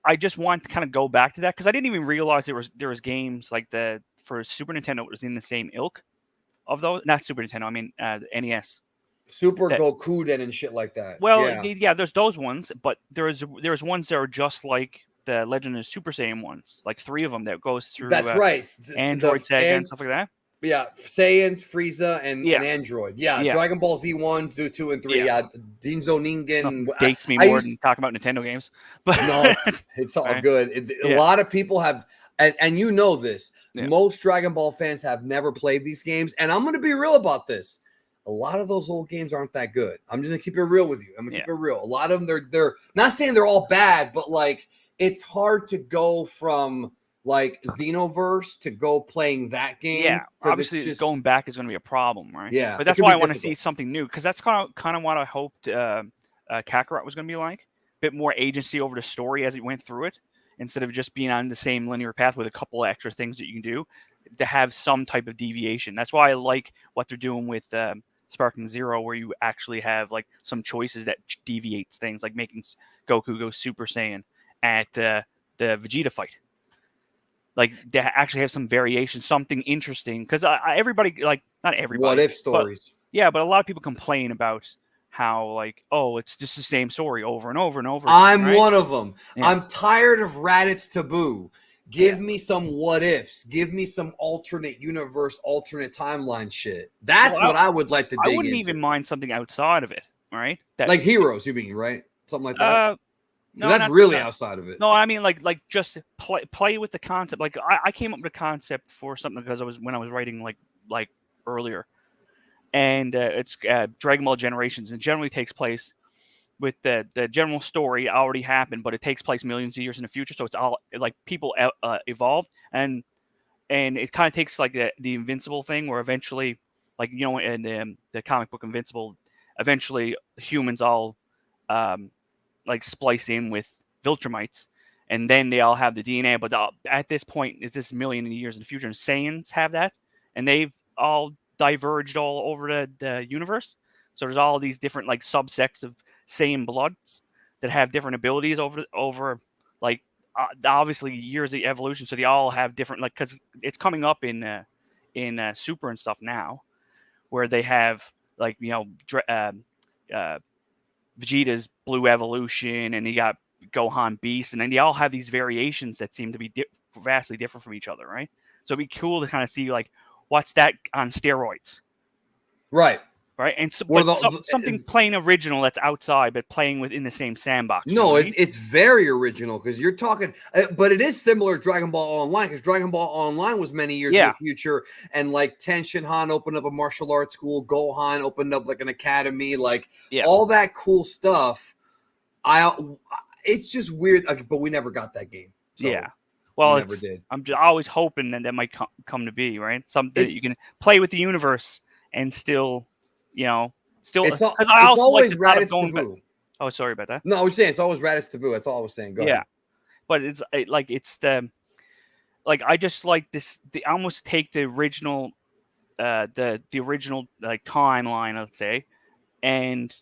I just want to kind of go back to that because I didn't even realize there was games like for Super Nintendo. It was in the same ilk of those, not Super Nintendo. I mean NES. Super Gokuden and shit like that. Well, yeah, there's those ones, but there's ones that are just like the Legend of Super Saiyan ones, like 3 of them that goes through. That's right. Android, Sega, and stuff like that. Yeah, Saiyan, Frieza, and Android. Yeah, Dragon Ball Z 1, 2, and 3. Yeah, Dinzo Ningen. Dates me more than talking about Nintendo games. But no, it's all good. A lot of people have, and you know this. Yeah. Most Dragon Ball fans have never played these games, and I'm going to be real about this. A lot of those old games aren't that good. I'm just gonna keep it real with you. I'm gonna keep it real. A lot of them, they're not saying they're all bad, but like it's hard to go from like Xenoverse to go playing that game. Yeah, obviously going back is gonna be a problem, right? Yeah, but that's why I want to see something new because that's kind of what I hoped Kakarot was gonna be like. A bit more agency over the story as it went through it, instead of just being on the same linear path with a couple of extra things that you can do. To have some type of deviation. That's why I like what they're doing with Sparking Zero, where you actually have like some choices that deviates things, like making Goku go Super Saiyan at the Vegeta fight. Like they actually have some variation, something interesting. Because everybody, like not everybody, what if stories? But a lot of people complain about how like, oh, it's just the same story over and over and over. I'm one of them. Yeah. I'm tired of Raditz Taboo. Give me some what ifs. Give me some alternate universe, alternate timeline shit. That's what I would like to dig I wouldn't into. even mind something outside of it, right? Like Heroes, you mean, right? Something like that? No, that's really outside of it. No, I mean like just play with the concept. Like I came up with a concept for something because when I was writing like earlier. And it's Dragon Ball Generations, and generally takes place with the general story already happened, but it takes place millions of years in the future. So it's all like people evolved, and it kind of takes like the Invincible thing, where eventually, like in the comic book Invincible, eventually humans all like splice in with Viltrumites, and then they all have the DNA. But at this point, it's this million years in the future, and Saiyans have that, and they've all diverged all over the universe. So there's all these different like subsects of Saiyan bloods that have different abilities over like obviously years of evolution. So they all have different, like, because it's coming up in Super and stuff now, where they have like Vegeta's blue evolution, and you got Gohan Beast, and then they all have these variations that seem to be vastly different from each other, right? So it'd be cool to kind of see like what's that on steroids, right? Right, and so, something plain original that's outside, but playing within the same sandbox. No, it's very original because you're talking, but it is similar to Dragon Ball Online because Dragon Ball Online was many years in the future, and like Ten Shinhan opened up a martial arts school, Gohan opened up like an academy, like all that cool stuff. It's just weird, but we never got that game. So. Yeah. Well, never did. I'm just always hoping that might come to be, right? Something that you It's can play with the universe and still, still. it's Because I it's also like always the thought of Raditz going back. taboo. Oh, sorry about that. No, I was saying it's always Raditz taboo. That's all I was saying. Go Yeah, ahead. but it's like I just like this. I almost take the original, the original like timeline, let's say, and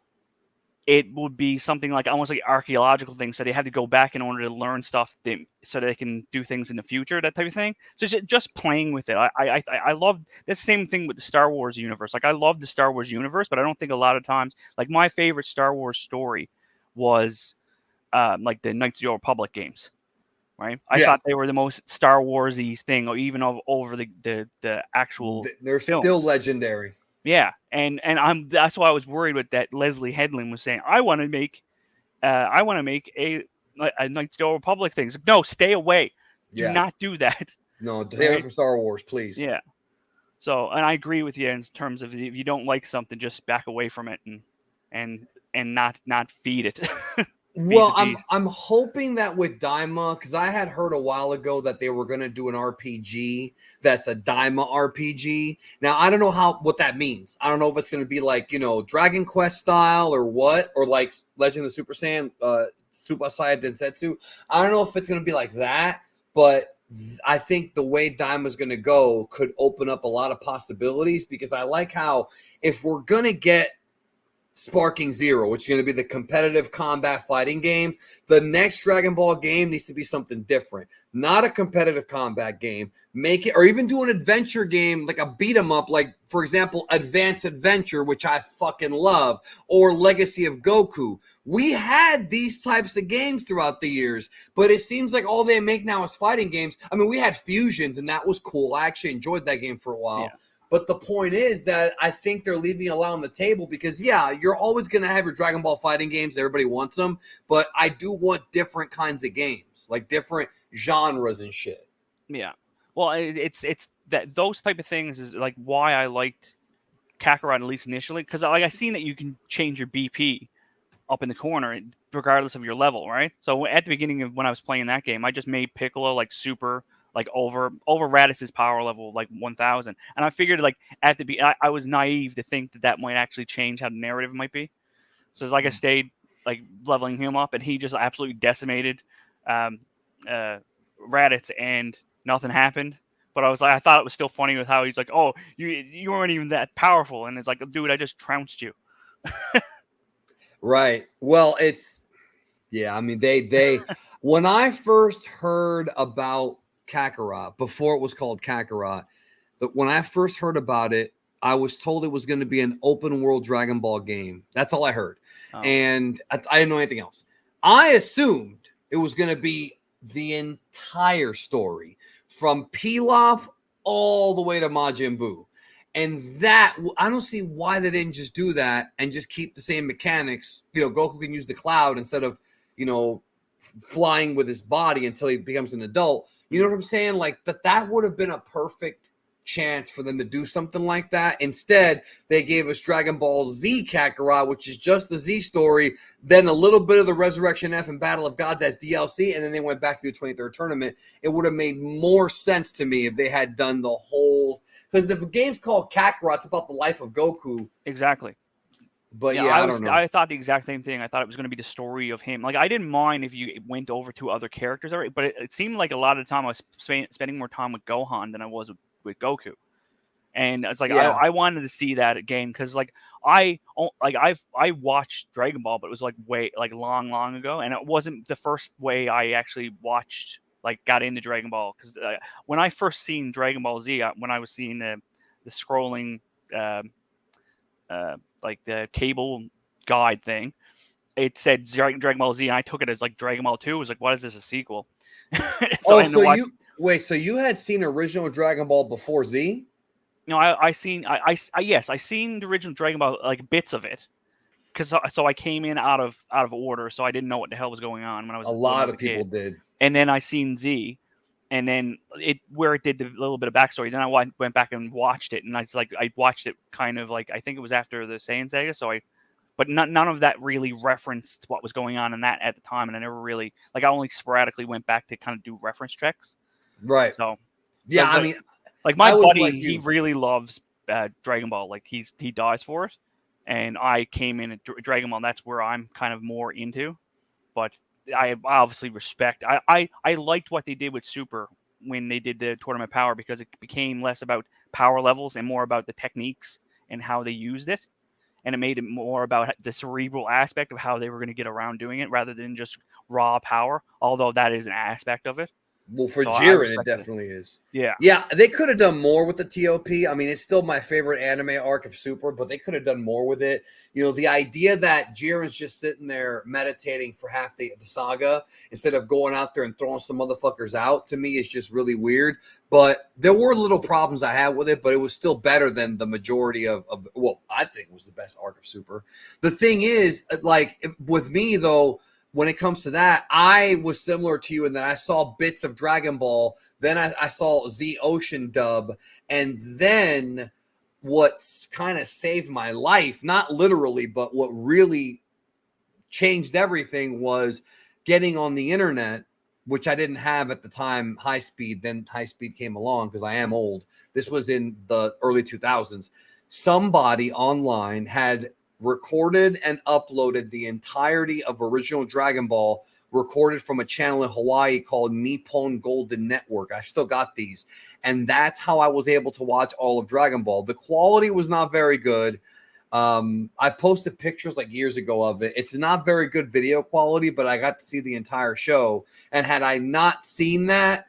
it would be something like almost like archaeological things. So they had to go back in order to learn stuff so they can do things in the future, that type of thing. So just playing with it. I love the same thing with the Star Wars universe. Like I love the Star Wars universe, but I don't think a lot of times, like my favorite Star Wars story was like the Knights of the Old Republic games. Right? I Yeah. thought they were the most Star Warsy thing, or even over the actual They're films. still legendary. Yeah, and that's why I was worried with that. Leslie Headland was saying, I want to make a Knights of the Old Republic things. No, stay away. Do Yeah. not do that. No, stay away Right? from Star Wars, please. Yeah. So, and I agree with you in terms of if you don't like something, just back away from it and not feed it. Well, the beast. I'm hoping that with Daima, because I had heard a while ago that they were gonna do an RPG that's a Daima RPG. Now I don't know what that means. I don't know if it's gonna be like, Dragon Quest style or what, or like Legend of Super Saiyan, Super Saiyan Densetsu. I don't know if it's gonna be like that, but I think the way Daima's gonna go could open up a lot of possibilities, because I like how if we're gonna get Sparking Zero, which is going to be the competitive combat fighting game, the next Dragon Ball game needs to be something different. Not a competitive combat game. Make it, or even do an adventure game, like a beat 'em up, like, for example, Advanced Adventure, which I fucking love, or Legacy of Goku. We had these types of games throughout the years, but it seems like all they make now is fighting games. I mean, we had Fusions, and that was cool. I actually enjoyed that game for a while. Yeah. But the point is that I think they're leaving a lot on the table, because, yeah, you're always going to have your Dragon Ball fighting games. Everybody wants them. But I do want different kinds of games, like different genres and shit. Yeah. Well, it's that those type of things is like why I liked Kakarot, at least initially, because I seen that you can change your BP up in the corner regardless of your level, right? So at the beginning of when I was playing that game, I just made Piccolo like super, like over Raditz's power level, like 1000, and I figured like I was naive to think that might actually change how the narrative might be. So it's like I stayed like leveling him up, and he just absolutely decimated Raditz, and nothing happened. But I thought it was still funny with how he's like, "Oh, you weren't even that powerful," and it's like, "Dude, I just trounced you." Right. Well, I mean, they when I first heard about Kakarot, before it was called Kakarot, but when I first heard about it, I was told it was going to be an open world Dragon Ball game. That's all I heard. Oh. And I didn't know anything else. I assumed it was going to be the entire story from Pilaf all the way to Majin Buu. And that, I don't see why they didn't just do that and just keep the same mechanics. Goku can use the cloud instead of, flying with his body until he becomes an adult. You know what I'm saying? Like that would have been a perfect chance for them to do something like that. Instead, they gave us Dragon Ball Z Kakarot, which is just the Z story, then a little bit of the Resurrection F and Battle of Gods as DLC, and then they went back to the 23rd tournament. It would have made more sense to me if they had done the whole, because the game's called Kakarot, it's about the life of Goku. Exactly. But I don't know. I thought the exact same thing. I thought it was going to be the story of him. Like I didn't mind if you went over to other characters, but it seemed like a lot of the time I was spending more time with Gohan than I was with Goku. And it's like I wanted to see that again, because like I watched Dragon Ball, but it was like way like long ago, and it wasn't the first way I actually watched, like got into Dragon Ball, because when I first seen Dragon Ball Z, when I was seeing the scrolling like the cable guide thing, it said Dragon Ball Z, and I took it as like Dragon Ball 2. It was like, what is this, a sequel? So you had seen original Dragon Ball before Z? No, I seen the original Dragon Ball, like bits of it, because I came in out of order, so I didn't know what the hell was going on when I was a lot of a people kid. did. And then I seen Z, and then it did the little bit of backstory. Then I went back and watched it, and I watched it kind of like, I think it was after the Saiyan Saga, but none of that really referenced what was going on in that at the time, and I never really, like, I only sporadically went back to kind of do reference checks. Right. So Yeah, so, I mean, like my I was buddy, like he you. really loves Dragon Ball. Like he dies for it, and I came in at Dragon Ball. And that's where I'm kind of more into. But I obviously respect. I liked what they did with Super when they did the Tournament Power because it became less about power levels and more about the techniques and how they used it, and it made it more about the cerebral aspect of how they were going to get around doing it rather than just raw power. Although that is an aspect of it. Well, for So I Jiren, it respected it. definitely is. Yeah. Yeah, they could have done more with the TOP. I mean, it's still my favorite anime arc of Super, but they could have done more with it. You know, the idea that Jiren's just sitting there meditating for half the saga instead of going out there and throwing some motherfuckers out, to me is just really weird. But there were little problems I had with it, but it was still better than the majority of well, I think it was the best arc of Super. The thing is, like, with me, though, when it comes to that, I was similar to you in that I saw bits of Dragon Ball. Then I saw Z Ocean dub. And then what's kind of saved my life, not literally, but what really changed everything was getting on the internet, which I didn't have at the time, high speed. Then high speed came along because I am old. This was in the early 2000s. Somebody online had recorded and uploaded the entirety of original Dragon Ball, recorded from a channel in Hawaii called Nippon Golden Network. I still got these. And that's how I was able to watch all of Dragon Ball. The quality was not very good. I posted pictures like years ago of it. It's not very good video quality, but I got to see the entire show. And had I not seen that,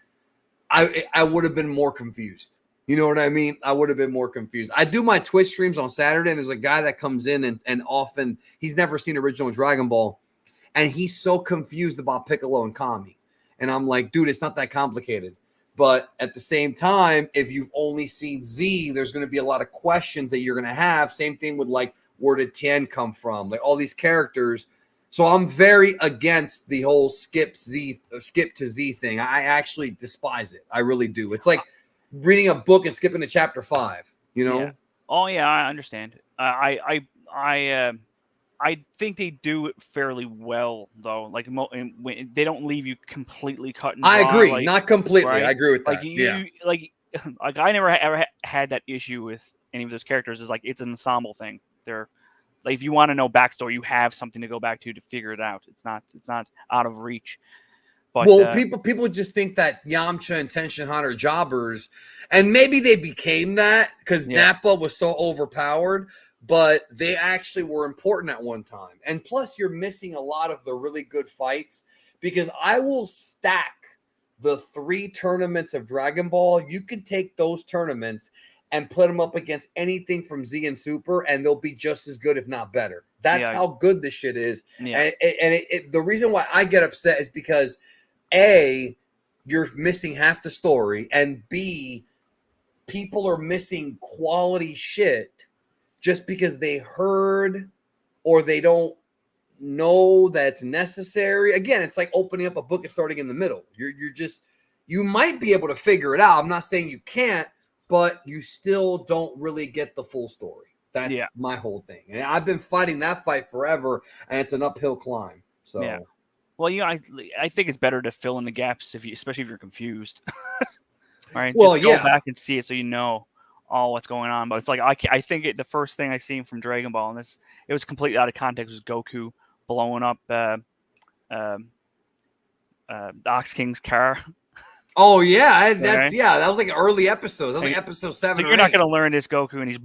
I would have been more confused. You know what I mean? I would have been more confused. I do my Twitch streams on Saturday, and there's a guy that comes in and often he's never seen original Dragon Ball, and he's so confused about Piccolo and Kami. And I'm like, dude, it's not that complicated. But at the same time, if you've only seen Z, there's going to be a lot of questions that you're going to have. Same thing with like, where did Tien come from? Like all these characters. So I'm very against the whole skip to Z thing. I actually despise it. I really do. It's like reading a book and skipping to chapter 5, you know? Yeah. Oh yeah, I understand. I think they do it fairly well though. Like they don't leave you completely cut and dry. I agree, like, not completely. right? I agree with that. Like like I never ever had that issue with any of those characters. Is like it's an ensemble thing. They're like if you want to know backstory, you have something to go back to figure it out. It's not out of reach. But, well, people just think that Yamcha and Tenshinhan are jobbers, and maybe they became that because Nappa was so overpowered, but they actually were important at one time. And plus, you're missing a lot of the really good fights because I will stack the 3 tournaments of Dragon Ball. You could take those tournaments and put them up against anything from Z and Super, and they'll be just as good, if not better. That's how good this shit is. Yeah. And the reason why I get upset is because A, you're missing half the story, and B, people are missing quality shit just because they heard or they don't know that's necessary. Again, it's like opening up a book and starting in the middle. You might be able to figure it out. I'm not saying you can't, but you still don't really get the full story. That's my whole thing. And I've been fighting that fight forever, and it's an uphill climb. So yeah. Well, I think it's better to fill in the gaps especially if you're confused. Right? Well, just go back and see it so you know all what's going on. But it's like I think the first thing I seen from Dragon Ball, and it was completely out of context, was Goku blowing up Ox King's car. Oh yeah, that was like an early episode. That was like episode 7. So you're not gonna learn this Goku, and he's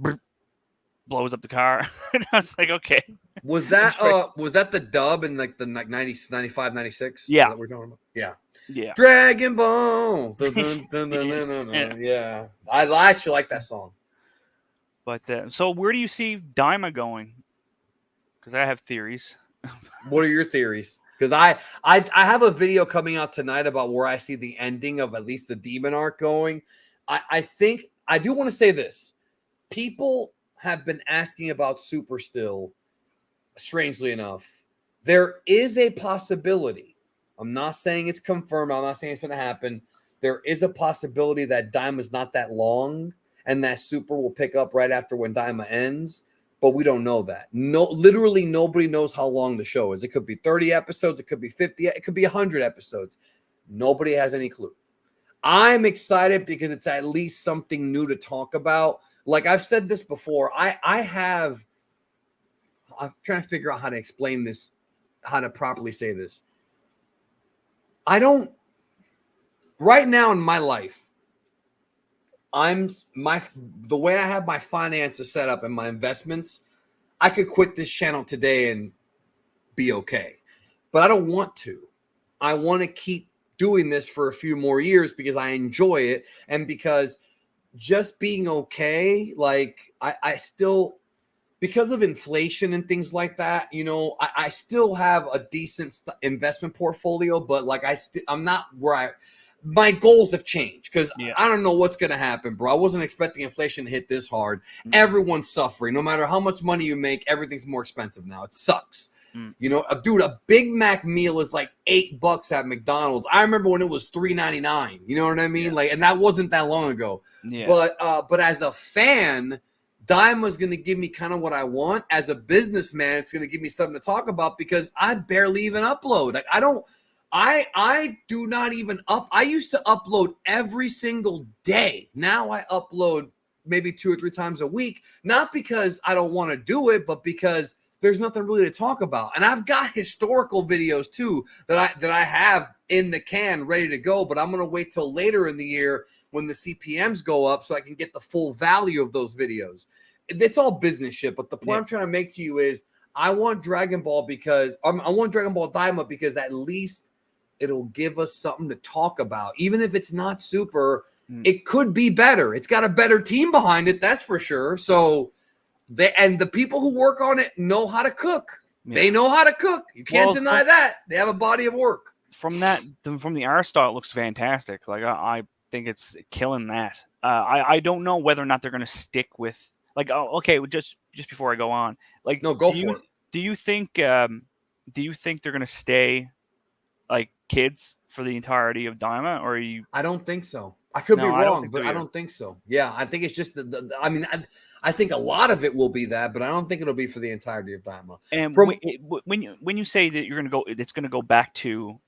blows up the car. And I was like, okay. Was that the dub in like the 90s, 95, 96? Yeah. Is that what we're talking about? Yeah. Yeah. Dragon Ball. Yeah. I actually like that song. But so where do you see Daima going? Because I have theories. What are your theories? Because I have a video coming out tonight about where I see the ending of at least the Demon arc going. I think I do want to say this. People have been asking about Super still, strangely enough. There is a possibility. I'm not saying it's confirmed. I'm not saying it's going to happen. There is a possibility that Daima's not that long and that Super will pick up right after when Daima ends. But we don't know that. No, literally nobody knows how long the show is. It could be 30 episodes. It could be 50. It could be 100 episodes. Nobody has any clue. I'm excited because it's at least something new to talk about. Like I've said this before, I'm trying to figure out how to explain this, how to properly say this. Right now in my life, the way I have my finances set up and my investments, I could quit this channel today and be okay. But I don't want to. I want to keep doing this for a few more years because I enjoy it and because just being okay, like I still, because of inflation and things like that, I still have a decent investment portfolio, but like I'm not where my goals have changed because I don't know what's going to happen, bro. I wasn't expecting inflation to hit this hard. Everyone's suffering. No matter how much money you make, everything's more expensive now. It sucks. Dude, a Big Mac meal is like $8 at McDonald's. I remember when it was $3.99. You know what I mean? Like, and that wasn't that long ago. Yeah. But as a fan, Daima's going to give me kind of what I want. As a businessman, it's going to give me something to talk about because I barely even upload. Like, I do not even I used to upload every single day. Now I upload maybe 2 or 3 times a week, not because I don't want to do it, but because there's nothing really to talk about. And I've got historical videos too that I have in the can ready to go, but I'm going to wait till later in the year when the CPMs go up so I can get the full value of those videos. It's all business shit, but the point I'm trying to make to you is I want Dragon Ball because I want Dragon Ball Daima because at least it'll give us something to talk about. Even if it's not super, it could be better. It's got a better team behind it, that's for sure. So the people who work on it know how to cook. Yeah. They know how to cook. You can't deny that. They have a body of work. From the art style, it looks fantastic. Like I think it's killing that. I don't know whether or not they're going to stick with okay. Just before I go on, no, go for it. Do you think they're going to stay like kids for the entirety of Daima, or are you? I don't think so. I could be wrong, but I don't think so. Yeah, I think it's just I mean, I think a lot of it will be that, but I don't think it'll be for the entirety of Daima. And when you say that it's going to go back to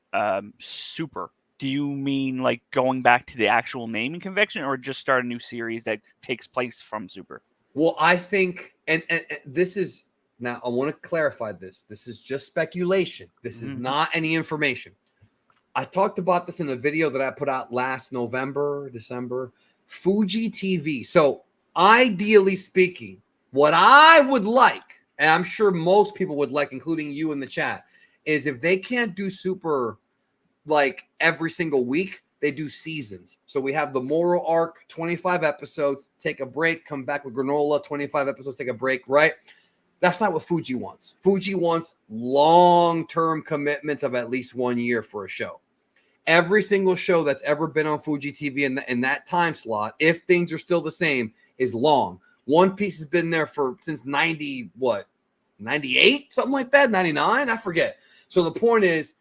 Super, do you mean like going back to the actual naming convention, or just start a new series that takes place from Super? Well, I think, and this is now I want to clarify this. This is just speculation. This is not any information. I talked about this in a video that I put out last December. Fuji TV. So ideally speaking, what I would like, and I'm sure most people would like, including you in the chat, is if they can't do Super like every single week, they do seasons. So we have the Moro arc, 25 episodes, take a break, come back with Granola, 25 episodes, take a break, right? That's not what Fuji wants. Fuji wants long-term commitments of at least 1 year for a show. Every single show that's ever been on Fuji TV in that time slot, if things are still the same, is long. One Piece has been there since 98, something like that, 99, I forget. So the point is,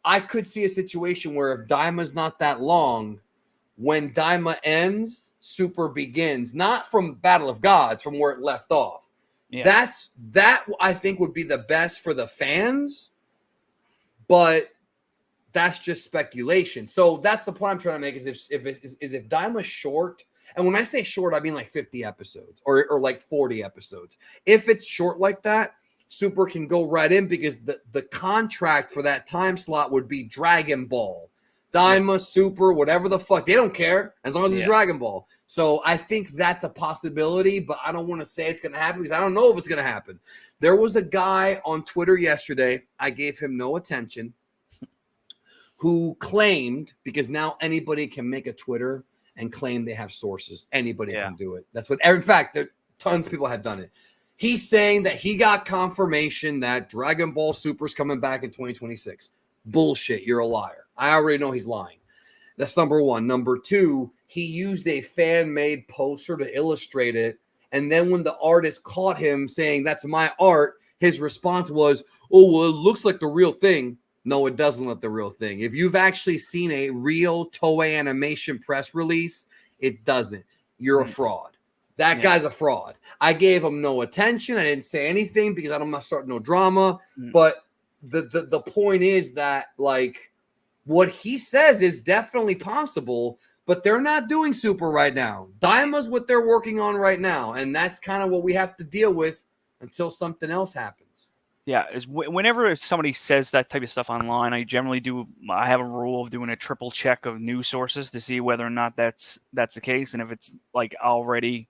I could see a situation where if Daima's not that long, when Daima ends, Super begins, not from Battle of Gods, from where it left off. Yeah. That I think would be the best for the fans, but that's just speculation. So that's the point I'm trying to make is if Daima's short, and when I say short, I mean like 50 episodes or like 40 episodes. If it's short like that, Super can go right in because the contract for that time slot would be Dragon Ball. Daima, Super, whatever the fuck. They don't care as long as it's Dragon Ball. So I think that's a possibility, but I don't want to say it's going to happen because I don't know if it's going to happen. There was a guy on Twitter yesterday, I gave him no attention, who claimed, because now anybody can make a Twitter and claim they have sources. Anybody can do it. That's what, in fact, tons of people have done it. He's saying that he got confirmation that Dragon Ball Super is coming back in 2026. Bullshit. You're a liar. I already know he's lying. That's number one. Number two, he used a fan-made poster to illustrate it. And then when the artist caught him saying, that's my art, his response was, oh, well, it looks like the real thing. No, it doesn't look the real thing. If you've actually seen a real Toei Animation press release, it doesn't. You're a fraud. That guy's a fraud. I gave him no attention. I didn't say anything because I'm not starting no drama. But the point is that, like, what he says is definitely possible, but they're not doing Super right now. Daima's what they're working on right now, and that's kind of what we have to deal with until something else happens. Yeah, whenever somebody says that type of stuff online, I have a rule of doing a triple check of news sources to see whether or not that's the case, and if it's like already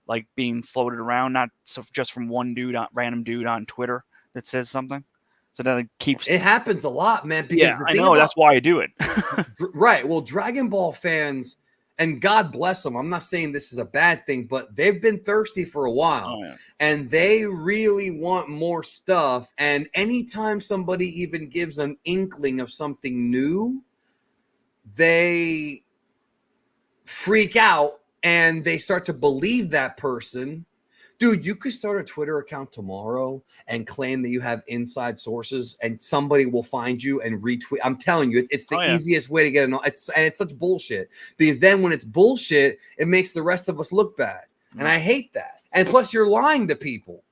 like being floated around, not just from one random dude on Twitter that says something. So that it keeps. It happens a lot, man. Because Yeah, the I thing know about, that's why I do it. right. Well, Dragon Ball fans, and God bless them. I'm not saying this is a bad thing, but they've been thirsty for a while, Oh, yeah. and they really want more stuff. And anytime somebody even gives an inkling of something new, they freak out and they start to believe that person. Dude, you could start a Twitter account tomorrow and claim that you have inside sources, and somebody will find you and retweet. I'm telling you, it's the easiest way to get it's such bullshit, because then when it's bullshit, it makes the rest of us look bad. And I hate that. And plus, you're lying to people.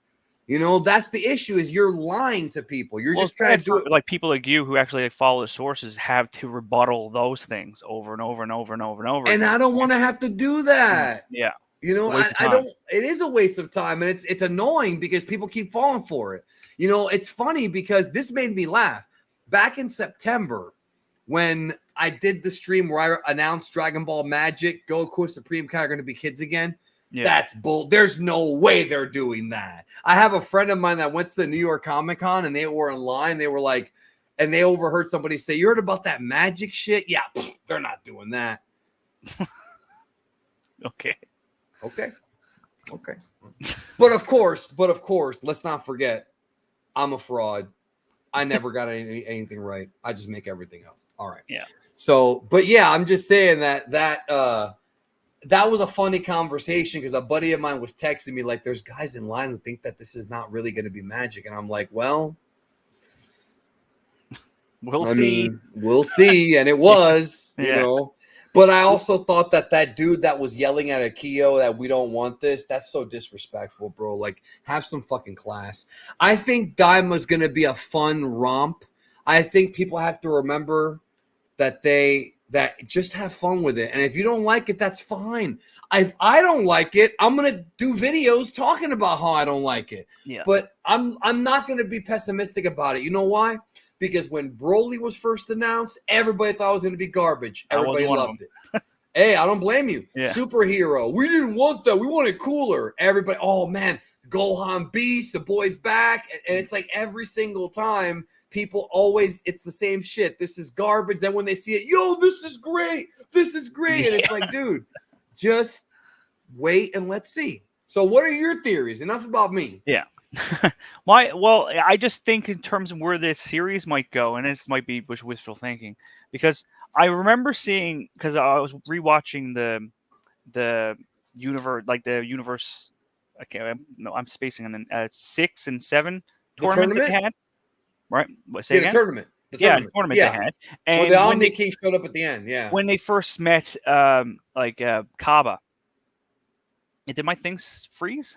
You know, that's the issue, is you're lying to people. You're just trying to do it. Like people like you who actually follow the sources have to rebuttal those things over and over and over and over and over. And again. I don't want to have to do that. Yeah. You know, I don't. It is a waste of time, and it's annoying because people keep falling for it. You know, it's funny because this made me laugh. Back in September, when I did the stream where I announced Dragon Ball Magic, Goku, Supreme Kai are going to be kids again. Yeah. That's bull. There's no way they're doing that. I have a friend of mine that went to the New York Comic Con, and they were in line. They were like, and they overheard somebody say, "You heard about that magic shit?" Yeah, they're not doing that. Okay. But of course, let's not forget, I'm a fraud. I never got anything right. I just make everything up. All right. Yeah. So, but yeah, I'm just saying that was a funny conversation, because a buddy of mine was texting me like, there's guys in line who think that this is not really going to be magic. And I'm like, well, we'll see. We'll see. And it was, you know. But I also thought that dude that was yelling at Akio that we don't want this, that's so disrespectful, bro. Like, have some fucking class. I think Daima's going to be a fun romp. I think people have to remember that just have fun with it. And if you don't like it, that's fine. If I don't like it, I'm going to do videos talking about how I don't like it. Yeah. But I'm not going to be pessimistic about it. You know why? Because when Broly was first announced, everybody thought it was going to be garbage. Everybody loved it. Hey, I don't blame you. Yeah. Superhero. We didn't want that. We wanted cooler. Everybody, oh man, Gohan Beast, the boy's back. And it's like every single time, people always, it's the same shit. This is garbage. Then when they see it, yo, this is great. This is great. Yeah. And it's like, dude, just wait and let's see. So what are your theories? Enough about me. Yeah. I just think in terms of where this series might go, and this might be wishful thinking, because I remember seeing, because I was rewatching the universe. Okay, no, I'm spacing on 6 and 7 tournament that they had. Right? Say again? The tournament. The tournament they had. And the Omni King showed up at the end. Yeah. When they first met, Kaba. Did my things freeze?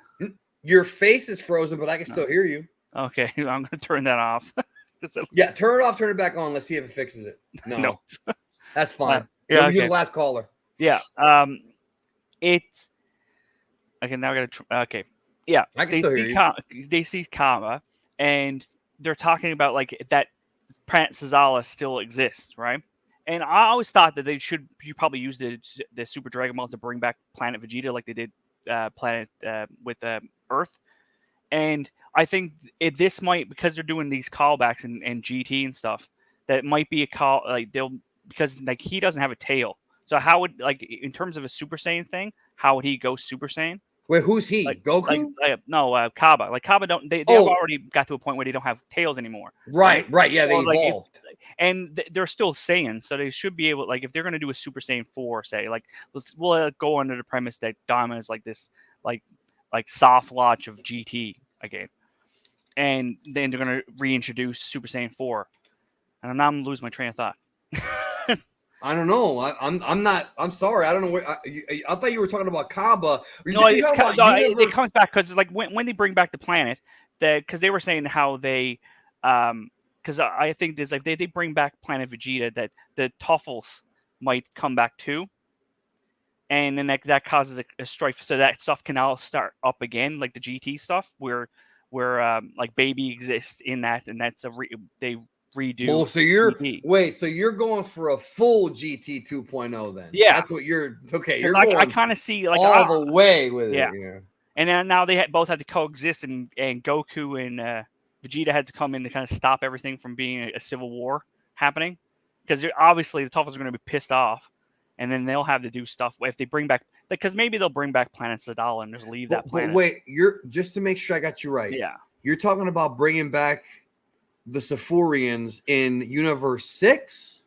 Your face is frozen, but I can still hear you. Okay, I'm going to turn that off. Yeah, turn it off, turn it back on. Let's see if it fixes it. No. That's fine. Yeah, you're the last caller. Yeah. It's okay. Now I got to. Okay. Yeah. I can still hear you. They see Kama, and they're talking about like that Planet Sazala still exists, right? And I always thought that you probably use the Super Dragon Balls to bring back Planet Vegeta, like they did Planet with Earth. And I think this might, because they're doing these callbacks and GT and stuff, that might be a call, like because like he doesn't have a tail. So how would, like, in terms of a Super Saiyan thing, how would he go Super Saiyan? Wait, who's he? Like, Goku? No, Kaba. Like Kaba don't. They've already got to a point where they don't have tails anymore. Right. Yeah, they evolved, and they're still Saiyans, so they should be able. Like, if they're going to do a Super Saiyan 4, say, like, we'll go under the premise that Daima is like this, like soft launch of GT again, and then they're going to reintroduce Super Saiyan 4, and now I'm losing my train of thought. I don't know. I'm not. I'm sorry. I don't know. I thought you were talking about Kaba. It comes back because like when they bring back the planet, because they were saying how they, because I think there's like they bring back Planet Vegeta, that the Tuffles might come back too, and then that causes a strife. So that stuff can all start up again, like the GT stuff, where like Baby exists in that, and that's they redo. Well, so you're going for a full GT 2.0 then? Yeah, that's what you're. Okay, you're I going kind of see like all the way with yeah. it. Yeah. And then now they both had to coexist, and Goku and Vegeta had to come in to kind of stop everything from being a civil war happening, because obviously the Toughest are going to be pissed off, and then they'll have to do stuff if they bring back, because maybe they'll bring back Planet Sadala and just leave that planet. But wait, you're just to make sure I got you right. Yeah, you're talking about bringing back the Saphurians in Universe 6?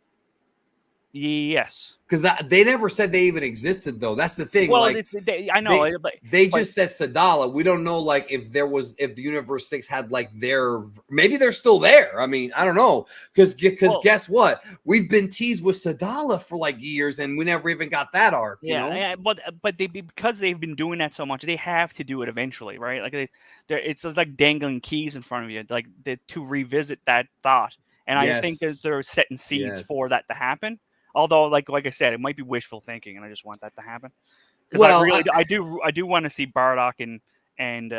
Yes. Because they never said they even existed, though. That's the thing. Well, like, I know. They just said Sadala. We don't know, like, if the Universe 6 had, like, maybe they're still there. I mean, I don't know. Because guess what? We've been teased with Sadala for, like, years, and we never even got that arc, you know? Yeah, but because they've been doing that so much, they have to do it eventually, right? Like, it's like dangling keys in front of you, like, to revisit that thought. And I think that they're setting seeds for that to happen. Although, like I said, it might be wishful thinking, and I just want that to happen. Because I do want to see Bardock and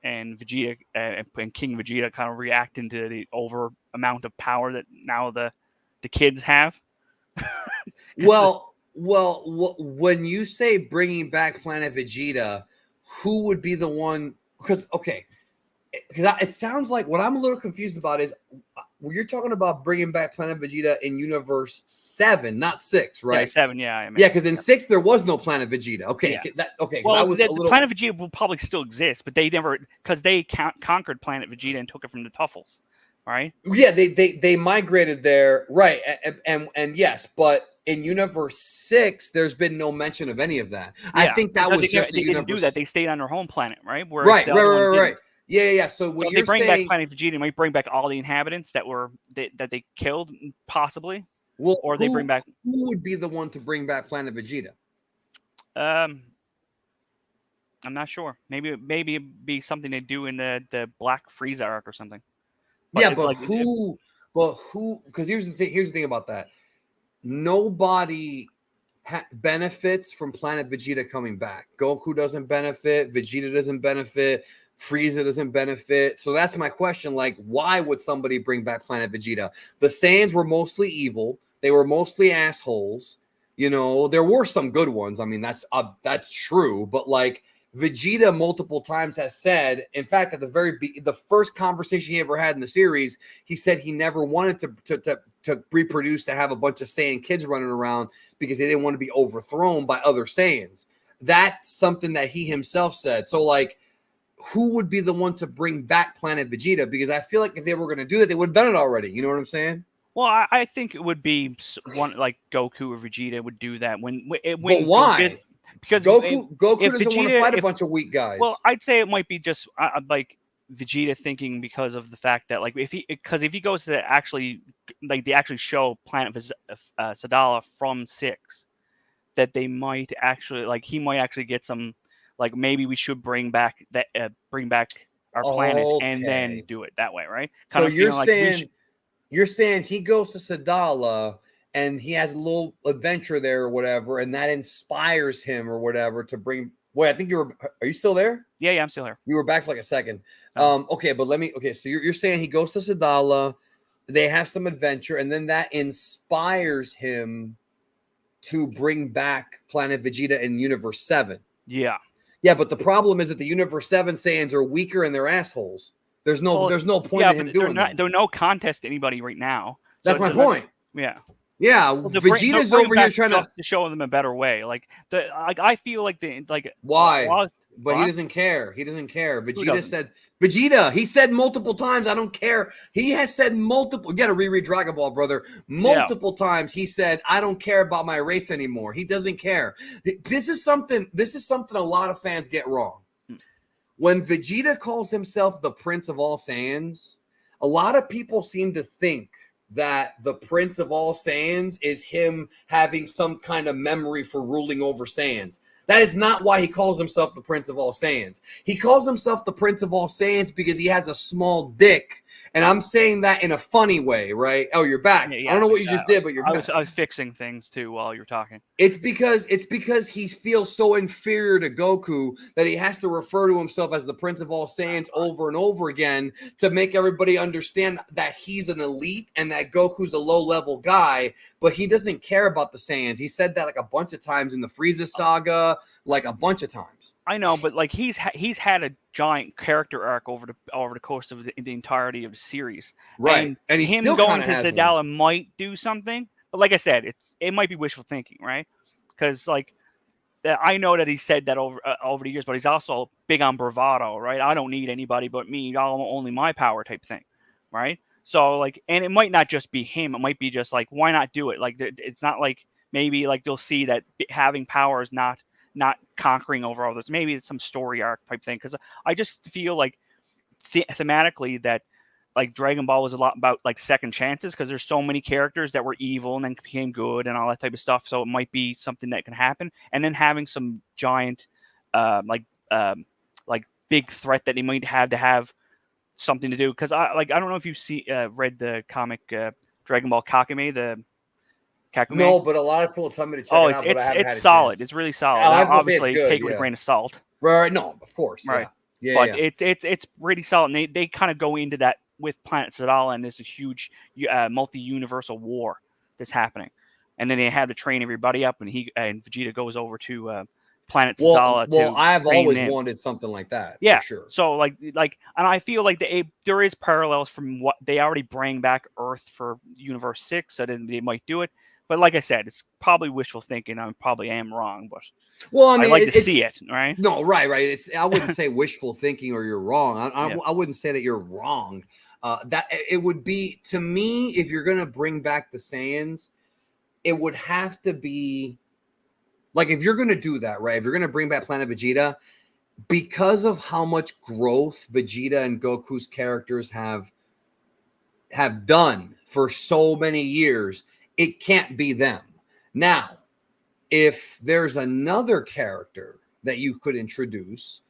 Vegeta and King Vegeta kind of reacting to the over amount of power that now the kids have. Well, when you say bringing back Planet Vegeta, who would be the one? Because it sounds like what I'm a little confused about is you're talking about bringing back Planet Vegeta in Universe 7, not 6, right? Yeah, 7, yeah. Yeah, because in 6 there was no Planet Vegeta. Okay, yeah. Well, Planet Vegeta will probably still exist, but they never, because they conquered Planet Vegeta and took it from the Tuffles, right? Yeah, they migrated there, right? And yes, but in Universe 6, there's been no mention of any of that. Yeah, I think that was they didn't do that. They stayed on their home planet, right? Right. Yeah. So when they bring back Planet Vegeta, they might bring back all the inhabitants that they killed, possibly. Well, or they bring back. Who would be the one to bring back Planet Vegeta? I'm not sure. Maybe it'd be something they do in the Black Frieza arc or something. But who? Because here's the thing about that. Nobody benefits from Planet Vegeta coming back. Goku doesn't benefit. Vegeta doesn't benefit. Frieza doesn't benefit. So that's my question. Like, why would somebody bring back Planet Vegeta? The Saiyans were mostly evil. They were mostly assholes. You know, there were some good ones. I mean, that's true. But like Vegeta multiple times has said, in fact, at the first conversation he ever had in the series, he said he never wanted to reproduce, to have a bunch of Saiyan kids running around because they didn't want to be overthrown by other Saiyans. That's something that he himself said. So like, who would be the one to bring back Planet Vegeta? Because I feel like if they were going to do that, they would have done it already. You know what I'm saying? Well, I think it would be one like Goku or Vegeta would do that when but why? Because Goku doesn't want to fight a bunch of weak guys. Well, I'd say it might be just like Vegeta thinking, because of the fact that like if he goes to actually show Planet Sadala from 6, that they might actually he might actually get some. Like maybe we should bring back our planet and then do it that way, right? So you're saying he goes to Sadala and he has a little adventure there or whatever, and that inspires him or whatever to bring. Wait, I think are you still there? Yeah, I'm still here. You were back for like a second. Okay, but so you're saying he goes to Sadala, they have some adventure, and then that inspires him to bring back Planet Vegeta in Universe 7. Yeah. Yeah, but the problem is that the Universe 7 Saiyans are weaker and they're assholes. There's no point in him doing that. They're no contest to anybody right now. That's my point. Yeah. Yeah, Vegeta's over here trying to show them a better way. I feel like why? But he doesn't care. He doesn't care. Vegeta, he said multiple times, I don't care. He has said multiple, you got to reread Dragon Ball, brother. Multiple times he said, I don't care about my race anymore. He doesn't care. This is something a lot of fans get wrong. When Vegeta calls himself the Prince of all Saiyans, a lot of people seem to think that the Prince of all Saiyans is him having some kind of memory for ruling over Saiyans. That is not why he calls himself the Prince of all Saiyans. He calls himself the Prince of all Saiyans because he has a small dick And I'm saying that in a funny way, right? Oh, you're back. Yeah, I don't know what you just did, but you're back. I was fixing things too while you're talking. It's because he feels so inferior to Goku that he has to refer to himself as the Prince of All Saiyans over and over again to make everybody understand that he's an elite and that Goku's a low-level guy, but he doesn't care about the Saiyans. He said that like a bunch of times in the Frieza saga, like a bunch of times. I know, but like he's had a giant character arc over the course of the entirety of the series, right? And he him still going to has Sadala might do something, but like I said, it might be wishful thinking, right? Because like I know that he said that over the years, but he's also big on bravado, right? I don't need anybody but me, only my power type thing, right? So like, and it might not just be him; it might be just like, why not do it? Like, it's not like maybe like they'll see that having power is not conquering over others. Maybe it's some story arc type thing. Because I just feel like thematically that like Dragon Ball was a lot about like second chances because there's so many characters that were evil and then became good and all that type of stuff. So it might be something that can happen. And then having some giant, like big threat that they might have to have something to do. Because I don't know if you've read the comic Dragon Ball Kakame, No, but a lot of people tell me to check it out, but I haven't had it's a solid. chance. It's really solid. Obviously, it's good, take it with a grain of salt. Right? No, of course. Right. Yeah. But it's really solid. And they kind of go into that with Planet Sadala, and there's a huge multi-universal war that's happening. And then they had to train everybody up, and Vegeta goes over to Planet Sadala. Well, I've always wanted something like that. Yeah, for sure. So like, and I feel like there is parallels from what they already bring back Earth for Universe 6, so then they might do it. But like I said, it's probably wishful thinking. I probably am wrong, but I mean, I like to see it, right? No, right. I wouldn't say wishful thinking or you're wrong. I wouldn't say that you're wrong. That it would be, to me, if you're gonna bring back the Saiyans, it would have to be like, if you're gonna do that, right? If you're gonna bring back Planet Vegeta, because of how much growth Vegeta and Goku's characters have done for so many years, it can't be them. Now, if there's another character that you could introduce,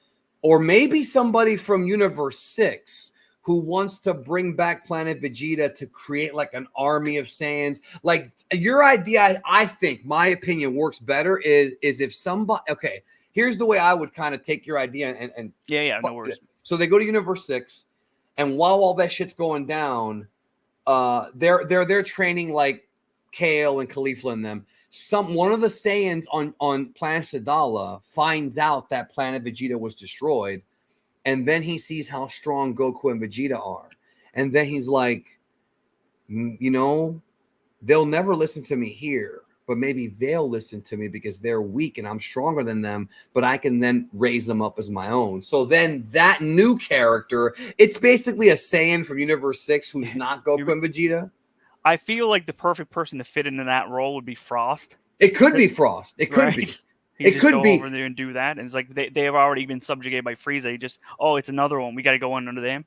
or maybe somebody from Universe 6 who wants to bring back Planet Vegeta to create like an army of Saiyans, like your idea, I think, my opinion, works better is if somebody, okay, here's the way I would kind of take your idea and no worries. So they go to Universe 6, and while all that shit's going down, they're training like Kale and Caulifla and them. One of the Saiyans on Planet Sadala finds out that Planet Vegeta was destroyed, and then he sees how strong Goku and Vegeta are, and then he's like, they'll never listen to me here, but maybe they'll listen to me because they're weak and I'm stronger than them, but I can then raise them up as my own. So then that new character, it's basically a Saiyan from Universe 6 who's not Goku and Vegeta. I feel like the perfect person to fit into that role would be Frost. It could be Frost. It could be. It could be over there and do that. And it's like they have already been subjugated by Frieza. It's another one. We got to go under them.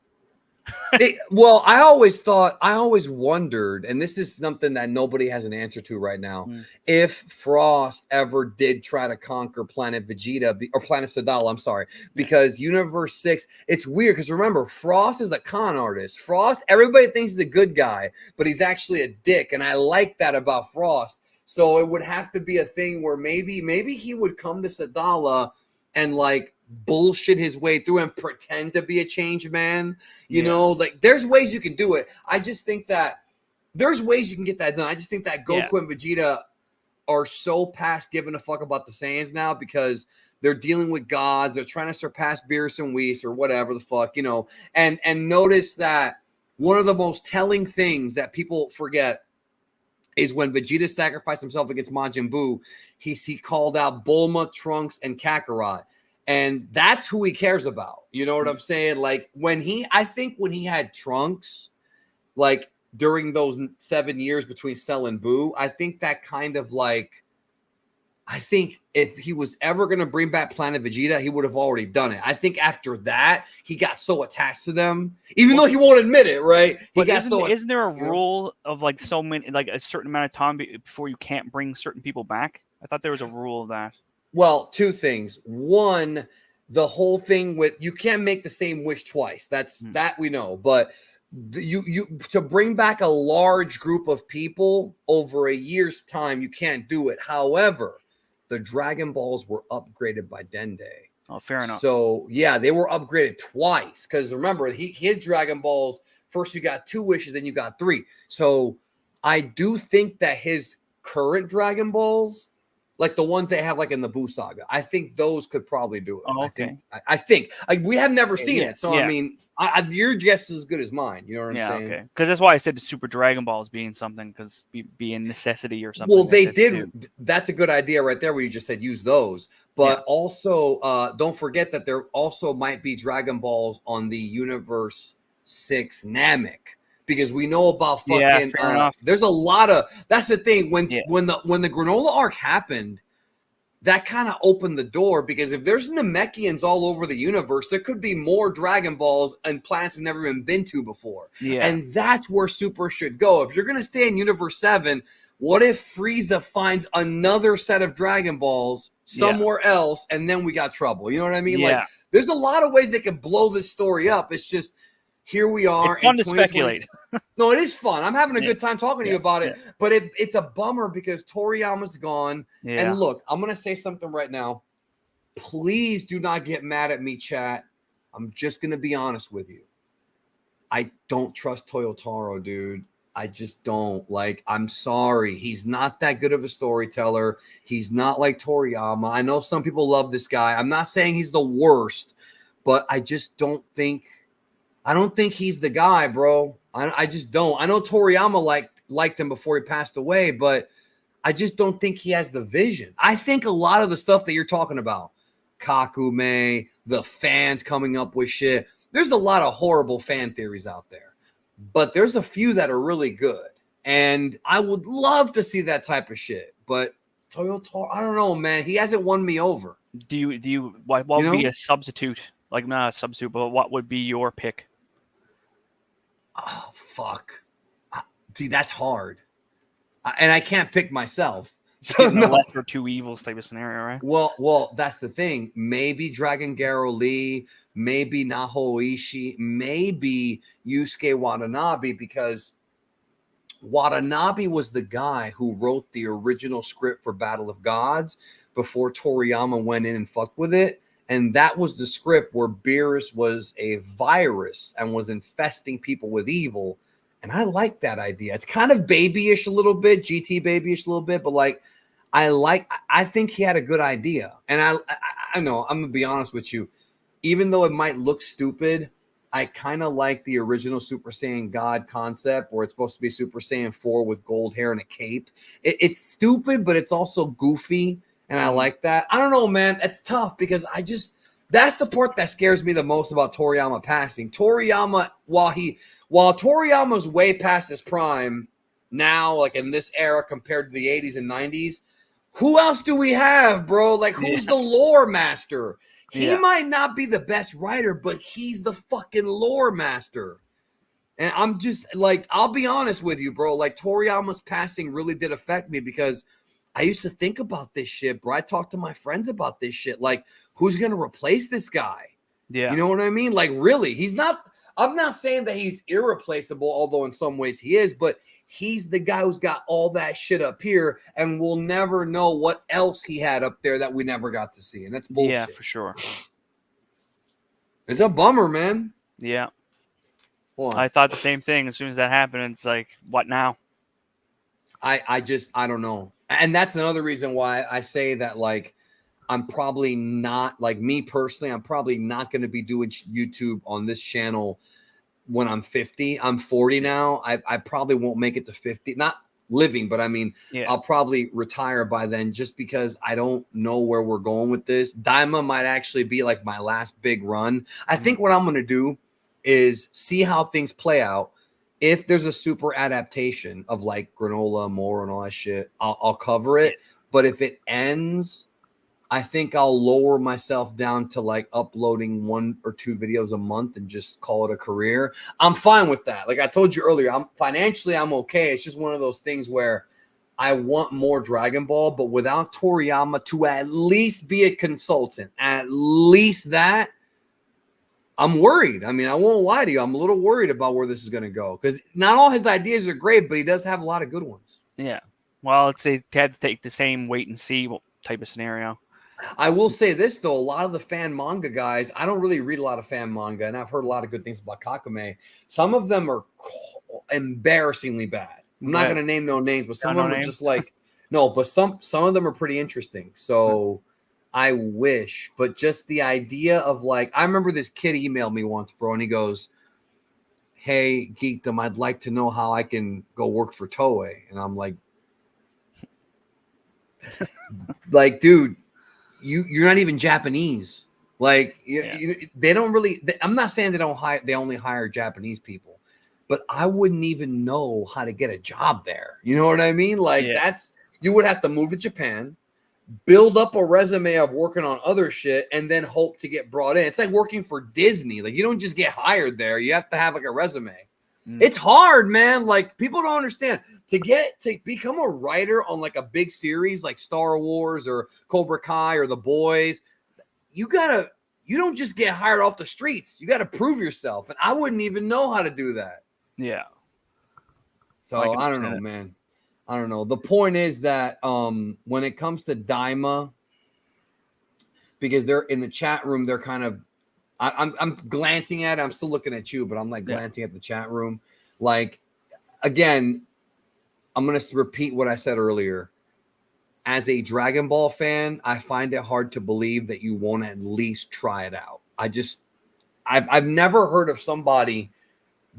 Well, I always wondered, and this is something that nobody has an answer to right now, if Frost ever did try to conquer Planet Vegeta or Planet Sadala, I'm sorry, because Universe 6, it's weird because remember, Frost is a con artist. Frost, everybody thinks he's a good guy, but he's actually a dick, and I like that about Frost. So it would have to be a thing where maybe he would come to Sadala and like bullshit his way through and pretend to be a changed man. You know, like there's ways you can do it. I just think that there's ways you can get that done. I just think that Goku and Vegeta are so past giving a fuck about the Saiyans now because they're dealing with gods. They're trying to surpass Beerus and Whis or whatever the fuck, and notice that one of the most telling things that people forget is when Vegeta sacrificed himself against Majin Buu, he called out Bulma, Trunks, and Kakarot. And that's who he cares about. You know what I'm saying? Like I think when he had Trunks, like during those 7 years between Cell and Buu, I think that kind of like, I think if he was ever going to bring back Planet Vegeta, he would have already done it. I think after that, he got so attached to them, even though he won't admit it, right? Isn't there a rule of like so many, like a certain amount of time before you can't bring certain people back? I thought there was a rule of that. Well, two things. One, the whole thing with you can't make the same wish twice. That we know. But you to bring back a large group of people over a year's time, you can't do it. However, the Dragon Balls were upgraded by Dende. Oh, fair enough. So yeah, they were upgraded twice because remember his Dragon Balls first you got 2 wishes, then you got 3. So I do think that his current Dragon Balls, like the ones they have like in the Buu Saga, I think those could probably do it. Oh, okay. I think like we have never seen Yeah, it, so yeah. I mean, your guess is as good as mine. You know what I'm Yeah, saying? okay. Because that's why I said the Super Dragon Balls being something, because be a necessity or something. Well, like they that, did. too. That's a good idea right there where you just said use those. But also, don't forget that there also might be Dragon Balls on the Universe 6 Namek. Because we know about fucking Yeah, fair enough. there's a lot of that's the thing. When Yeah. when the granola arc happened, that kind of opened the door because if there's Namekians all over the universe, there could be more Dragon Balls and planets we've never even been to before. Yeah. And that's where Super should go. If you're going to stay in Universe 7, what if Frieza finds another set of Dragon Balls somewhere else and then we got trouble? You know what I mean? Yeah. Like, there's a lot of ways they could blow this story up. It's just, here we are It's fun in to 2020. speculate. No, it is fun. I'm having a Yeah. good time talking to you about it, but it's a bummer because Toriyama's gone. Yeah. And look, I'm going to say something right now. Please do not get mad at me, chat. I'm just going to be honest with you. I don't trust Toyotaro, dude. I just don't. Like, I'm sorry. He's not that good of a storyteller. He's not like Toriyama. I know some people love this guy. I'm not saying he's the worst, but I just don't think he's the guy, bro. I just don't. I know Toriyama liked him before he passed away, but I just don't think he has the vision. I think a lot of the stuff that you're talking about, Kakume, the fans coming up with shit, there's a lot of horrible fan theories out there, but there's a few that are really good. And I would love to see that type of shit, but Toyotaro, I don't know, man. He hasn't won me over. What would be a substitute? Like, not a substitute, but what would be your pick? Oh, fuck. See, that's hard. And I can't pick myself. So The lesser two evils type of scenario, right? Well, that's the thing. Maybe Dragon Garo Lee, maybe Naho Ishii, maybe Yusuke Watanabe, because Watanabe was the guy who wrote the original script for Battle of Gods before Toriyama went in and fucked with it. And that was the script where Beerus was a virus and was infesting people with evil. And I like that idea. It's kind of babyish a little bit, GT babyish a little bit, but like, I think he had a good idea. And I know, I'm going to be honest with you. Even though it might look stupid, I kind of like the original Super Saiyan God concept where it's supposed to be Super Saiyan 4 with gold hair and a cape. It's stupid, but it's also goofy. And I like that. I don't know, man. It's tough because that's the part that scares me the most about Toriyama passing. Toriyama, while Toriyama's way past his prime now, like in this era compared to the 80s and 90s, who else do we have, bro? Like, who's the lore master? He might not be the best writer, but he's the fucking lore master. And I'm just like, I'll be honest with you, bro. Like, Toriyama's passing really did affect me because I used to think about this shit, bro. I talked to my friends about this shit. Like, who's going to replace this guy? Yeah. You know what I mean? Like, really, I'm not saying that he's irreplaceable, although in some ways he is, but he's the guy who's got all that shit up here, and we'll never know what else he had up there that we never got to see. And that's bullshit. Yeah, for sure. It's a bummer, man. Yeah. I thought the same thing as soon as that happened. It's like, what now? I don't know. And that's another reason why I say that, like, I'm probably not, like, me personally, I'm probably not going to be doing YouTube on this channel when I'm 50. I'm 40 now. I probably won't make it to 50. Not living, but I mean, I'll probably retire by then just because I don't know where we're going with this. Daima might actually be like my last big run. I think what I'm going to do is see how things play out. If there's a super adaptation of like Granola, More, and all that shit, I'll cover it. But if it ends, I think I'll lower myself down to like uploading 1 or 2 videos a month and just call it a career. I'm fine with that. Like I told you earlier, I'm okay. It's just one of those things where I want more Dragon Ball, but without Toriyama to at least be a consultant, at least that, I'm worried. I mean, I won't lie to you. I'm a little worried about where this is going to go because not all his ideas are great, but he does have a lot of good ones. Yeah. Well, they had to take the same wait and see type of scenario. I will say this, though. A lot of the fan manga guys, I don't really read a lot of fan manga, and I've heard a lot of good things about Kakame. Some of them are embarrassingly bad. I'm not going to name no names, but some of them are just like, no, but some of them are pretty interesting. So I wish, but just the idea of like, I remember this kid emailed me once, bro, and he goes, "Hey, Geekdom, I'd like to know how I can go work for Toei." And I'm like, dude, you're not even Japanese. Like, they don't really. I'm not saying they don't hire. They only hire Japanese people, but I wouldn't even know how to get a job there. You know what I mean? Like you would have to move to Japan, build up a resume of working on other shit, and then hope to get brought in. It's like working for Disney. Like, you don't just get hired there. You have to have like a resume. It's hard, man. Like, people don't understand to become a writer on like a big series like Star Wars or Cobra Kai or The Boys. You don't just get hired off the streets. You got to prove yourself. And I wouldn't even know how to do that. Yeah. So I don't know, man. I don't know. The point is that when it comes to Daima, because they're in the chat room, they're kind of, I'm glancing at it. I'm still looking at you, but I'm like glancing at the chat room. Like, again, I'm going to repeat what I said earlier. As a Dragon Ball fan, I find it hard to believe that you won't at least try it out. I've never heard of somebody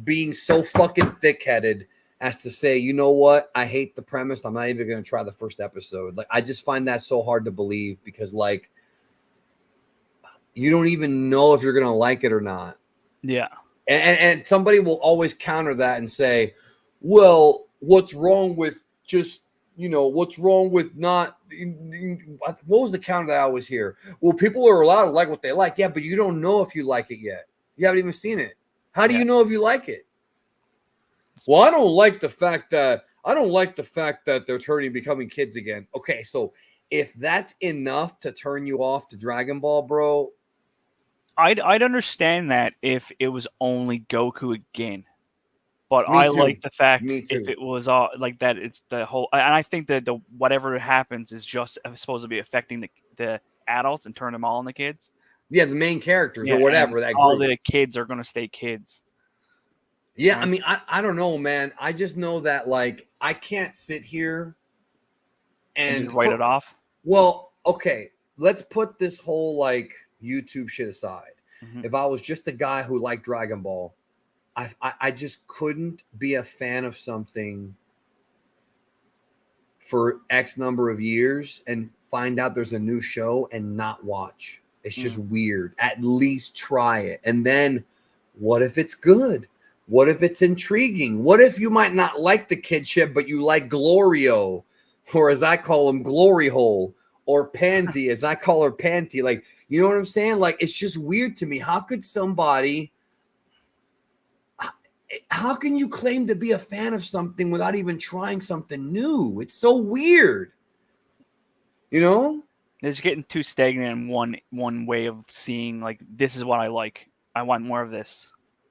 being so fucking thick-headed as to say, you know what? I hate the premise. I'm not even going to try the first episode. Like, I just find that so hard to believe because, like, you don't even know if you're going to like it or not. Yeah. And somebody will always counter that and say, well, what's wrong with just, what's wrong with not, what was the counter that I always hear? Well, people are allowed to like what they like. Yeah, but you don't know if you like it yet. You haven't even seen it. How do you know if you like it? Well, I don't like the fact that they're becoming kids again. Okay, so if that's enough to turn you off to Dragon Ball, bro, I'd understand that if it was only Goku again, but I like the fact if it was all like that, it's the whole. And I think that whatever happens is just supposed to be affecting the adults and turn them all into kids. Yeah, the main characters or whatever. That all the kids are going to stay kids. Yeah, right? I mean, I don't know, man. I just know that, like, I can't sit here and just write it off. Well, okay, let's put this whole, like, YouTube shit aside. Mm-hmm. If I was just a guy who liked Dragon Ball, I just couldn't be a fan of something for X number of years and find out there's a new show and not watch. It's just weird. At least try it. And then what if it's good? What if it's intriguing? What if you might not like the kid shit, but you like Glorio, or as I call him, Glory Hole, or Pansy, as I call her Panty? Like, you know what I'm saying? Like, it's just weird to me. How can you claim to be a fan of something without even trying something new? It's so weird. You know? It's getting too stagnant in one way of seeing, like, this is what I like. I want more of this.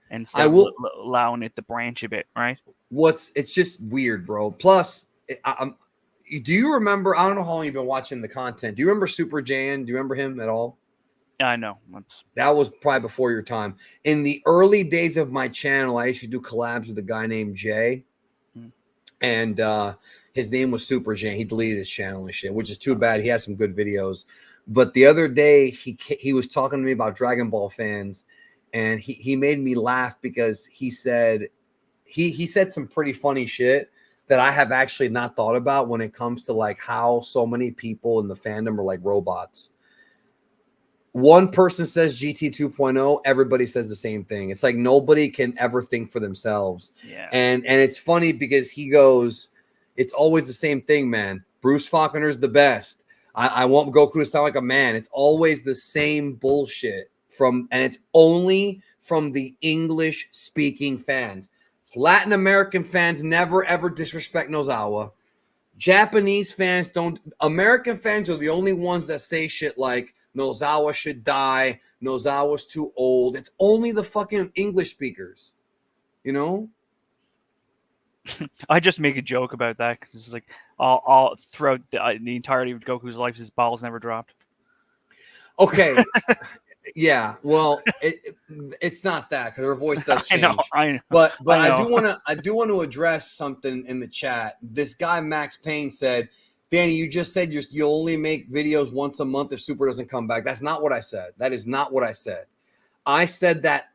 Instead of allowing it to branch a bit, right? It's just weird, bro. Plus, do you remember, I don't know how long you've been watching the content. Do you remember Super Jaiyan? Do you remember him at all? Yeah, I know. That was probably before your time. In the early days of my channel, I used to do collabs with a guy named Jay. And his name was Super Jaiyan. He deleted his channel and shit, which is too bad. He has some good videos. But the other day, he was talking to me about Dragon Ball fans. And he made me laugh because he said some pretty funny shit that I have actually not thought about when it comes to, like, how so many people in the fandom are like robots. One person says GT 2.0, everybody says the same thing. It's like nobody can ever think for themselves. Yeah. And it's funny because he goes, it's always the same thing, man. Bruce Faulconer's the best. I want Goku to sound like a man. It's always the same bullshit. And it's only from the English speaking fans. Latin American fans never ever disrespect Nozawa. Japanese fans don't. American fans are the only ones that say shit like Nozawa should die. Nozawa's too old. It's only the fucking English speakers, you know? I just make a joke about that because it's like all throughout the entirety of Goku's life, his balls never dropped. Okay. Yeah, well, it's not that because her voice does I know, change. I know. But I I know. do want to address something in the chat. This guy Max Payne said, "Danny, you just said you'll only make videos once a month if Super doesn't come back." That's not what I said. That is not what I said. I said that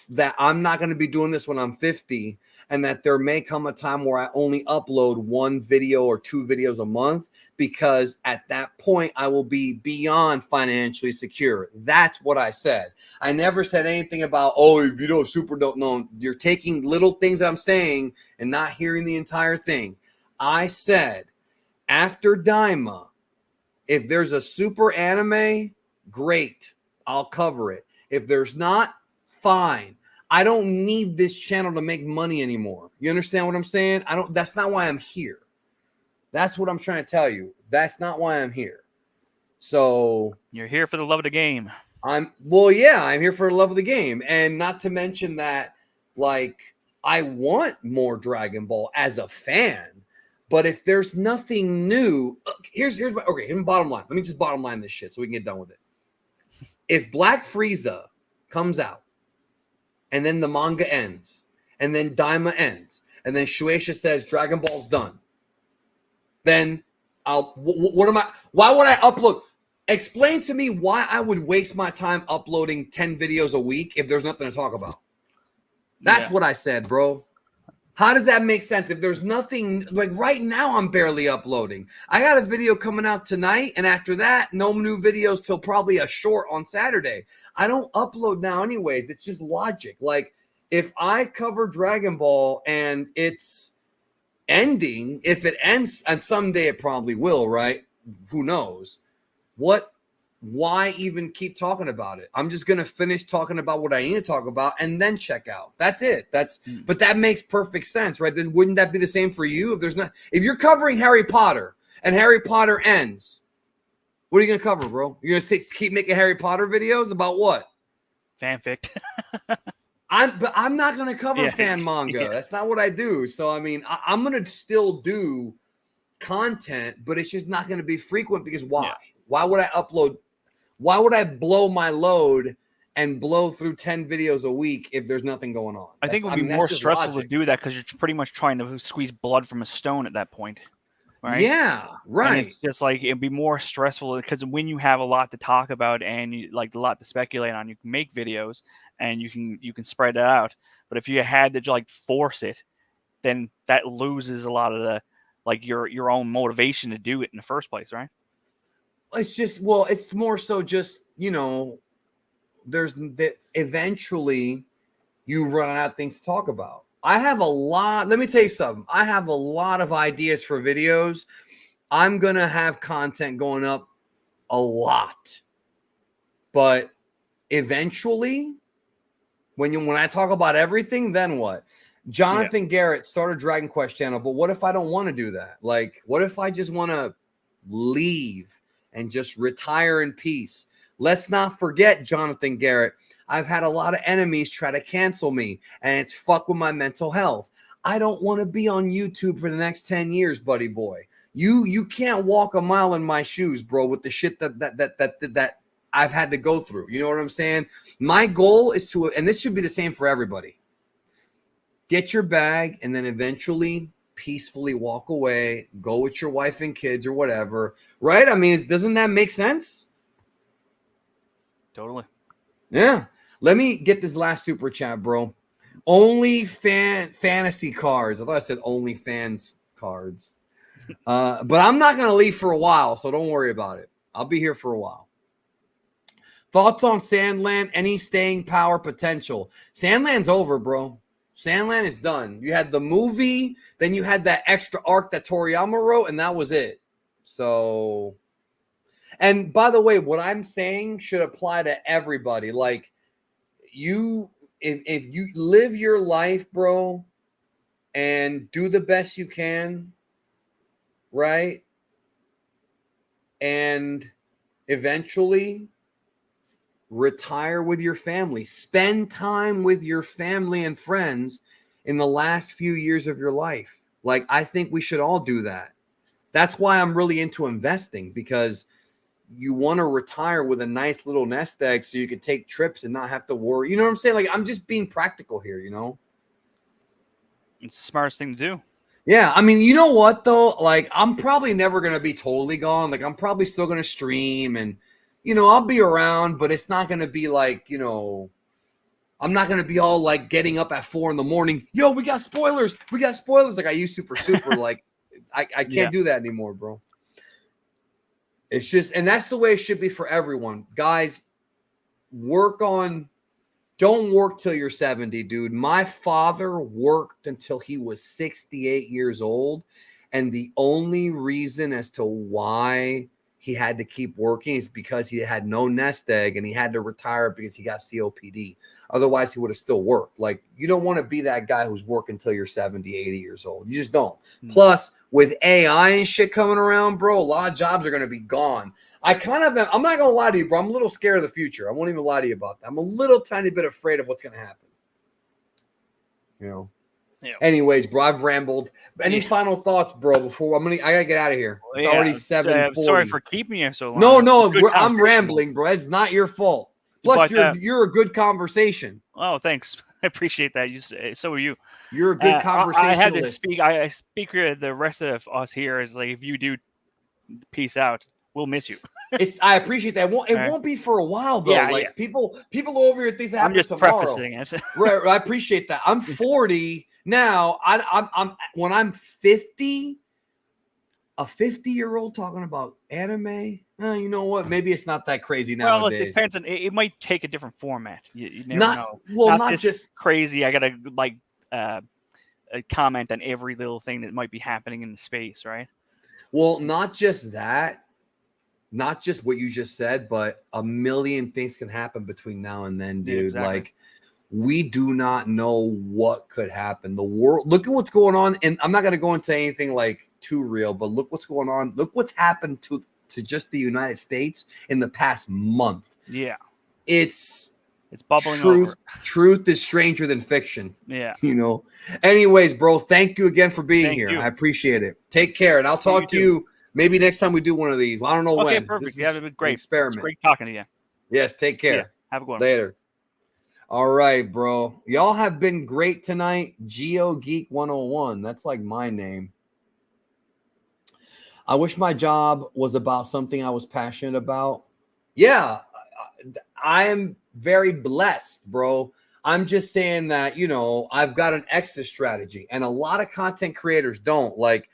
that I'm not going to be doing this when I'm 50, and that there may come a time where I only upload 1 video or 2 videos a month, because at that point I will be beyond financially secure. That's what I said. I never said anything about, oh, if you don't Super don't know. You're taking little things I'm saying and not hearing the entire thing. I said after Daima, if there's a Super anime, great, I'll cover it. If there's not, fine. I don't need this channel to make money anymore. You understand what I'm saying? That's not why I'm here. That's what I'm trying to tell you. That's not why I'm here. So You're here for the love of the game. I'm here for the love of the game. And not to mention that, like, I want more Dragon Ball as a fan. But if there's nothing new, here's my bottom line. Let me just bottom line this shit so we can get done with it. If Black Frieza comes out, and then the manga ends, and then Daima ends, and then Shueisha says Dragon Ball's done, then why would I upload? Explain to me why I would waste my time uploading 10 videos a week if there's nothing to talk about. That's what I said, bro. How does that make sense? If there's nothing, like right now, I'm barely uploading. I got a video coming out tonight, and after that, no new videos till probably a short on Saturday. I don't upload now anyways. It's just logic. Like, if I cover Dragon Ball and it's ending, if it ends, and someday it probably will, right? Who knows? Why even keep talking about it? I'm just gonna finish talking about what I need to talk about and then check out. That's it. But that makes perfect sense, right? Wouldn't that be the same for you? If you're covering Harry Potter and Harry Potter ends, what are you gonna cover, bro? You're gonna keep making Harry Potter videos about what? Fanfic. I'm not gonna cover fan manga. Yeah. That's not what I do. So I mean, I'm gonna still do content, but it's just not gonna be frequent because why? Yeah. Why would I upload? Why would I blow my load and blow through 10 videos a week if there's nothing going on? I think it would be more stressful to do that because you're pretty much trying to squeeze blood from a stone at that point. Right? Yeah, right. And it's just like it'd be more stressful because when you have a lot to talk about and you like a lot to speculate on, you can make videos and you can spread it out. But if you had to like force it, then that loses a lot of the like your own motivation to do it in the first place, right? It's just, it's more so just, there's that eventually you run out of things to talk about. I have a lot. Let me tell you something. I have a lot of ideas for videos. I'm going to have content going up a lot. But eventually, when I talk about everything, then what? Jonathan Garrett started Dragon Quest channel, but what if I don't want to do that? Like, what if I just want to leave and just retire in peace? Let's not forget, Jonathan Garrett, I've had a lot of enemies try to cancel me, and it's fuck with my mental health. I don't want to be on YouTube for the next 10 years, buddy boy. You can't walk a mile in my shoes, bro, with the shit that I've had to go through. You know what I'm saying? My goal is to, and this should be the same for everybody, get your bag and then eventually peacefully walk away, go with your wife and kids or whatever, right? I mean, doesn't that make sense? Totally. Yeah. Let me get this last super chat, bro. Only fantasy cards. I thought I said only fans cards. But I'm not going to leave for a while, so don't worry about it. I'll be here for a while. Thoughts on Sandland? Any staying power potential? Sandland's over, bro. Sandland is done. You had the movie, then you had that extra arc that Toriyama wrote, and that was it. So, and by the way, what I'm saying should apply to everybody. Like, if you live your life, bro, and do the best you can, right? And eventually, retire with your family. Spend time with your family and friends in the last few years of your life. Like, I think we should all do that. That's why I'm really into investing, because you want to retire with a nice little nest egg so you can take trips and not have to worry. You know what I'm saying? Like, I'm just being practical here, you know? It's the smartest thing to do. Yeah, I mean, you know what though? Like, I'm probably never gonna be totally gone. Like, I'm probably still gonna stream, and I'll be around, but it's not gonna be like, I'm not gonna be all like getting up at 4 a.m. Yo, we got spoilers. We got spoilers, like I used to for Super. Like, I can't Yeah. do that anymore, bro. It's just, and that's the way it should be for everyone, guys. Don't work till you're 70, dude. My father worked until he was 68 years old. And the only reason as to why he had to keep working is because he had no nest egg and he had to retire because he got COPD. Otherwise, he would have still worked. Like, you don't want to be that guy who's working until you're 70, 80 years old. You just don't. Plus, with AI and shit coming around, bro, a lot of jobs are going to be gone. I'm not going to lie to you, bro. I'm a little scared of the future. I won't even lie to you about that. I'm a little tiny bit afraid of what's going to happen. Yeah. Anyways, bro, I've rambled. Any final thoughts, bro, before I got to get out of here. It's already 7:40. Sorry for keeping you so long. No, I'm rambling, bro. It's not your fault. Plus, you're a good conversation. Oh, thanks. I appreciate that. So are you. You're a good conversationalist. I had to speak. I speak for the rest of us here. Is like, if you do peace out, we'll miss you. I appreciate that. It won't be for a while though. Yeah, people over here think that I'm happens just tomorrow. prefacing it. Right, I appreciate that. I'm 40 now. I'm when I'm 50, a 50-year-old talking about anime. You know what? Maybe it's not that crazy nowadays. Well, it depends on. It might take a different format. You never know. Well, not just this crazy. I gotta comment on every little thing that might be happening in the space, right? Well, not just that. Not just what you just said, but a million things can happen between now and then, dude. Yeah, exactly. Like, we do not know what could happen. The world, look at what's going on. And I'm not going to go into anything like too real, but look what's going on. Look what's happened to just the United States in the past month. Yeah. It's bubbling over. Truth is stranger than fiction. Yeah. Anyways, bro, thank you again for being here. I appreciate it. Take care. And I'll talk to you maybe next time we do one of these. I don't know when. Okay, perfect. Yeah, that'd be great. Experiment. It's great talking to you. Yes, take care. Yeah, have a good one. Later. All right, bro. Y'all have been great tonight. Geo Geek 101. That's like my name. I wish my job was about something I was passionate about. Yeah, I am very blessed, bro. I'm just saying that, I've got an exit strategy, and a lot of content creators don't. Like,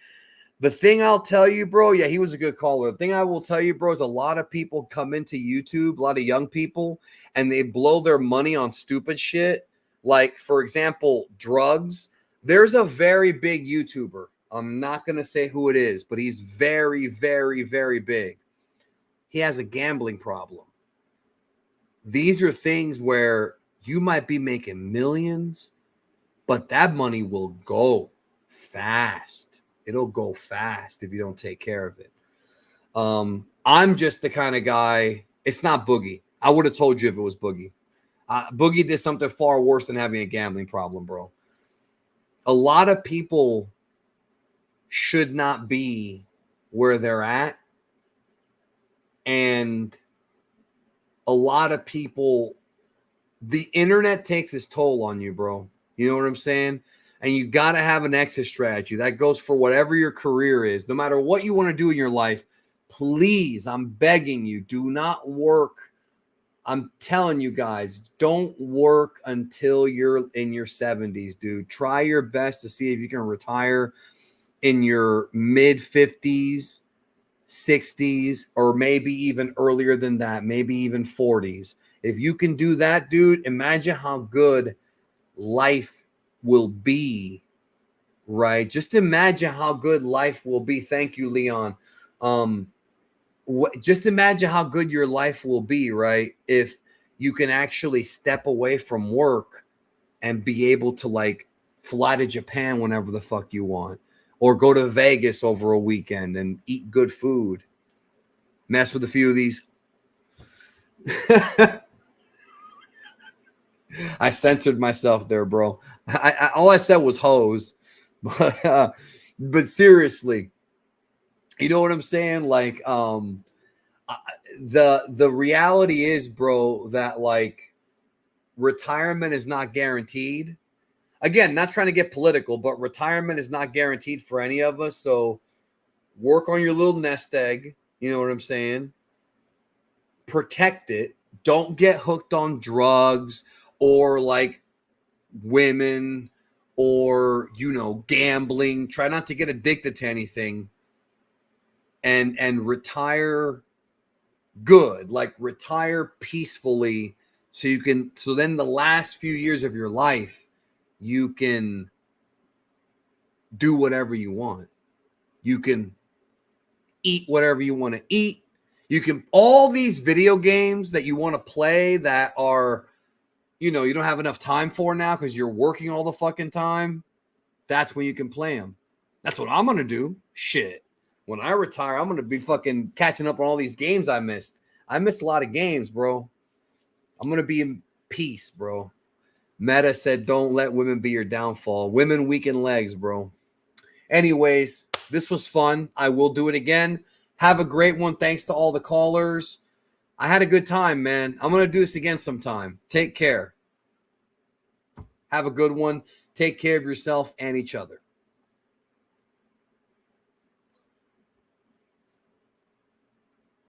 the thing I'll tell you, bro, yeah, he was a good caller. The thing I will tell you, bro, is a lot of people come into YouTube, a lot of young people, and they blow their money on stupid shit. Like, for example, drugs. There's a very big YouTuber. I'm not going to say who it is, but he's very, very, very big. He has a gambling problem. These are things where you might be making millions, but that money will go fast. It'll go fast if you don't take care of it. I'm just the kind of guy. It's not Boogie. I would have told you if it was Boogie. Boogie did something far worse than having a gambling problem, bro. A lot of people should not be where they're at. And a lot of people, the internet takes its toll on you, bro. You know what I'm saying? And you got to have an exit strategy. That goes for whatever your career is. No matter what you want to do in your life, please, I'm begging you, do not work. I'm telling you guys, don't work until you're in your 70s, dude. Try your best to see if you can retire in your mid 50s, 60s, or maybe even earlier than that, maybe even 40s. If you can do that, dude, imagine how good life will be, right? Just imagine how good life will be. Thank you, Leon. Just imagine how good your life will be, right? If you can actually step away from work and be able to like fly to Japan whenever the fuck you want, or go to Vegas over a weekend and eat good food, mess with a few of these. I censored myself there, bro. All I said was hose, but seriously, you know what I'm saying? Like, the reality is, bro, that like retirement is not guaranteed. Again, not trying to get political, but retirement is not guaranteed for any of us. So work on your little nest egg. You know what I'm saying? Protect it. Don't get hooked on drugs or like women or, you know, gambling. Try not to get addicted to anything and retire good, like retire peacefully so you can, so then the last few years of your life, you can do whatever you want. You can eat whatever you want to eat. You can, all these video games that you want to play that are, you know, you don't have enough time for now because you're working all the fucking time. That's when you can play them. That's what I'm going to do. Shit. When I retire, I'm going to be fucking catching up on all these games I missed. I missed a lot of games, bro. I'm going to be in peace, bro. Meta said, don't let women be your downfall. Women weaken legs, bro. Anyways, this was fun. I will do it again. Have a great one. Thanks to all the callers. I had a good time, man. I'm going to do this again sometime. Take care. Have a good one. Take care of yourself and each other.